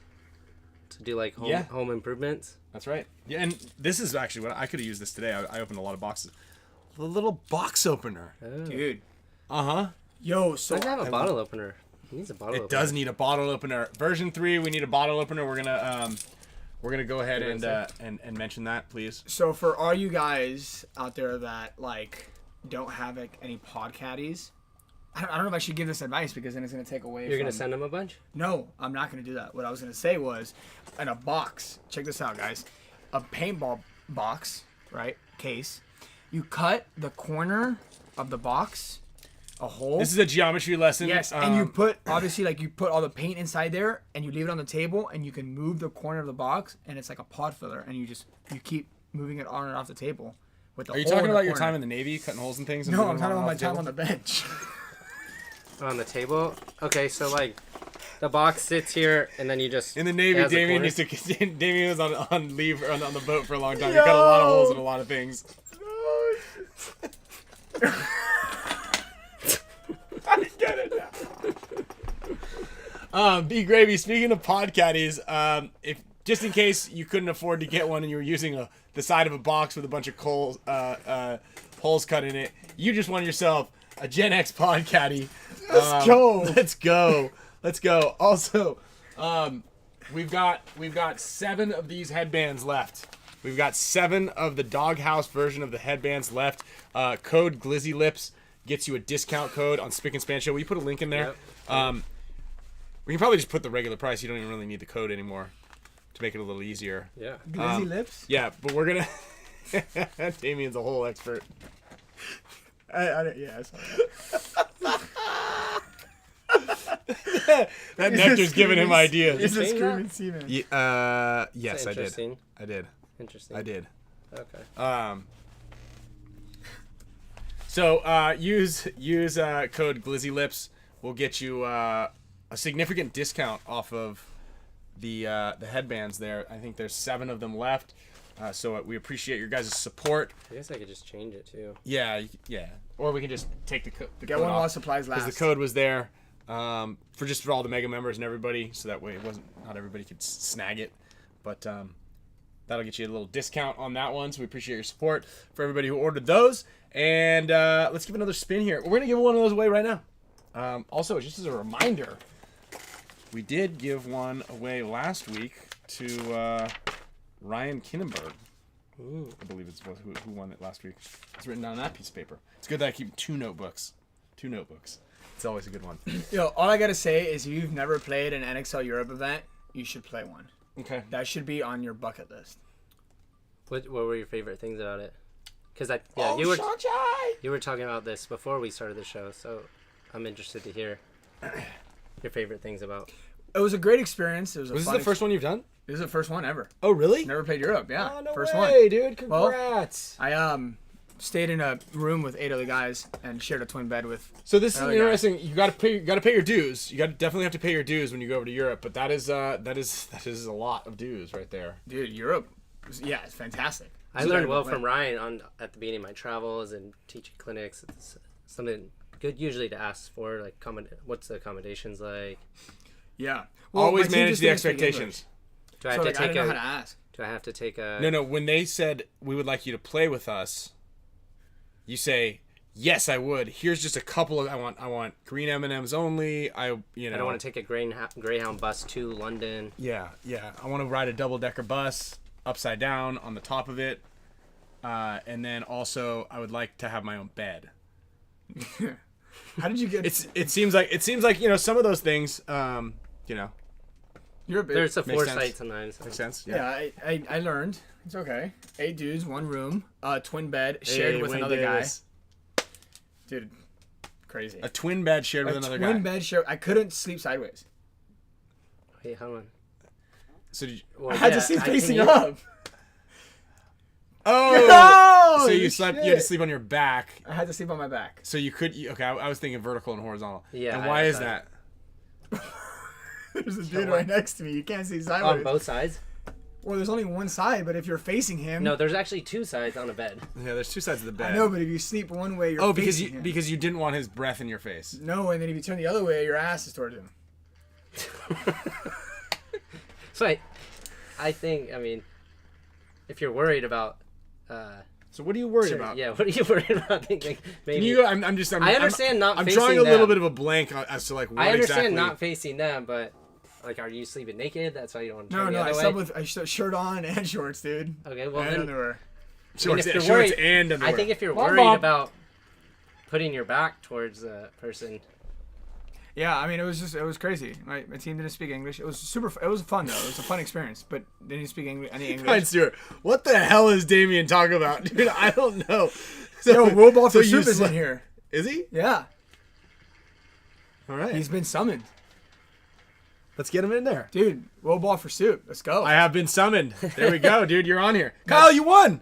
S3: to do like home
S2: Yeah.
S3: home improvements.
S2: That's right. Yeah, and this is actually what I could have used this today. I opened a lot of boxes. The little box opener.
S3: Oh.
S1: Dude.
S2: Uh-huh.
S1: Yo, so
S3: Does it have a bottle opener? He needs a bottle
S2: It
S3: opener.
S2: does need a bottle opener. Version 3, we need a bottle opener. We're gonna go ahead and mention that, please.
S1: So for all you guys out there that like don't have like any pod caddies, I don't know if I should give this advice because then it's gonna take away.
S3: You're
S1: from...
S3: gonna send him a bunch?
S1: No, I'm not gonna do that. What I was gonna say was, in a box. Check this out, guys. A paintball box, right? Case. You cut the corner of the box, a hole.
S2: This is a geometry lesson.
S1: Yes, and you put obviously like you put all the paint inside there, and you leave it on the table, and you can move the corner of the box, and it's like a pod filler, and you keep moving it on and off the table. With the
S2: Are you
S1: hole
S2: talking
S1: in the
S2: about your
S1: corner.
S2: time in the Navy, cutting holes and things? And
S1: No,
S2: moving
S1: I'm talking
S2: them
S1: about my
S2: off the
S1: time
S2: table?
S1: on the bench.
S3: On the table? Okay, so like the box sits here and then you just
S2: In the
S3: it
S2: Navy,
S3: has a
S2: Damien
S3: corner.
S2: used to. Damien was on leave on the boat for a long time. He cut a lot of holes in a lot of things.
S1: I get it now.
S2: B Gravy. Speaking of pod caddies, if just in case you couldn't afford to get one and you were using a the side of a box with a bunch of holes cut in it. You just won yourself a Gen X pod caddy.
S1: Let's go.
S2: Let's go. Also, we've got 7 of these headbands left. We've got 7 of the doghouse version of the headbands left. Code Glizzy Lips gets you a discount code on Spick and Span Show. Will you put a link in there?
S3: Yep.
S2: We can probably just put the regular price. You don't even really need the code anymore to make it a little easier.
S3: Yeah.
S1: Glizzy lips?
S2: Yeah, but we're gonna. Damien's a whole expert.
S1: Yeah, I saw
S2: that Nectar's giving him ideas.
S1: It's a
S3: seen
S1: screaming
S3: that?
S1: semen.
S2: Yes, I did.
S3: Interesting.
S2: I did.
S3: Interesting.
S2: I did.
S3: Okay.
S2: So use code Glizzy Lips. We'll get you a significant discount off of the headbands there. I think there's 7 of them left. So we appreciate your guys' support.
S3: I guess I could just change it too.
S2: Yeah. Or we can just take the code
S1: Get one
S2: off,
S1: while supplies last.
S2: because the code was there for all the Mega members and everybody, so that way not everybody could snag it. But that'll get you a little discount on that one. So we appreciate your support for everybody who ordered those. And let's give another spin here. We're gonna give one of those away right now. Also, just as a reminder, we did give one away last week to Ryan Kinnenberg.
S3: Ooh.
S2: I believe it's who won it last week. It's written down on that piece of paper. It's good that I keep 2 notebooks. 2 notebooks. It's always a good one.
S1: Yo, all I gotta say is if you've never played an NXL Europe event, you should play one.
S2: Okay.
S1: That should be on your bucket list.
S3: What were your favorite things about it? Because you were talking about this before we started the show, so I'm interested to hear your favorite things about.
S1: It was a great experience. It was.
S2: Was this the first one you've done?
S1: This is the first one ever.
S2: Oh, really?
S1: Never played Europe. Yeah.
S2: Oh, no
S1: first
S2: way,
S1: one.
S2: dude. Congrats.
S1: I stayed in a room with 8 other guys and shared a twin bed with.
S2: So this is
S1: another
S2: interesting. You got to pay your dues. You definitely have to pay your dues when you go over to Europe. But that is a lot of dues right there.
S1: Dude, Europe. It's fantastic.
S3: I learned well from Ryan at the beginning of my travels and teaching clinics. It's something good usually to ask for, like what's the accommodations like.
S1: Yeah.
S2: Always
S1: my team
S2: manage
S1: just
S2: the
S1: didn't speak
S2: expectations.
S3: Do I
S1: English.
S3: have to
S1: I
S3: take
S1: didn't know how to ask.
S3: Do I have to take a?
S2: No. When they said we would like you to play with us, you say yes, I would. Here's just a couple of I want green M&Ms only. I
S3: don't want to take a Greyhound bus to London.
S2: Yeah. I want to ride a double-decker bus upside down on the top of it, and then also I would like to have my own bed.
S1: How did you get?
S2: It seems like some of those things.
S1: You're a bit.
S3: There's a
S2: Makes
S3: foresight
S2: sense.
S3: sometimes.
S2: Makes sense.
S1: Yeah, I learned. It's okay. 8 dudes, 1 room, twin bed shared with
S2: Wayne
S1: another
S2: Davis.
S1: guy. Dude, crazy.
S2: A twin bed shared with another guy.
S1: Twin bed shared. I couldn't sleep sideways.
S3: Wait, hold on.
S2: So did you,
S1: I had to sleep facing up.
S2: Oh, so you
S1: shit.
S2: had to sleep on your back.
S1: I had to sleep on my back.
S2: So you could. Okay, I was thinking vertical and horizontal.
S3: Yeah,
S2: And why is that?
S1: There's a dude right next to me. You can't see sideways.
S3: On both sides?
S1: Well, there's only one side, but if you're facing him.
S3: No, there's actually 2 sides on a bed.
S2: Yeah, there's 2 sides of the bed.
S1: I know, but if you sleep one way, you're facing him.
S2: because you didn't want his breath in your face.
S1: No, and then if you turn the other way, your ass is towards him.
S3: So I think, if you're worried about.
S2: So what are you worried about?
S3: Yeah, what are you worried about? Thinking maybe.
S2: I'm
S3: I understand not
S2: I'm
S3: facing
S2: drawing a little
S3: them.
S2: bit of a blank as to like what
S3: I understand
S2: exactly.
S3: not facing them, but like, are you sleeping naked? That's why you don't want to turn the
S1: I
S3: other
S1: slept
S3: way?
S1: with a shirt on and shorts, dude.
S3: Okay, well
S1: and
S3: then.
S1: underwear.
S2: Shorts,
S3: if you're
S2: shorts
S3: worried-
S2: and underwear.
S3: I think if you're
S2: Mom,
S3: worried
S2: Mom.
S3: about putting your back towards a person.
S1: Yeah, it was crazy. My team didn't speak English. It was fun though. It was a fun experience, but they didn't speak any English.
S2: Fine, Stuart. What the hell is Damien talking about, dude? I don't know. So,
S1: Yo, Robot for
S2: you
S1: Soup is in here.
S2: Is he?
S1: Yeah,
S2: All right.
S1: he's been summoned.
S2: Let's get him in there.
S1: Dude, Robot for Soup. Let's go.
S2: I have been summoned. There we go, dude. You're on here. Kyle, you won.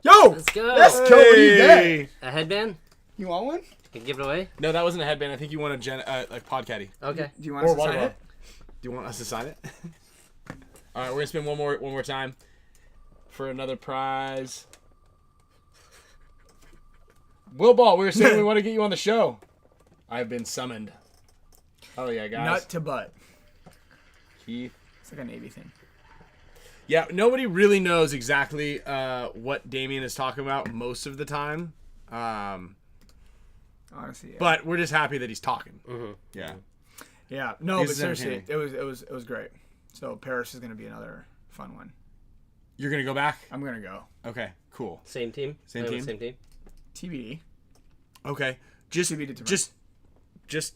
S1: Yo,
S3: Let's go.
S1: let's go. What do you get?
S3: A headband?
S1: You want one?
S3: Can you give it away?
S2: No, that wasn't a headband. I think you won a like pod caddy.
S3: Okay.
S1: Do you want us to
S2: water
S1: sign
S2: bottle.
S1: it?
S2: Do you want us to sign it? All right, we're gonna spin one more time for another prize. Will Ball, we were saying we want to get you on the show. I've been summoned. Oh yeah, guys.
S1: Nut to butt.
S2: Keith.
S1: It's like a Navy thing.
S2: Yeah, nobody really knows exactly what Damien is talking about most of the time.
S1: Honestly, yeah.
S2: But we're just happy that he's talking.
S3: Mm-hmm.
S2: Yeah.
S1: Yeah, no,
S2: This
S1: but
S2: is
S1: seriously, it was great. So Paris is gonna be another fun one.
S2: You're gonna go back?
S1: I'm gonna go.
S2: Okay, cool.
S3: Same team.
S2: Same team?
S3: Same team.
S1: TBD.
S2: Okay, just
S1: TBD tomorrow.
S2: just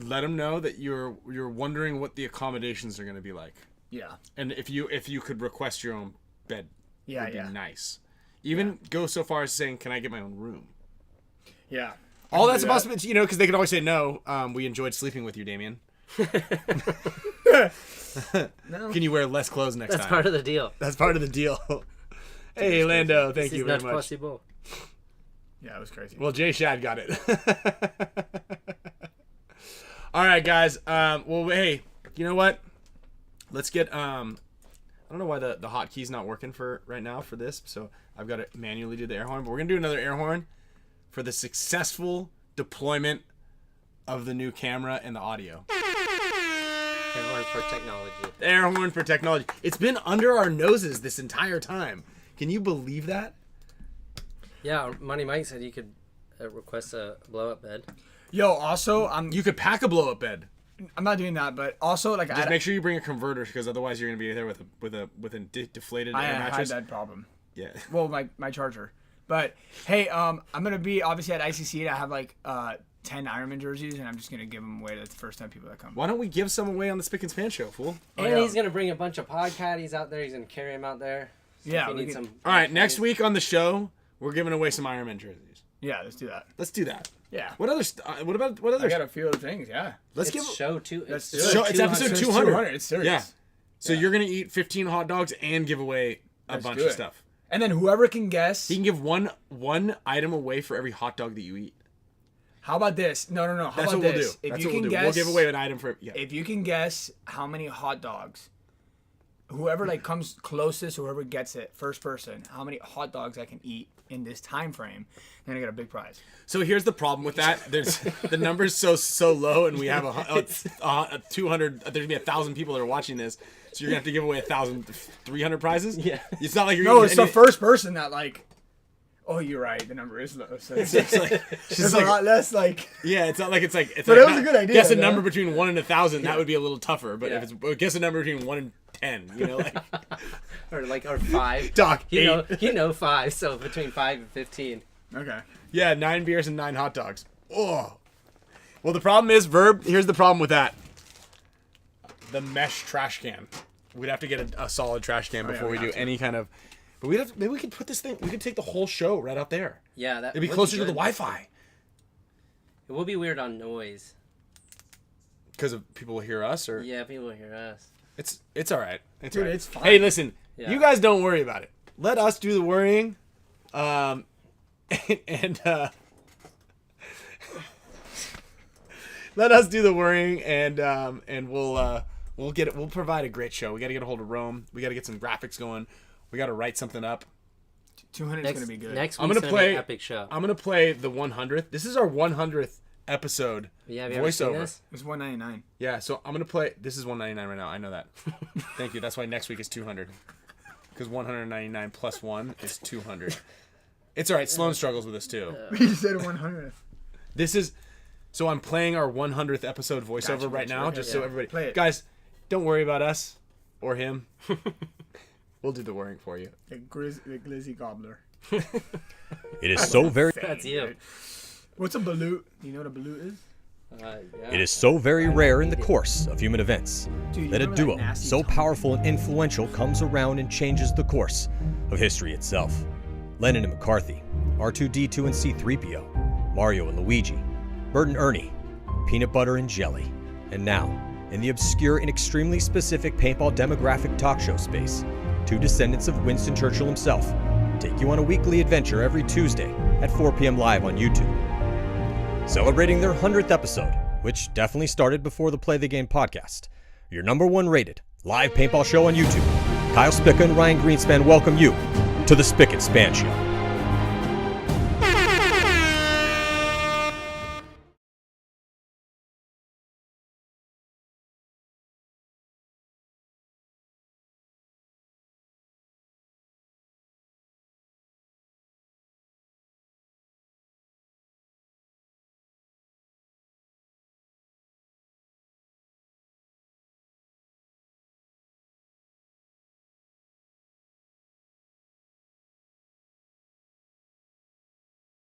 S2: let them know that you're wondering what the accommodations are gonna be like,
S1: Yeah.
S2: and if you could request your own bed,
S1: Yeah,
S2: would be
S1: yeah.
S2: nice. Even go so far as saying, "Can I get my own room?"
S1: Yeah.
S2: All that's
S1: do
S2: a
S1: that.
S2: possibility, because they could always say no. We enjoyed sleeping with you, Damien.
S1: No.
S2: Can you wear less clothes next
S3: That's
S2: time?
S3: part of the deal.
S2: That's part of the deal. Hey, Lando, thank
S3: This
S2: you
S3: is
S2: very
S3: not
S2: much.
S3: possible.
S1: Yeah, it was crazy.
S2: Well, Jay Shad got it. All right, guys. Well, hey, you know what? Let's get. I don't know why the hotkey's not working for right now for this, so I've got to manually do the air horn. But we're gonna do another air horn for the successful deployment of the new camera and the audio.
S3: Air horn for technology.
S2: Air horn for technology. It's been under our noses this entire time. Can you believe that?
S3: Yeah, Money Mike said you could request a blow-up bed.
S1: Yo, also,
S2: You could pack a blow-up bed.
S1: I'm not doing that, but also like
S2: Just make sure you bring a converter, because otherwise you're gonna be there with a deflated
S1: I
S2: air
S1: had
S2: mattress.
S1: that problem.
S2: Yeah.
S1: Well, my charger. But hey, I'm gonna be obviously at ICC. I have like 10 Ironman jerseys, and I'm just gonna give them away to the first time people that come.
S2: Why don't we give some away on the Spick and Span show, fool?
S3: And
S1: yeah.
S3: he's going to bring a bunch of podcatties out there. He's going to carry them out there. So
S1: Yeah,
S3: if you
S1: we
S3: need
S1: can-
S3: some.
S2: All right, next week on the show, we're giving away some Ironman jerseys.
S1: Yeah, let's do that.
S2: Let's do that.
S1: Yeah.
S2: What other? What
S1: I
S2: other?
S1: got a few other things. Yeah.
S2: Let's
S3: It's
S2: give.
S3: show two.
S1: Let's
S3: It's
S1: do it.
S2: It's episode
S1: 200.
S2: 200.
S1: It's serious.
S2: Yeah. So
S1: Yeah.
S2: you're gonna eat 15 hot dogs and give away a
S1: Let's
S2: bunch
S1: do
S2: of
S1: it.
S2: stuff.
S1: And then whoever can guess.
S2: You can give one item away for every hot dog that you eat.
S1: How about this? No. How
S2: That's
S1: about
S2: what we'll
S1: this?
S2: do.
S1: If
S2: That's
S1: you
S2: what we'll
S1: can
S2: do.
S1: guess,
S2: We'll give away an item for. Yeah.
S1: if you can guess how many hot dogs, whoever like comes closest, whoever gets it, first person, how many hot dogs I can eat in this time frame, then I get a big prize.
S2: So here's the problem with that. There's the number's so low, and we have 200. There's gonna be 1,000 people that are watching this, so you're gonna have to give away 1,300 prizes.
S3: Yeah.
S2: It's not like you're.
S1: No,
S2: gonna
S1: it's
S2: get
S1: the first person that like. Oh, you're right. The number is low. So it's
S2: It's
S1: a lot less like.
S2: Yeah, it's not like it's like.
S1: But
S2: like
S1: it was a good idea,
S2: Guess a
S1: though.
S2: number between 1 and 1,000. That would be a little tougher. But
S3: Yeah.
S2: if it's guess a number between 1 and 10, you know, like
S3: or 5.
S2: Doc,
S3: You
S2: 8.
S3: know 5. So between 5 and 15.
S1: Okay.
S2: Yeah, 9 beers and 9 hot dogs. Oh. Well, the problem is, Verb. Here's the problem with that. The mesh trash can. We'd have to get a solid trash can
S1: yeah,
S2: before
S1: we
S2: we do
S1: have to.
S2: any kind of. But maybe we could put this thing. We could take the whole show right out there.
S3: Yeah, that
S2: It'd be
S3: would
S2: closer to the
S3: good.
S2: Wi-Fi.
S3: It will be weird on noise.
S2: Because of people will hear us, or
S3: Yeah, people will hear us.
S2: it's all right. It's
S1: Dude,
S2: all right.
S1: it's fine.
S2: Hey, listen,
S3: Yeah.
S2: you guys don't worry about it. Let us do the worrying, and let us do the worrying, and we'll provide a great show. We got to get a hold of Rome. We got to get some graphics going. We got to write something up.
S1: 200 is gonna be good.
S3: Next
S2: I'm
S3: week's
S2: gonna
S3: gonna be
S2: play
S3: an epic show.
S2: I'm gonna play the 100th. This is our 100th episode.
S3: Yeah, have you ever seen
S2: voiceover.
S3: this?
S1: It's 199.
S2: Yeah, so I'm gonna play. This is 199 right now. I know that. Thank you. That's why next week is 200. Because 199 plus 1 is 200. It's all right. Sloan struggles with this too.
S1: We said 100.
S2: This is. So I'm playing our 100th episode voiceover
S1: Gotcha,
S2: right
S1: gotcha.
S2: now,
S1: Okay,
S2: just
S1: yeah.
S2: so everybody.
S1: Play it.
S2: Guys, don't worry about us or him. We'll do the worrying for you.
S1: The glizzy gobbler.
S5: It is so very
S3: That's you.
S1: What's a balut? You know what a balut is?
S3: Yeah.
S5: it is so very rare in the course of human events
S1: Dude, you
S5: that a
S1: remember that
S5: duo
S1: nasty
S5: so
S1: tongue?
S5: powerful and influential comes around and changes the course of history itself. Lennon and McCarthy, R2-D2 and C-3PO, Mario and Luigi, Bert and Ernie, Peanut Butter and Jelly, and now, in the obscure and extremely specific paintball demographic talk show space, two descendants of Winston Churchill himself take you on a weekly adventure every Tuesday at 4 p.m. live on YouTube. Celebrating their 100th episode, which definitely started before the Play the Game podcast, your #1 rated live paintball show on YouTube, Kyle Spicka and Ryan Greenspan welcome you to the Spick and Span Show.